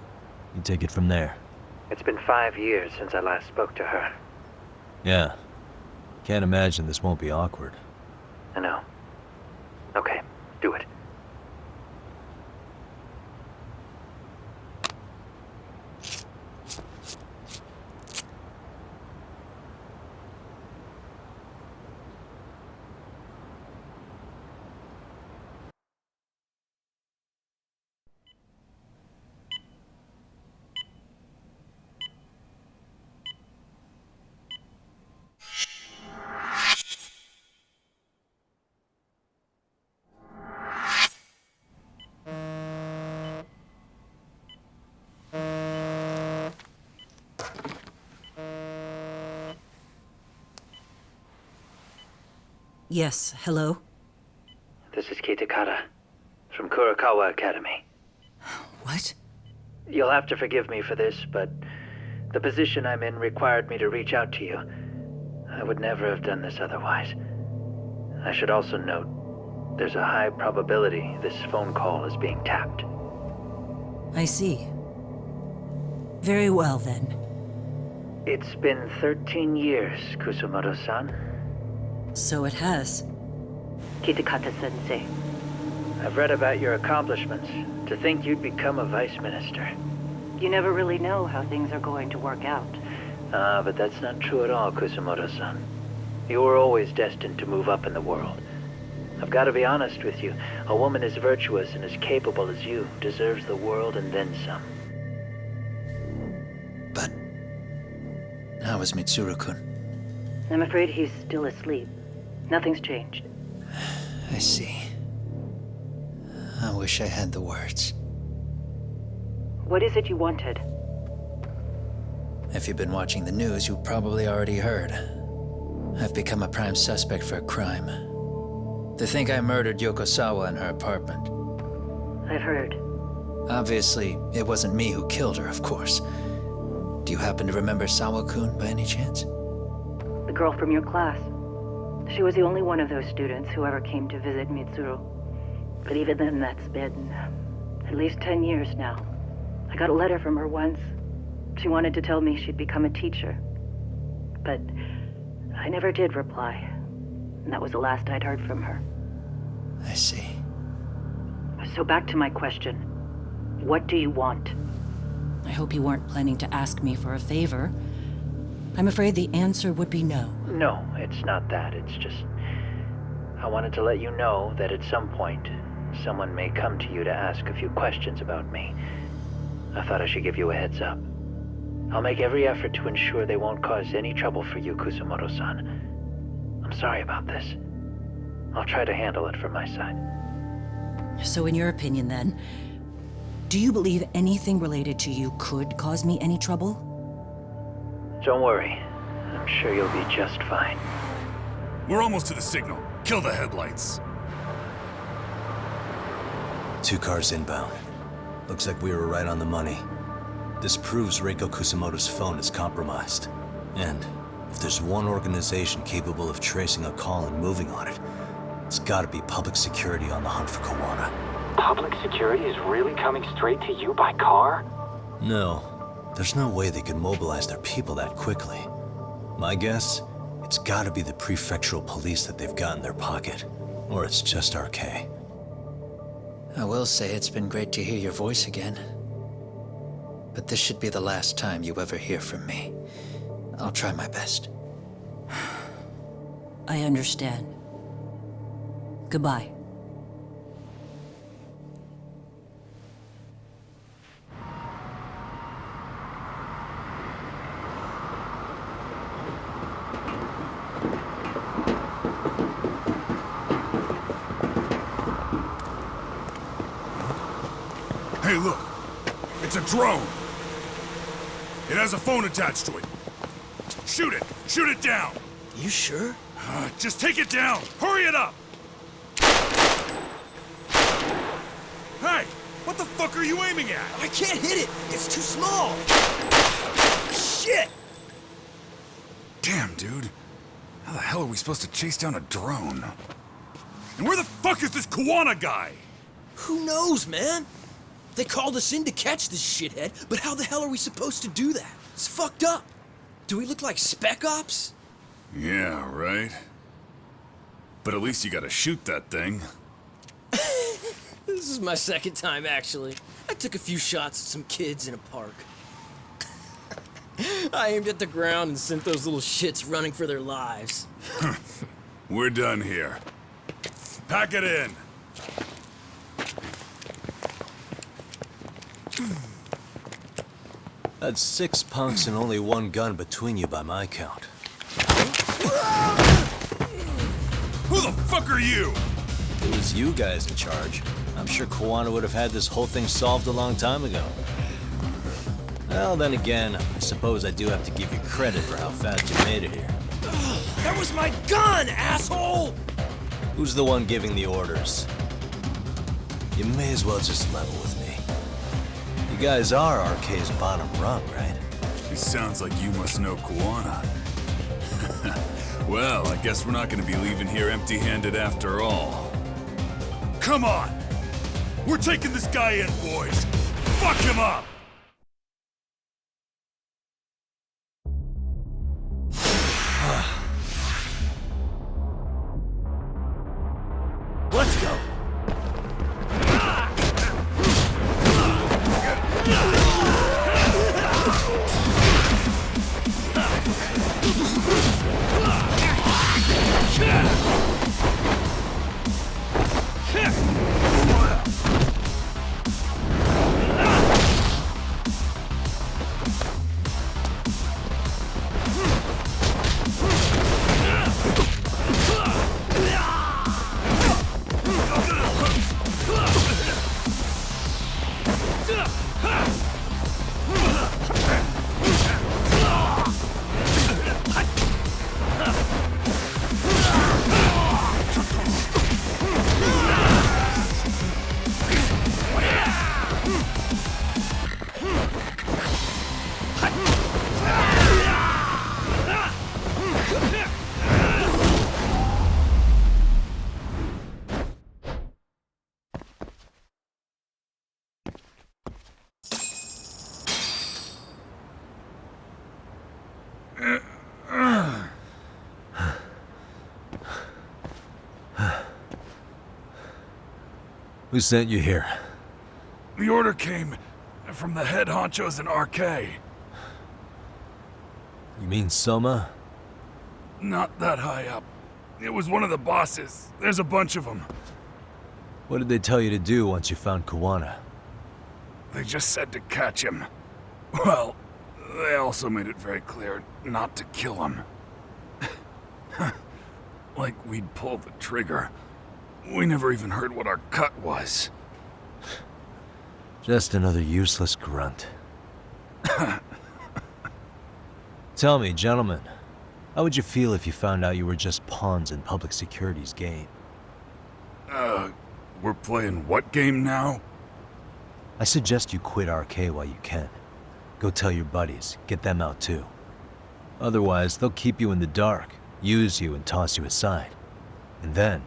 you take it from there. It's been 5 years since I last spoke to her. Yeah. Can't imagine this won't be awkward. I know. Okay, do it. Yes, hello? This is Kitakata, from Kurakawa Academy. What? You'll have to forgive me for this, but the position I'm in required me to reach out to you. I would never have done this otherwise. I should also note, there's a high probability this phone call is being tapped. I see. Very well, then. It's been 13 years, Kusumoto-san. So it has. Kitakata-sensei. I've read about your accomplishments. To think you'd become a vice minister. You never really know how things are going to work out. But that's not true at all, Kusumoto-san. You were always destined to move up in the world. I've got to be honest with you. A woman as virtuous and as capable as you deserves the world and then some. But how is Mitsuru-kun? I'm afraid he's still asleep. Nothing's changed. I see. I wish I had the words. What is it you wanted? If you've been watching the news, you've probably already heard. I've become a prime suspect for a crime. They think I murdered Yokosawa in her apartment. I've heard. Obviously, it wasn't me who killed her, of course. Do you happen to remember Sawa-kun by any chance? The girl from your class. She was the only one of those students who ever came to visit Mitsuru. But even then, that's been at least 10 years now. I got a letter from her once. She wanted to tell me she'd become a teacher. But I never did reply. And that was the last I'd heard from her. I see. So back to my question. What do you want? I hope you weren't planning to ask me for a favor. I'm afraid the answer would be no. No, it's not that. It's just... I wanted to let you know that at some point, someone may come to you to ask a few questions about me. I thought I should give you a heads up. I'll make every effort to ensure they won't cause any trouble for you, Kusumoto-san. I'm sorry about this. I'll try to handle it from my side. So in your opinion then, do you believe anything related to you could cause me any trouble? Don't worry. I'm sure you'll be just fine. We're almost to the signal. Kill the headlights. 2 cars inbound. Looks like we were right on the money. This proves Reiko Kusumoto's phone is compromised. And if there's one organization capable of tracing a call and moving on it, it's gotta be public security on the hunt for Kawana. Public security is really coming straight to you by car? No. There's no way they could mobilize their people that quickly. My guess, it's gotta be the prefectural police that they've got in their pocket. Or it's just RK. I will say it's been great to hear your voice again. But this should be the last time you ever hear from me. I'll try my best. I understand. Goodbye. Hey, look. It's a drone. It has a phone attached to it. Shoot it! Shoot it down! You sure? Just take it down! Hurry it up! Hey! What the fuck are you aiming at? I can't hit it! It's too small! Shit! Damn, dude. How the hell are we supposed to chase down a drone? And where the fuck is this Kawana guy? Who knows, man? They called us in to catch this shithead, but how the hell are we supposed to do that? It's fucked up. Do we look like spec ops? Yeah, right. But at least you gotta shoot that thing. This is my second time, actually. I took a few shots at some kids in a park. I aimed at the ground and sent those little shits running for their lives. We're done here. Pack it in. That's 6 punks and only 1 gun between you by my count. Who the fuck are you? It was you guys in charge. I'm sure Kawana would have had this whole thing solved a long time ago. Well, then again, I suppose I do have to give you credit for how fast you made it here. That was my gun, asshole! Who's the one giving the orders? You may as well just level with me. You guys are RK's bottom rung, right? It sounds like you must know Kawana. Well, I guess we're not gonna be leaving here empty-handed after all. Come on! We're taking this guy in, boys! Fuck him up! Let's go! Who sent you here? The order came from the head honchos in RK. You mean Soma? Not that high up. It was one of the bosses. There's a bunch of them. What did they tell you to do once you found Kuwana? They just said to catch him. Well, they also made it very clear not to kill him. Like we'd pull the trigger. We never even heard what our cut was. Just another useless grunt. Tell me, gentlemen, how would you feel if you found out you were just pawns in public security's game? We're playing what game now? I suggest you quit RK while you can. Go tell your buddies, get them out too. Otherwise, they'll keep you in the dark, use you and toss you aside. And then,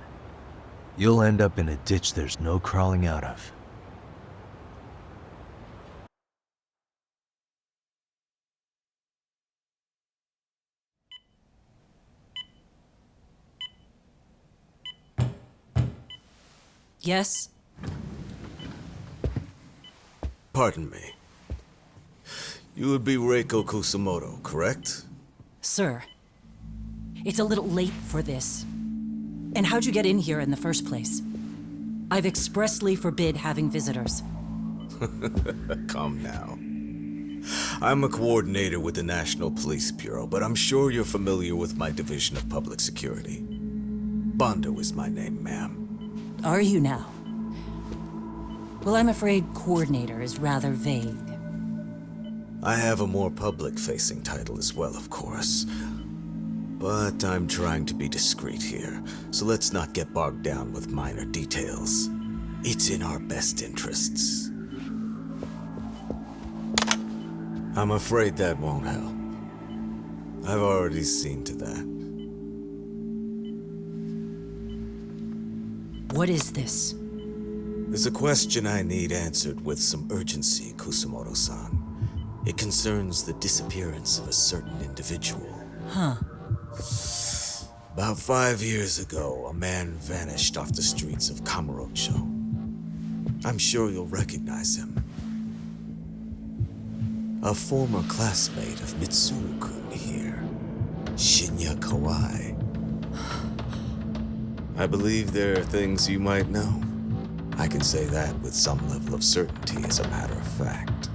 you'll end up in a ditch there's no crawling out of. Yes? Pardon me. You would be Reiko Kusamoto, correct? Sir, it's a little late for this. And how'd you get in here in the first place? I've expressly forbid having visitors. Come now. I'm a coordinator with the National Police Bureau, but I'm sure you're familiar with my Division of Public Security. Bondo is my name, ma'am. Are you now? Well, I'm afraid coordinator is rather vague. I have a more public-facing title as well, of course. But I'm trying to be discreet here, so let's not get bogged down with minor details. It's in our best interests. I'm afraid that won't help. I've already seen to that. What is this? There's a question I need answered with some urgency, Kusamoto-san. It concerns the disappearance of a certain individual. Huh. About 5 years ago, a man vanished off the streets of Kamurocho. I'm sure you'll recognize him. A former classmate of Mitsuru-kun here, Shinya Kawai. I believe there are things you might know. I can say that with some level of certainty, as a matter of fact.